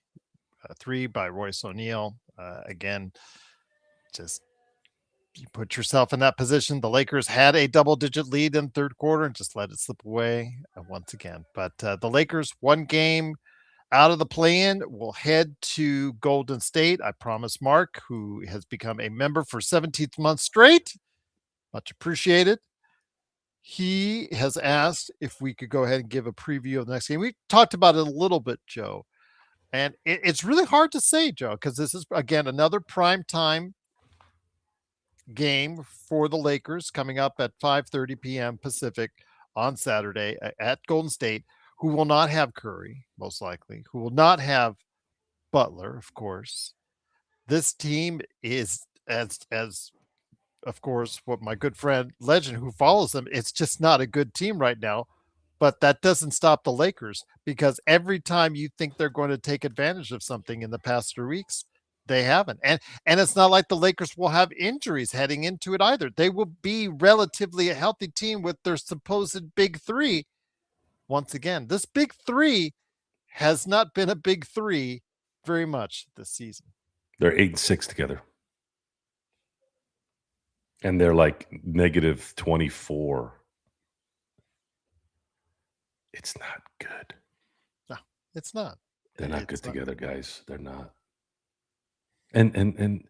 3 by Royce O'Neal. Again, just you put yourself in that position. The Lakers had a double-digit lead in third quarter and just let it slip away once again. But the Lakers, 1 game out of the play-in, will head to Golden State. I promise Mark, who has become a member for 17th month straight, much appreciated. He has asked if we could go ahead and give a preview of the next game. We talked about it a little bit, Joe. And it's really hard to say, Joe, because this is, again, another prime time game for the Lakers coming up at 5:30 p.m. Pacific on Saturday at Golden State, who will not have Curry, most likely, who will not have Butler, of course. This team is, as of course, what my good friend Legend, who follows them, it's just not a good team right now. But that doesn't stop the Lakers, because every time you think they're going to take advantage of something in the past 3 weeks, they haven't. And it's not like the Lakers will have injuries heading into it either. They will be relatively a healthy team with their supposed big 3. Once again, this big 3 has not been a big 3 very much this season. They're 8-6 together. And they're like negative 24. It's not good. No, it's not. They're not good together, guys. They're not. And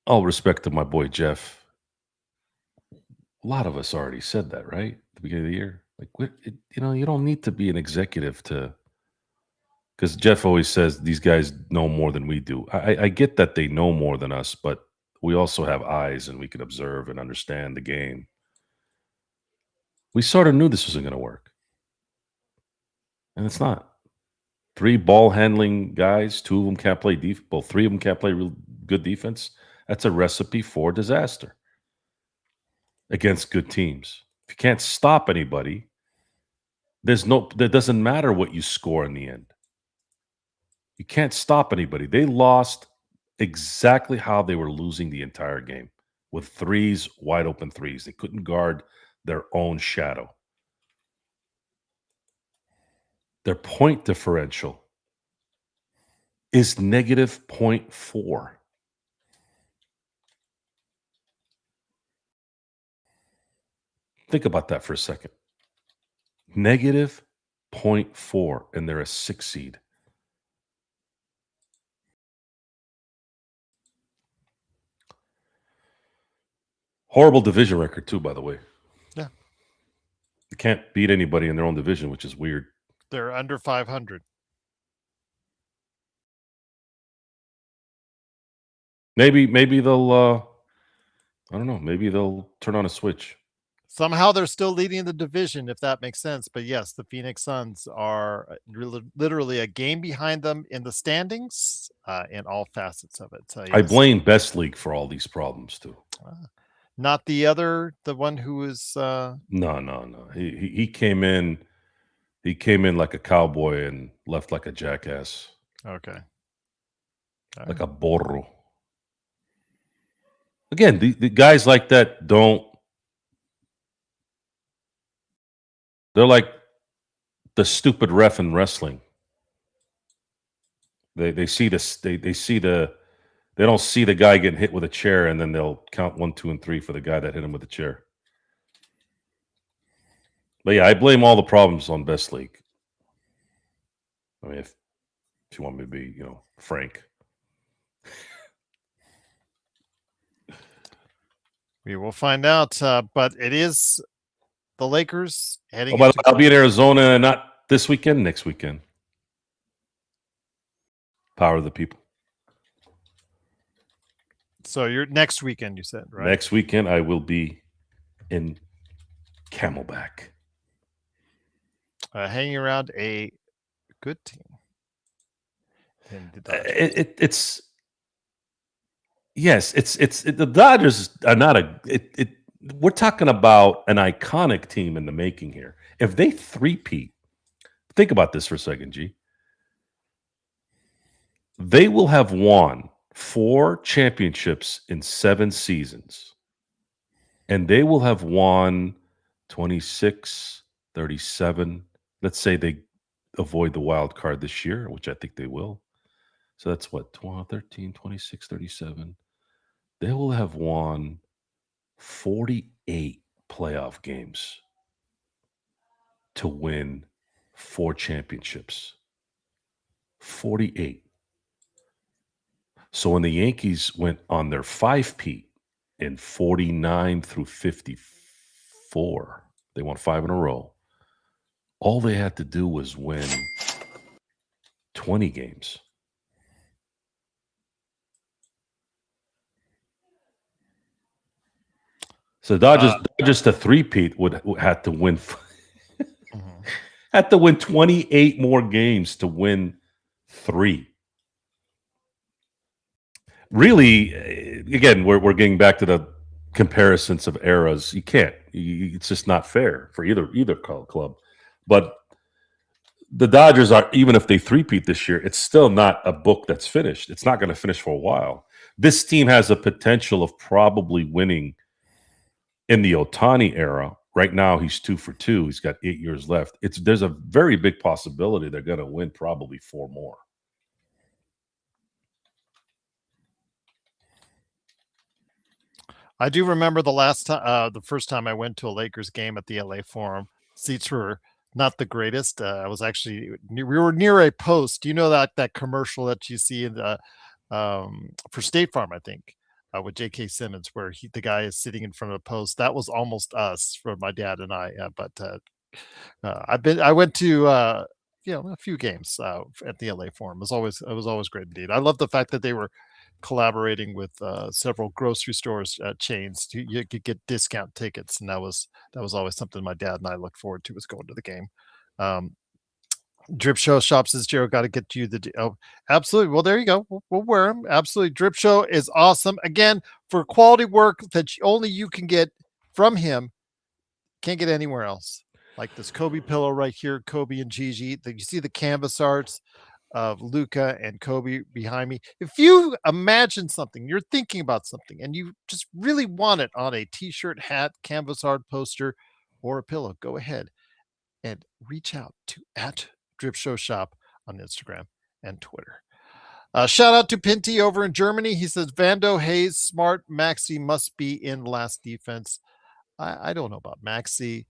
all respect to my boy Jeff. A lot of us already said that, right? At the beginning of the year. Like, you don't need to be an executive because Jeff always says these guys know more than we do. I get that they know more than us, but we also have eyes and we can observe and understand the game. We sort of knew this wasn't going to work. And it's not. 3 ball handling guys, 2 of them can't play defense. Well, 3 of them can't play real good defense. That's a recipe for disaster against good teams. If you can't stop anybody, that doesn't matter what you score in the end. You can't stop anybody. They lost exactly how they were losing the entire game, with threes, wide open threes. They couldn't guard their own shadow. Their point differential is negative 0.4. Think about that for a second. Negative 0.4, and they're a 6 seed. Horrible division record, too, by the way. Yeah. They can't beat anybody in their own division, which is weird. They're under 500. Maybe they'll I don't know, maybe they'll turn on a switch. Somehow they're still leading the division, if that makes sense. But yes, the Phoenix Suns are literally a game behind them in the standings, in all facets of it. So yes. I blame Best League for all these problems too. Not the one who is. No. He came in. He came in like a cowboy and left like a jackass. Okay. Like a burro. Again, the guys like that don't. They're like the stupid ref in wrestling. They see this. They see the. They don't see the guy getting hit with a chair, and then they'll count 1, 2, and 3 for the guy that hit him with the chair. But yeah, I blame all the problems on Best League. I mean, if you want me to be, frank. We will find out, but it is the Lakers heading. But I'll be in Arizona not this weekend, next weekend. Power of the people. So you're next weekend, you said, right? Next weekend, I will be in Camelback. Hanging around a good team. It's the Dodgers are not we're talking about an iconic team in the making here. If they three-peat, think about this for a second, G. They will have won 4 championships in 7 seasons. And they will have won 26, 37. Let's say they avoid the wild card this year, which I think they will. So that's what, 12, 13, 26, 37. They will have won 48 playoff games to win 4 championships. 48. So when the Yankees went on their 5-peat in 49 through 54, they won 5 in a row. All they had to do was win 20 games. So Dodgers to 3-peat would have to win had to win 28 more games to win 3. Really, again, we're getting back to the comparisons of eras. You can't. It's just not fair for either club. But the Dodgers are, even if they three-peat this year, it's still not a book that's finished. It's not going to finish for a while. This team has a potential of probably winning in the Ohtani era. Right now, he's 2 for 2. He's got 8 years left. There's a very big possibility they're going to win probably 4 more. I do remember the first time I went to a Lakers game at the LA Forum. Seats were not the greatest. I was actually we were near a post. You know that commercial that you see in the for State Farm, I think, with J.K. Simmons, where the guy is sitting in front of a post. That was almost us for my dad and I. I went to a few games at the LA Forum. It was always great indeed. I love the fact that they were collaborating with several grocery stores chains. You could get discount tickets, and that was always something my dad and I looked forward to, was going to the game. Drip Show shop says, Joe, got to get you the. Oh, absolutely. Well, there you go. We'll wear them. Absolutely. Drip Show is awesome. Again, for quality work that only you can get from him, can't get anywhere else. Like this Kobe pillow right here, Kobe and Gigi. You see the canvas arts of Luca and Kobe behind me. If you imagine something, you're thinking about something, and you just really want it on a t-shirt, hat, canvas art poster, or a pillow, go ahead and reach out to at Drip Show Shop on Instagram and Twitter. Shout out to Pinty over in Germany. He says Vando, Hayes, Smart, Maxi must be in last defense. I don't know about Maxi.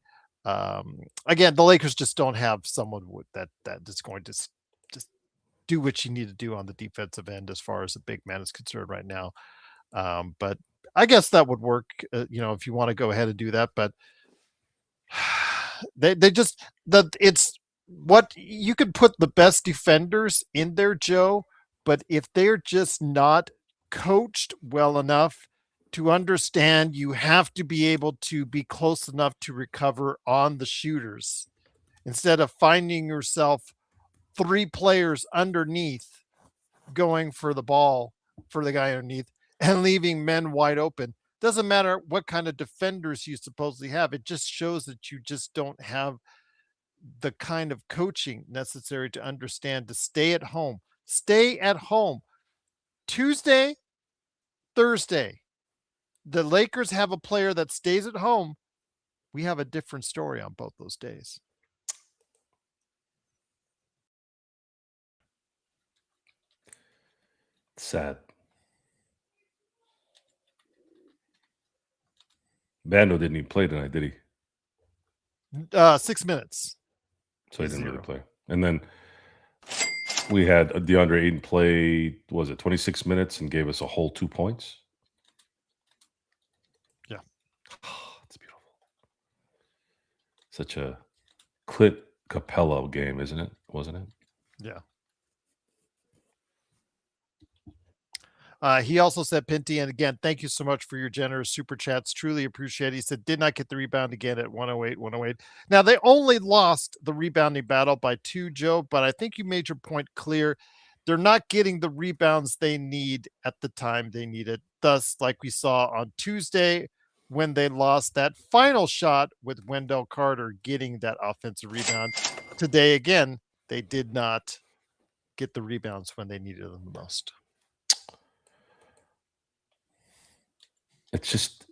Again, the Lakers just don't have someone that is going to just do what you need to do on the defensive end as far as a big man is concerned right now. But I guess that would work, if you want to go ahead and do that. But they just it's what you can put the best defenders in there, Joe. But if they're just not coached well enough to understand, you have to be able to be close enough to recover on the shooters instead of finding yourself 3 players underneath going for the ball for the guy underneath and leaving men wide open. Doesn't matter what kind of defenders you supposedly have. It just shows that you just don't have the kind of coaching necessary to understand to stay at home. Stay at home. Tuesday, Thursday, the Lakers have a player that stays at home. We have a different story on both those days. Sad. Bando didn't even play tonight, did he? 6 minutes. So he didn't really play. And then we had DeAndre Ayton play, was it 26 minutes and gave us a whole 2 points? Yeah. It's beautiful. Such a Clint Capella game, isn't it? Wasn't it? Yeah. He also said, Pinty, and again, thank you so much for your generous super chats. Truly appreciate it. He said, did not get the rebound again at 108, 108. Now, they only lost the rebounding battle by 2, Joe, but I think you made your point clear. They're not getting the rebounds they need at the time they need it. Thus, like we saw on Tuesday, when they lost that final shot with Wendell Carter getting that offensive rebound. Today, again, they did not get the rebounds when they needed them the most. It's just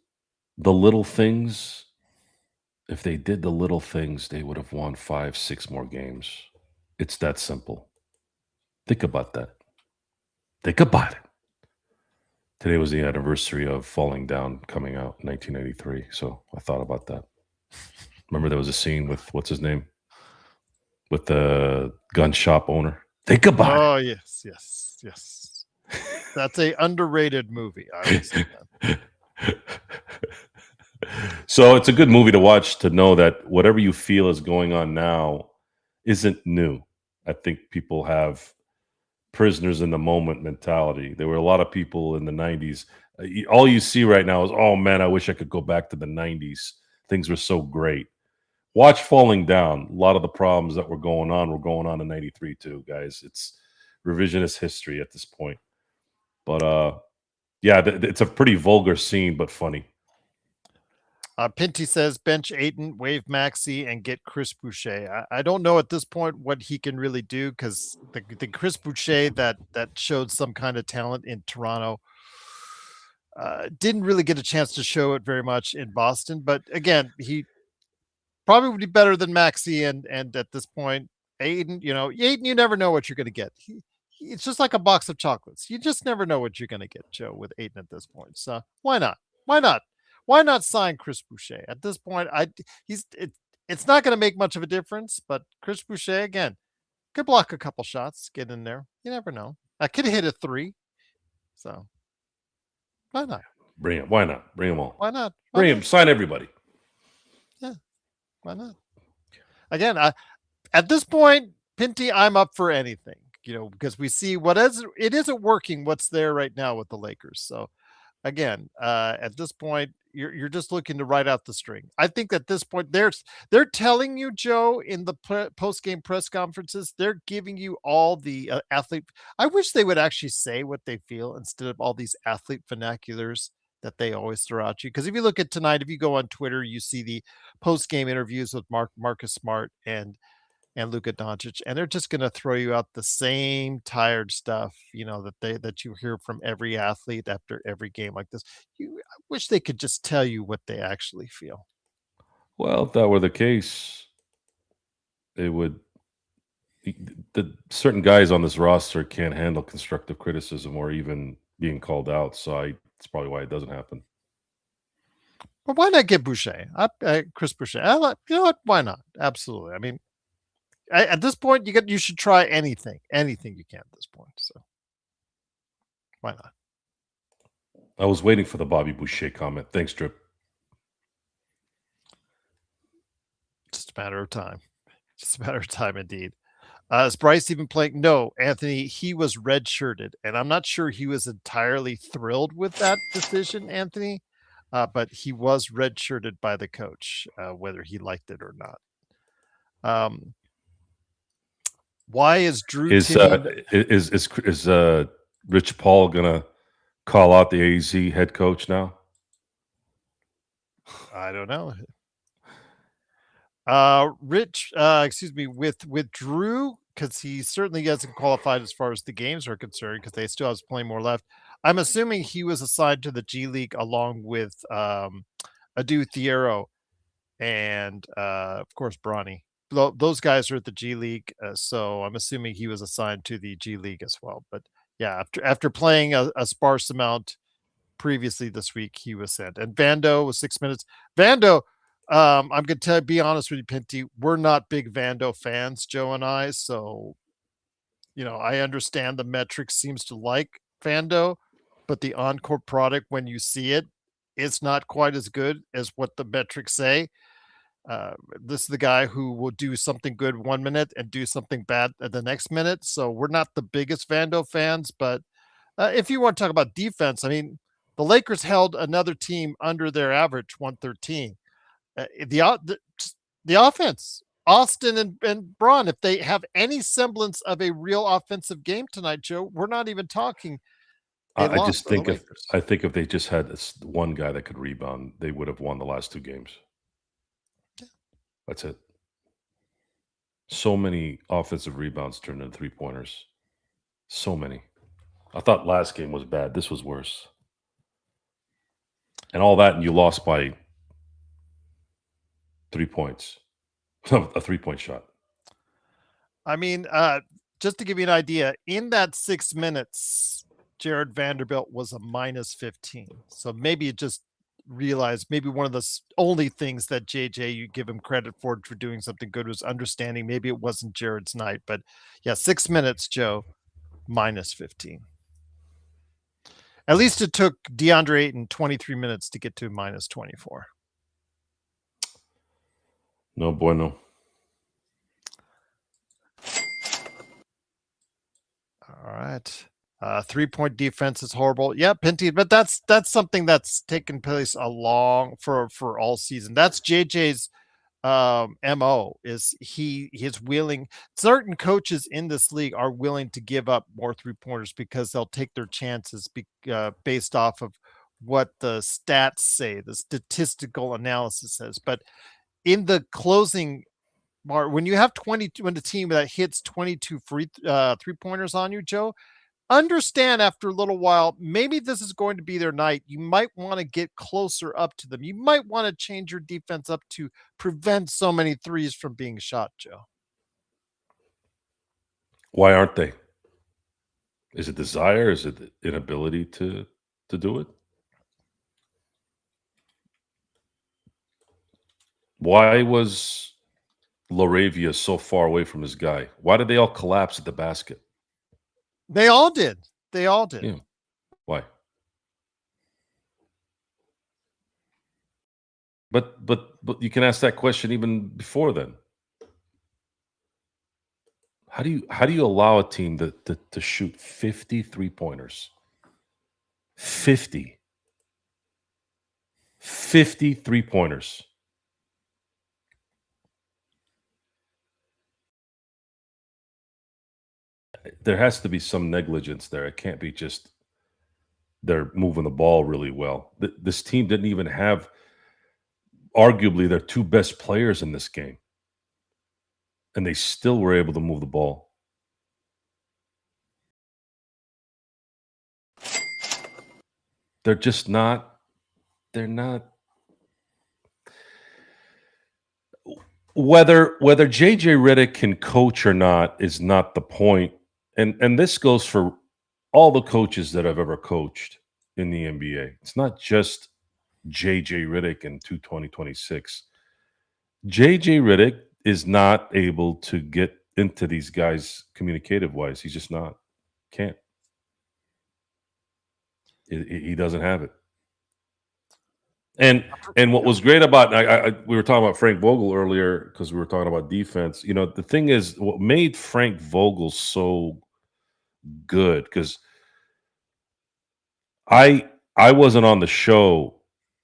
the little things. If they did the little things, they would have won 5, 6 more games. It's that simple. Think about that. Think about it. Today was the anniversary of Falling Down coming out in 1983. So I thought about that. Remember there was a scene with, what's his name? With the gun shop owner. Think about it. Oh, yes. That's a underrated movie. I would say that. So it's a good movie to watch, to know that whatever you feel is going on now isn't new. I think people have prisoners in the moment mentality. There were a lot of people in the 90s. All you see right now is, oh man, I wish I could go back to the 90s. Things were so great. Watch Falling Down. A lot of the problems that were going on in 93 too, guys. It's revisionist history at this point. But yeah, it's a pretty vulgar scene, but funny. Pinty says bench Ayton, wave Maxi, and get Chris Boucher. I don't know at this point what he can really do, because the Chris Boucher that showed some kind of talent in Toronto didn't really get a chance to show it very much in Boston. But again, he probably would be better than Maxi, and at this point, Ayton, you never know what you're going to get. It's just like a box of chocolates. You just never know what you're going to get, Joe, with Ayton at this point. So why not? Why not sign Chris Boucher at this point? It's not going to make much of a difference, but Chris Boucher again could block a couple shots, get in there. You never know. I could hit a 3. So why not? Bring him. Why not? Bring them all. Why not? Bring him. Sign everybody. Yeah. Why not? Again, at this point, Pinty, I'm up for anything. Because we see it isn't working. What's there right now with the Lakers? So again, at this point, you're just looking to write out the string. I think at this point, they're telling you, Joe, in the post game press conferences, they're giving you all the athlete. I wish they would actually say what they feel instead of all these athlete vernaculars that they always throw at you. Because if you look at tonight, if you go on Twitter, you see the post game interviews with Marcus Smart and Luka Doncic, and they're just going to throw you out the same tired stuff, that you hear from every athlete after every game like this. I wish they could just tell you what they actually feel. Well, if that were the case, it would. The certain guys on this roster can't handle constructive criticism or even being called out. So it's probably why it doesn't happen. But why not get Boucher? Chris Boucher. You know what? Why not? Absolutely. I mean, at this point, you should try anything you can at this point. So why not? I was waiting for the Bobby Boucher comment. Thanks, Drip. Just a matter of time. Just a matter of time, indeed. Is Bryce even playing? No, Anthony, he was redshirted, and I'm not sure he was entirely thrilled with that decision, Anthony, but he was redshirted by the coach, whether he liked it or not. Why is Drew Is Rich Paul gonna call out the AZ head coach now? I don't know. Rich, excuse me, with Drew, because he certainly hasn't qualified as far as the games are concerned, because they still have plenty more left. I'm assuming he was assigned to the G League along with Adu Thiero and of course Bronny. Those guys are at the G League, so I'm assuming he was assigned to the G League as well. But yeah, after playing a sparse amount previously this week, he was sent. And Vando was 6 minutes. Vando, I'm going to be honest with you, Pinty. We're not big Vando fans, Joe and I. So, I understand the metrics seems to like Vando, but the on-court product, when you see it, it's not quite as good as what the metrics say. This is the guy who will do something good 1 minute and do something bad at the next minute. So we're not the biggest Vando fans, but if you want to talk about defense, I mean, the Lakers held another team under their average, 113. The offense, Austin and Braun, if they have any semblance of a real offensive game tonight, Joe, we're not even talking a I loss just for the think Lakers. I think if they just had this one guy that could rebound, they would have won the last 2 games. That's it. So many offensive rebounds turned into 3-pointers. So many. I thought last game was bad. This was worse. And all that, and you lost by 3 points. A 3-point shot. I mean, just to give you an idea, in that 6 minutes, Jared Vanderbilt was a minus 15. So maybe it just realized maybe one of the only things that JJ you give him credit for doing something good was understanding maybe it wasn't Jared's night. But yeah, 6 minutes, Joe, minus 15. At least it took DeAndre Ayton 23 minutes to get to minus 24. No bueno. All right. 3-point defense is horrible. Yeah, Pinty, but that's something that's taken place for all season. That's JJ's MO is he's willing. Certain coaches in this league are willing to give up more 3-pointers because they'll take their chances based off of what the stats say, the statistical analysis says. But in the closing when you have 22, when the team that hits 22 free 3-pointers on you, Joe, understand after a little while, maybe this is going to be their night. You might want to get closer up to them. You might want to change your defense up to prevent so many threes from being shot, Joe. Why aren't they? Is it desire? Is it inability to do it? Why was Laravia so far away from his guy? Why did they all collapse at the basket? They all did. They all did. Yeah. Why? But you can ask that question even before then. How do you allow a team to shoot 50 3-pointers? 50. 50 3-pointers. There has to be some negligence there. It can't be just they're moving the ball really well. This team didn't even have arguably their two best players in this game, and they still were able to move the ball. They're just not. They're not. Whether JJ Redick can coach or not is not the point, and this goes for all the coaches that I've ever coached in the NBA. It's not just JJ Redick in 2026. JJ Redick is not able to get into these guys communicative wise. He's just not. Can't. He doesn't have it. And what was great about we were talking about Frank Vogel earlier because we were talking about defense. You know, the thing is, what made Frank Vogel so good, because I wasn't on the show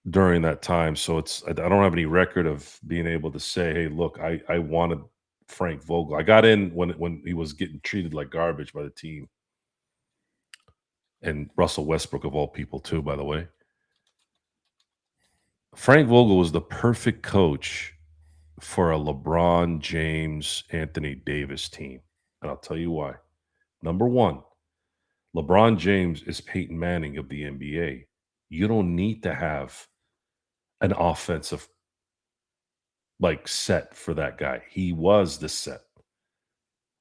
during that time, so I don't have any record of being able to say, hey, look, I wanted Frank Vogel. I got in when he was getting treated like garbage by the team, and Russell Westbrook of all people too, by the way. Frank Vogel was the perfect coach for a LeBron James, Anthony Davis team. And I'll tell you why. Number one, LeBron James is Peyton Manning of the NBA. You don't need to have an offensive set for that guy. He was the set.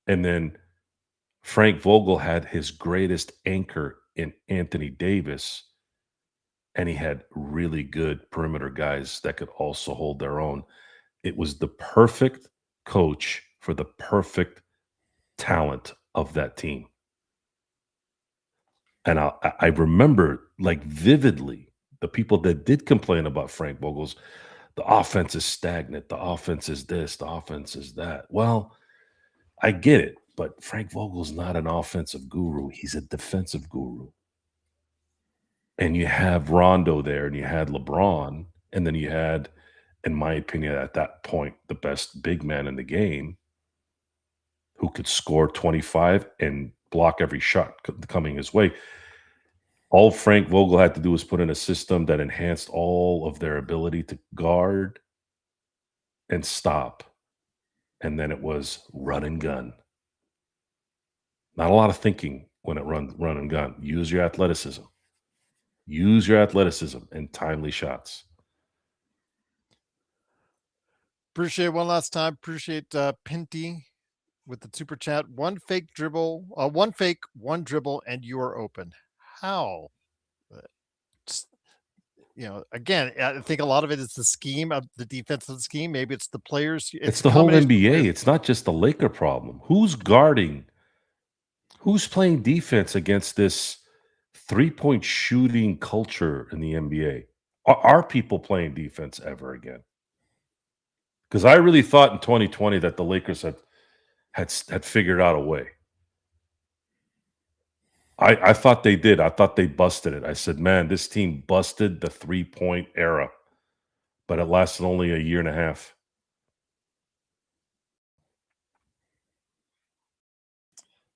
And then Frank Vogel had his greatest anchor in Anthony Davis, and he had really good perimeter guys that could also hold their own. It was the perfect coach for the perfect talent of that team. And I remember vividly the people that did complain about Frank Vogel's, the offense is stagnant, the offense is this, the offense is that. Well, I get it, but Frank Vogel's not an offensive guru. He's a defensive guru. And you have Rondo there, and you had LeBron, and then you had, in my opinion, at that point, the best big man in the game who could score 25 and block every shot coming his way. All Frank Vogel had to do was put in a system that enhanced all of their ability to guard and stop. And then it was run and gun. Not a lot of thinking when it run and gun. Use your athleticism. Use your athleticism and timely shots. Appreciate one last time. Appreciate Pinty with the super chat. One fake, one dribble, and you are open. How? Again, I think a lot of it is the scheme of the defensive scheme. Maybe it's the players. It's the whole NBA. It's not just the Laker problem. Who's guarding? Who's playing defense against this three-point shooting culture in the NBA? Are people playing defense ever again? Because I really thought in 2020 that the Lakers had figured out a way. I thought they did. I thought they busted it. I said, man, this team busted the three-point era. But it lasted only a year and a half.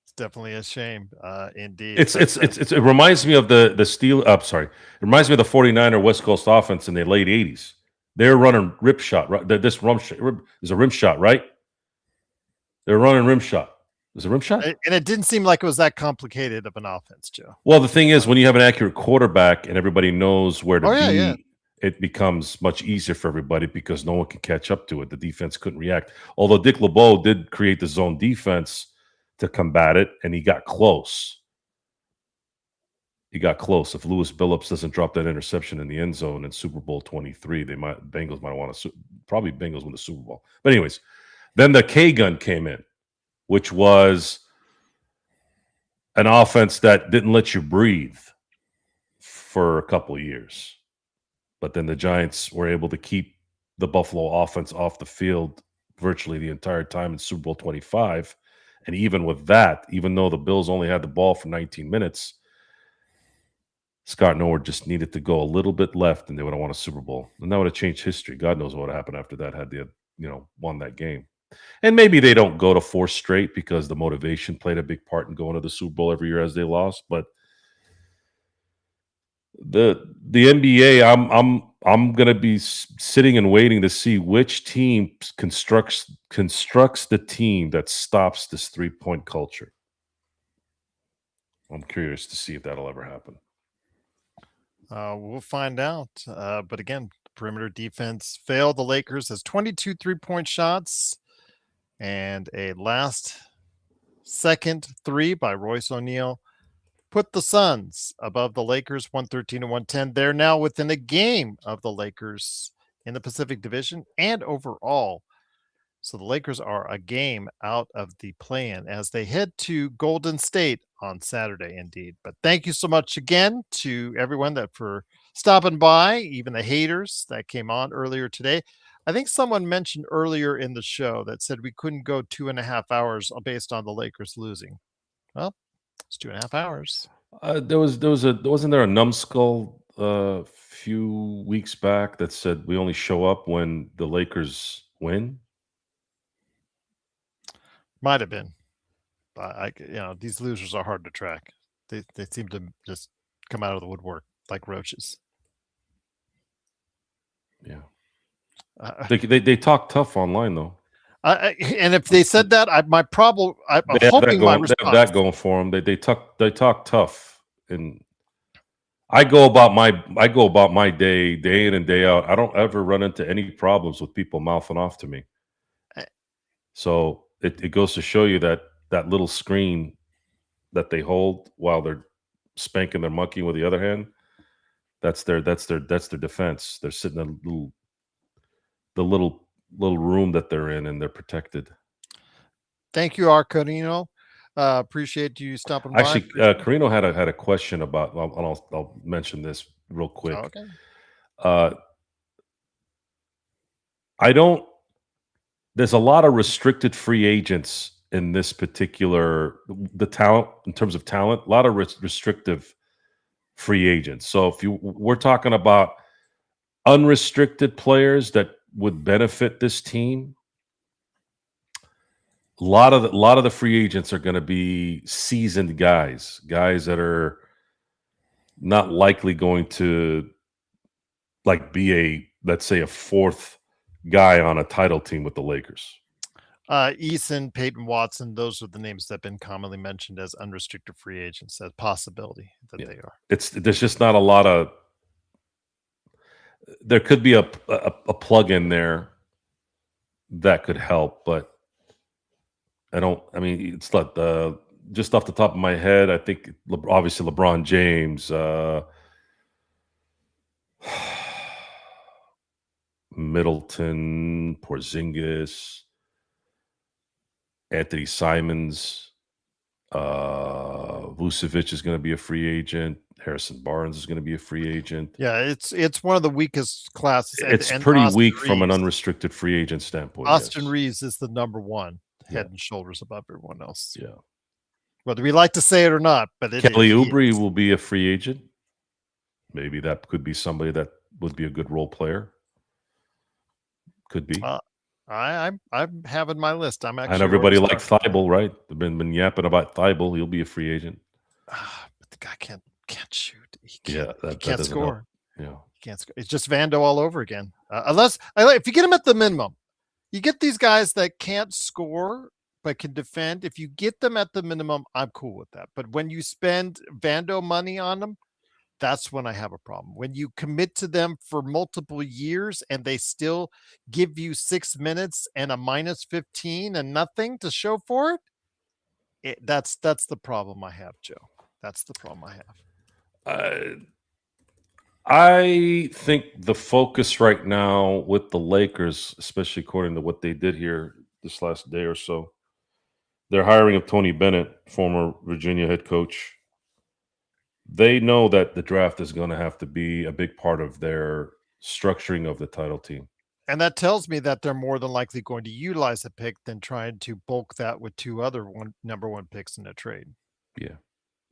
It's definitely a shame, indeed. It reminds me of the Steel. Sorry, it reminds me of the 49er West Coast offense in the late 80s. They're running rip shot. Right, this is a rim shot, right? They're running rim shot. Is it rim shot? And it didn't seem like it was that complicated of an offense, Joe. Well, the thing is, when you have an accurate quarterback and everybody knows where to be, it becomes much easier for everybody because no one can catch up to it. The defense couldn't react. Although Dick LeBeau did create the zone defense to combat it, and he got close. If Lewis Billups doesn't drop that interception in the end zone in Super Bowl 23, Bengals might want to probably Bengals win the Super Bowl. But anyways, then the K gun came in, which was an offense that didn't let you breathe for a couple of years. But then the Giants were able to keep the Buffalo offense off the field virtually the entire time in Super Bowl 25. And even with that, even though the Bills only had the ball for 19 minutes, Scott Norwood just needed to go a little bit left, and they would have won a Super Bowl, and that would have changed history. God knows what would have happened after that had they won that game. And maybe they don't go to 4 straight because the motivation played a big part in going to the Super Bowl every year as they lost. But the NBA, I'm gonna be sitting and waiting to see which team constructs the team that stops this 3-point culture. I'm curious to see if that'll ever happen. We'll find out. But again, perimeter defense failed. The Lakers has 22 3-point shots and a last second three by Royce O'Neal put the Suns above the Lakers 113 to 110. They're now within a game of the Lakers in the Pacific Division and overall. So the Lakers are a game out of the play-in as they head to Golden State on Saturday, indeed. But thank you so much again to everyone that for stopping by, even the haters that came on earlier today. I think someone mentioned earlier in the show that said we couldn't go 2.5 hours based on the Lakers losing. Well, it's 2.5 hours. Wasn't there a numbskull a few weeks back that said we only show up when the Lakers win? Might have been. These losers are hard to track. They seem to just come out of the woodwork like roaches. Yeah. They talk tough online though. And if they said that, my problem. I'm They have hoping my They have response. that going for them. They talk tough, and I go about my day in and day out. I don't ever run into any problems with people mouthing off to me. So it goes to show you that little screen that they hold while they're spanking their monkey with the other hand, that's their defense. They're sitting in the little room that they're in, and they're protected. Thank you, Arcanino. Appreciate you stopping by. Actually, Carino had a question about. I'll mention this real quick. Oh, okay. I don't. There's a lot of restricted free agents in this particular the talent in terms of talent. A lot of restrictive free agents. So if we're talking about unrestricted players that would benefit this team, a lot of the free agents are going to be seasoned guys that are not likely going to be let's say a fourth guy on a title team with the Lakers. Eason, Peyton Watson, those are the names that have been commonly mentioned as unrestricted free agents, as possibility that they are. There's just not a lot of. There could be a plug in there that could help, but it's not just off the top of my head. I think obviously LeBron James, Middleton, Porzingis, Anthony Simons, Vucevic is going to be a free agent. Harrison Barnes is going to be a free agent. Yeah, it's one of the weakest classes. It's pretty weak from an unrestricted free agent standpoint. Austin Reeves is the number one, head and shoulders above everyone else. Yeah. Whether we like to say it or not, but Kelly Oubre will be a free agent. Maybe that could be somebody that would be a good role player. Could be. I'm having my list. I'm actually. And everybody likes Thibault, right? They've been yapping about Thibault. He'll be a free agent. But the guy can't shoot. He can't score. Help. Yeah, he can't score. It's just Vando all over again. Unless if you get him at the minimum, you get these guys that can't score but can defend. If you get them at the minimum, I'm cool with that. But when you spend Vando money on them, that's when I have a problem. When you commit to them for multiple years and they still give you 6 minutes and a minus 15 and nothing to show for it, that's the problem I have, Joe. That's the problem I have. I think the focus right now with the Lakers, especially according to what they did here this last day or so, they're hiring of Tony Bennett, former Virginia head coach. They know that the draft is going to have to be a big part of their structuring of the title team. And that tells me that they're more than likely going to utilize a pick than trying to bulk that with two other number one picks in a trade. Yeah.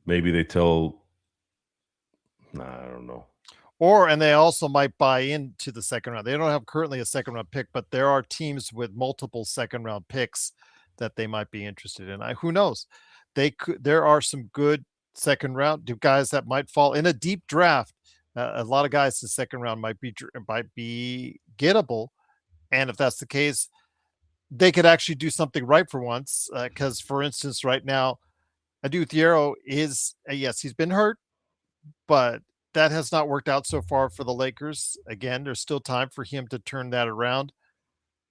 Maybe they tell Nah, I don't know. And they also might buy into the second round. They don't have currently a second round pick, but there are teams with multiple second round picks that they might be interested in. Who knows? There are some good second round guys that might fall in a deep draft. A lot of guys in the second round might be gettable, and if that's the case, they could actually do something right for once. Because, for instance, right now, Adu Thiero is yes, he's been hurt, but that has not worked out so far for the Lakers. Again, there's still time for him to turn that around,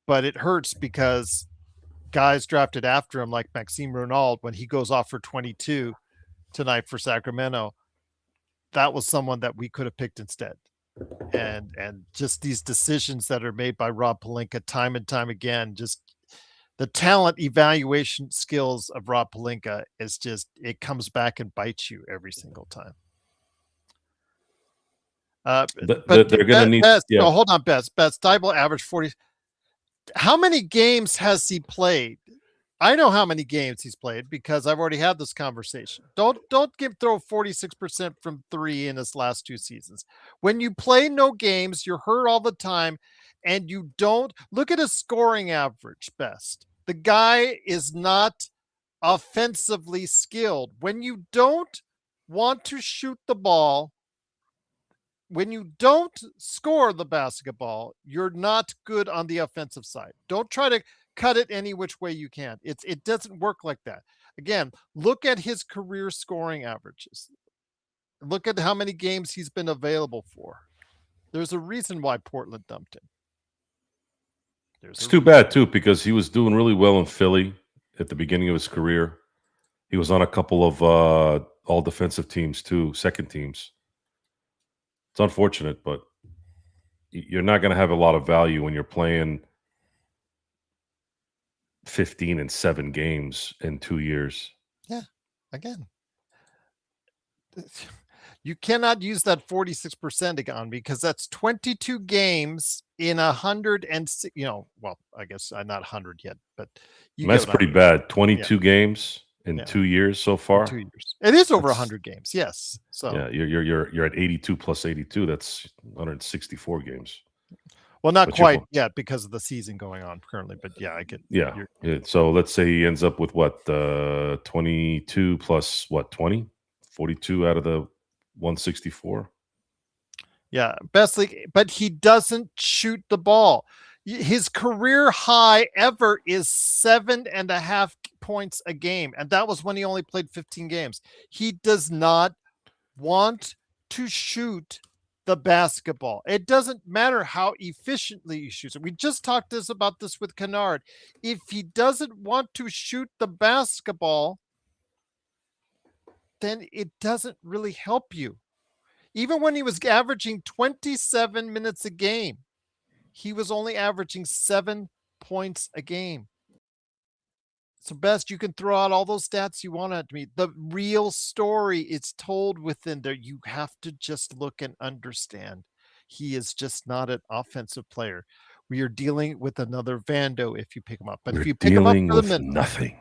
but it hurts because guys drafted after him, like Maxime Ronald, when he goes off for 22 tonight for Sacramento, that was someone that we could have picked instead. And just these decisions that are made by Rob Pelinka time and time again, just the talent evaluation skills of Rob Pelinka is just, it comes back and bites you every single time. They're going to need. Yeah. No, hold on, Best. Thibault averaged 40. How many games has he played? I know how many games he's played because I've already had this conversation. Don't throw 46% from three in his last 2 seasons. When you play no games, you're hurt all the time, and you don't look at his scoring average. Best. The guy is not offensively skilled. When you don't want to shoot the ball, when you don't score the basketball, you're not good on the offensive side. Don't try to cut it any which way you can. It doesn't work like that. Again, look at his career scoring averages. Look at how many games he's been available for. There's a reason why Portland dumped him. It's too bad, too, because he was doing really well in Philly at the beginning of his career. He was on a couple of all defensive teams, too, second teams. It's unfortunate, but you're not going to have a lot of value when you're playing 15 and 7 games in 2 years. Yeah, again, you cannot use that 46% again because that's 22 games in 100 and well, I guess not 100 yet, but that's pretty bad. 22 games in 2 years so far. 2 years. It is over 100 games. Yes. So yeah, you're at 82 plus 82. That's 164 games. Well, not quite yet because of the season going on currently, but yeah, I get. Yeah. So let's say he ends up with what, 22 plus what, 20, 42 out of the 164. Yeah, best league, but he doesn't shoot the ball. His career high ever is 7.5 points a game, and that was when he only played 15 games. He does not want to shoot the basketball. It doesn't matter how efficiently he shoots it. We just talked about this with Kennard. If he doesn't want to shoot the basketball, then it doesn't really help you. Even when he was averaging 27 minutes a game, he was only averaging 7 points a game. So, Best, you can throw out all those stats you want at me. The real story is told within there. You have to just look and understand. He is just not an offensive player. We are dealing with another Vando if you pick him up. But if you pick him up for the minimum, nothing.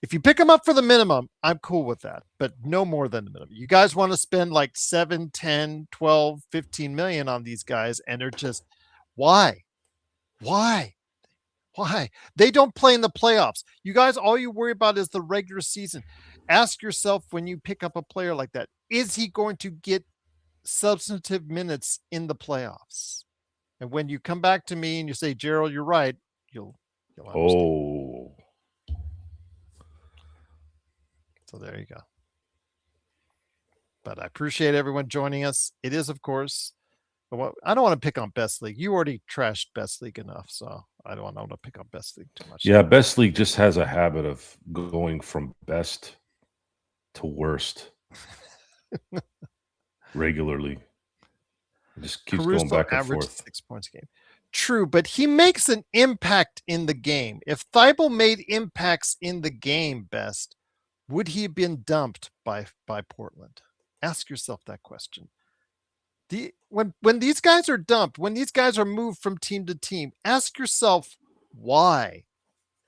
If you pick him up for the minimum, I'm cool with that, but no more than the minimum. You guys want to spend like 7, 10, 12, 15 million on these guys, and they're just, why? They don't play in the playoffs. You guys, all you worry about is the regular season. Ask yourself when you pick up a player like that, is he going to get substantive minutes in the playoffs? And when you come back to me and you say, Gerald, you're right, you'll understand. So there you go. But I appreciate everyone joining us. It is, of course, I don't want to pick on Best League. You already trashed Best League enough, so I don't want to pick on Best League too much. Yeah, Best League just has a habit of going from best to worst regularly. It just keeps Caruso going back and averaged forth. 6 points a game. True, but he makes an impact in the game. If Thibault made impacts in the game, Best, would he have been dumped by Portland? Ask yourself that question. When these guys are dumped, when these guys are moved from team to team, ask yourself why.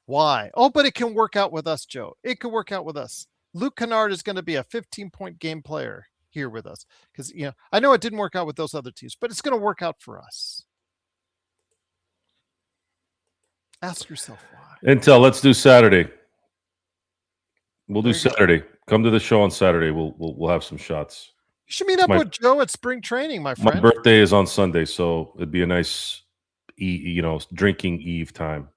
Oh, but it can work out with us, Joe. It can work out with us. Luke Kennard is going to be a 15-point game player. here with us because I know it didn't work out with those other teams, but it's going to work out for us. Ask yourself why. Intel, let's do Saturday. We'll do There you go. Saturday. Come to the show on Saturday. We'll have some shots. You should meet up with Joe at spring training, my friend. My birthday is on Sunday, so it'd be a nice, drinking eve time.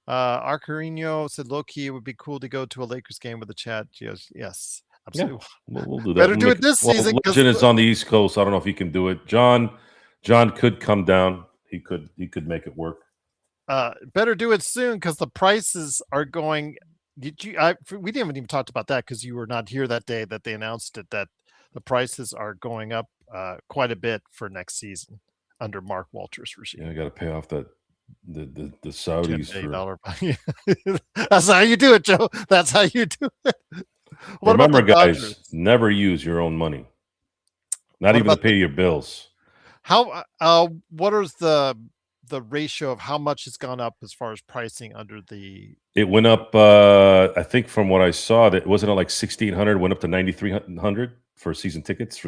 Arcarino said low-key it would be cool to go to a Lakers game with the chat. Yes, absolutely. Yeah, we'll do that. Better do it this season. Legend is on the East Coast. I don't know if he can do it. John could come down. He could make it work. Better do it soon because the prices are going. We didn't even talk about that because you were not here that day that they announced it, that the prices are going up quite a bit for next season under Mark Walters' regime. Yeah, I got to pay off that the Saudis for. That's how you do it, Joe. That's how you do it. Remember, guys, never use your own money. Not even to pay your bills. How? What is the ratio of how much has gone up as far as pricing under the? It went up. I think from what I saw, that wasn't it like 1,600 went up to 9,300 for season tickets.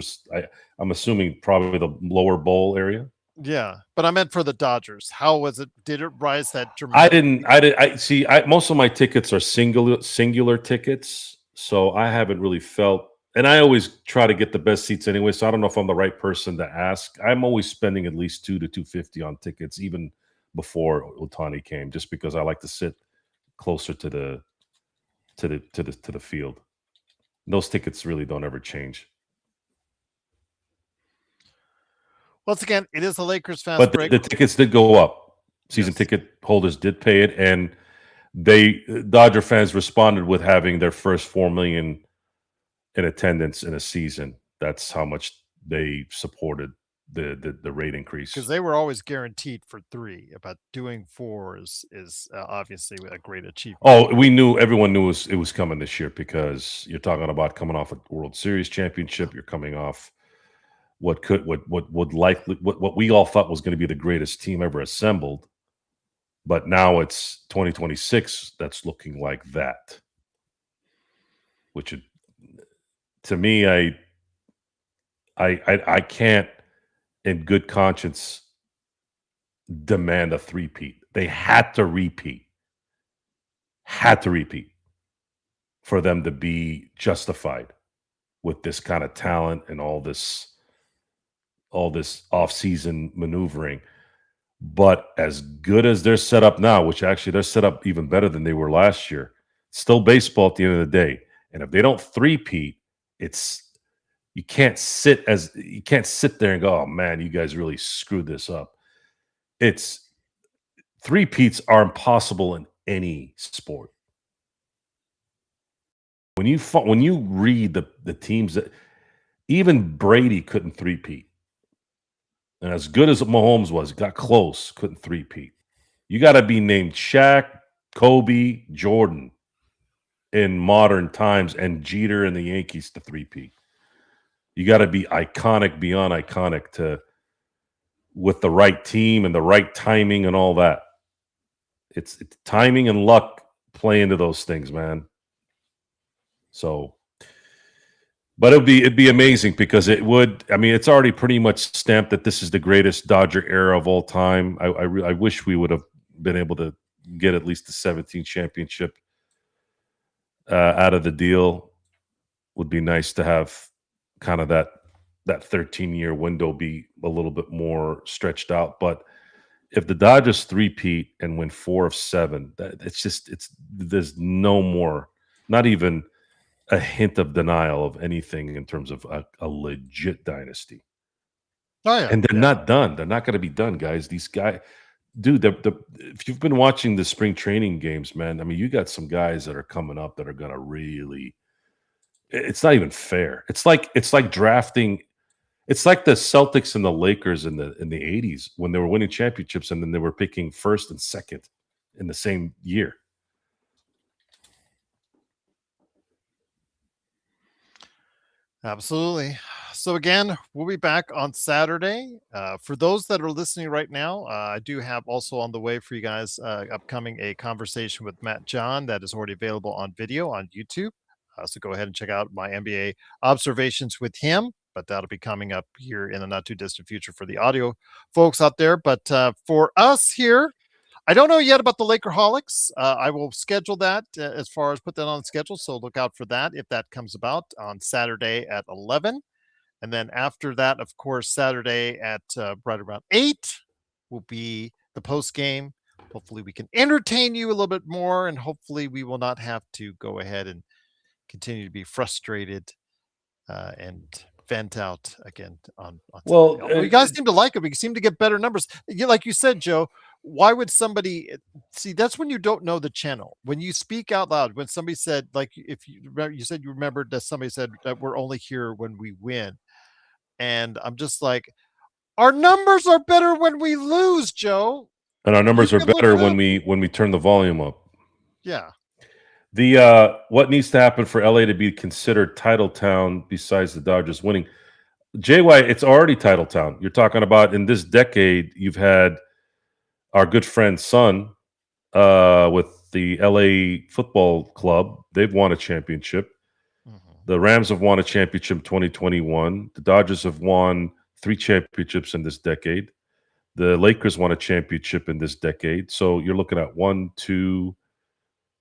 I'm assuming probably the lower bowl area. Yeah, but I meant for the Dodgers. How was it? Did it rise that dramatically? I see. Most of my tickets are singular tickets, so I haven't really felt. And I always try to get the best seats anyway, so I don't know if I'm the right person to ask. I'm always spending at least $200 to $250 on tickets, even before Ohtani came, just because I like to sit closer to the field. Those tickets really don't ever change. Once again, it is the Lakers fast but break. The tickets did go up. Season ticket holders did pay it, and Dodger fans responded with having their first 4 million in attendance in a season. That's how much they supported the rate increase, because they were always guaranteed for 3. But doing 4 is obviously a great achievement. Oh, everyone knew it was coming this year, because you're talking about coming off a World Series championship. You're coming off what we all thought was going to be the greatest team ever assembled, but now it's 2026 that's looking like that, which to me, I can't in good conscience demand a three-peat. They had to repeat for them to be justified with this kind of talent and all this off-season maneuvering. But as good as they're set up now, which actually they're set up even better than they were last year, it's still baseball at the end of the day. And if they don't three-peat, you can't sit there and go, oh man, you guys really screwed this up. It's three-peats are impossible in any sport. When you read the teams that even Brady couldn't three-peat. And as good as Mahomes was, got close, couldn't three-peat. You got to be named Shaq, Kobe, Jordan in modern times, and Jeter and the Yankees to three-peat. You got to be iconic beyond iconic with the right team and the right timing and all that. It's timing and luck play into those things, man. So, but it'd be amazing, because it would. I mean, it's already pretty much stamped that this is the greatest Dodger era of all time. I wish we would have been able to get at least the 17th championship out of the deal. Would be nice to have kind of that 13-year window be a little bit more stretched out. But if the Dodgers three-peat and win 4 of 7, there's no more, not even a hint of denial of anything in terms of a legit dynasty. Oh yeah, and they're not done. They're not going to be done, guys. These guys, dude. If you've been watching the spring training games, man, I mean, you got some guys that are coming up that are going to really. It's not even fair. It's like drafting. It's like the Celtics and the Lakers in the 80s when they were winning championships, and then they were picking first and second in the same year. Absolutely. So again, we'll be back on Saturday. For those that are listening right now, I do have also on the way for you guys upcoming a conversation with Matt John that is already available on video on YouTube. So go ahead and check out my NBA observations with him. But that'll be coming up here in the not too distant future for the audio folks out there. But for us here, I don't know yet about the Lakerholics. I will schedule that as far as put that on the schedule. So look out for that if that comes about on Saturday at 11. And then after that, of course, Saturday at right around 8 will be the post game. Hopefully, we can entertain you a little bit more, and hopefully, we will not have to go ahead and continue to be frustrated and vent out again on Well, Saturday. Although you guys seem to like it. We seem to get better numbers. Like you said, Joe, why would somebody see? That's when you don't know the channel. When you speak out loud, when somebody said, like, if you remember, you said you remembered that somebody said that we're only here when we win. And I'm just like, our numbers are better when we lose, Joe. and our numbers You are can look better it when up. we turn the volume up. Yeah. The what needs to happen for LA to be considered title town besides the Dodgers winning? JY, it's already title town. You're talking about in this decade, you've had our good friend Son with the LA Football Club. They've won a championship. The Rams have won a championship in 2021. The Dodgers have won 3 championships in this decade. The Lakers won a championship in this decade. So you're looking at 1, 2,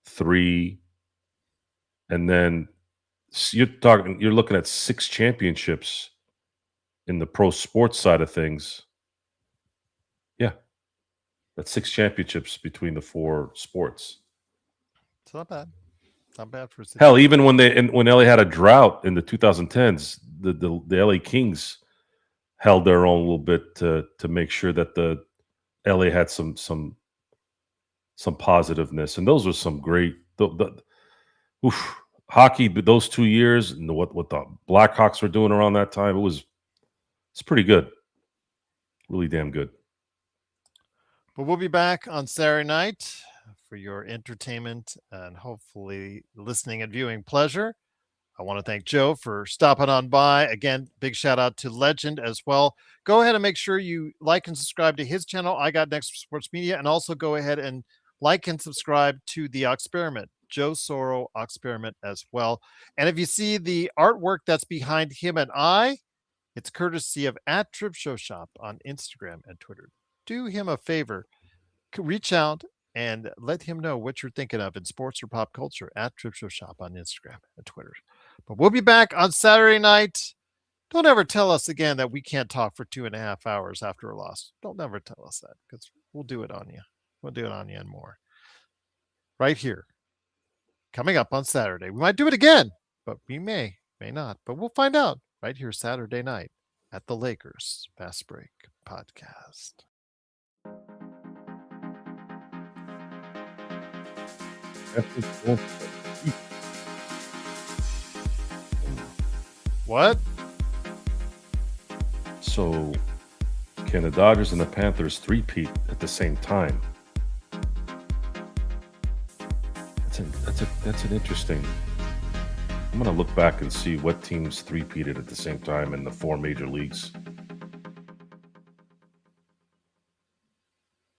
3, and then you're looking at 6 championships in the pro sports side of things. Yeah. That's 6 championships between the 4 sports. It's not bad. Not bad for a Hell, even when LA had a drought in the 2010s, the LA Kings held their own a little bit to make sure that the LA had some positiveness, and those were some great hockey. But those 2 years and what the Blackhawks were doing around that time, it's pretty good, really damn good. But we'll be back on Saturday night for your entertainment and hopefully listening and viewing pleasure. I want to thank Joe for stopping on by. Again, big shout out to Legend as well. Go ahead and make sure you like and subscribe to his channel, I Got Next Sports Media, and also go ahead and like and subscribe to the Experiment, Joe Soro Experiment as well. And if you see the artwork that's behind him and I, it's courtesy of @TripShowShop on Instagram and Twitter. Do him a favor, reach out and let him know what you're thinking of in sports or pop culture @TripShowShop on Instagram and Twitter. But we'll be back on Saturday night. Don't ever tell us again that we can't talk for 2.5 hours after a loss. Don't ever tell us that, because we'll do it on you. We'll do it on you and more. Right here. Coming up on Saturday. We might do it again, but we may not. But we'll find out right here Saturday night at the Lakers Fast Break Podcast. What? So, can the Dodgers and the Panthers three-peat at the same time? That's an interesting. I'm gonna look back and see what teams three-peated at the same time in the 4 major leagues.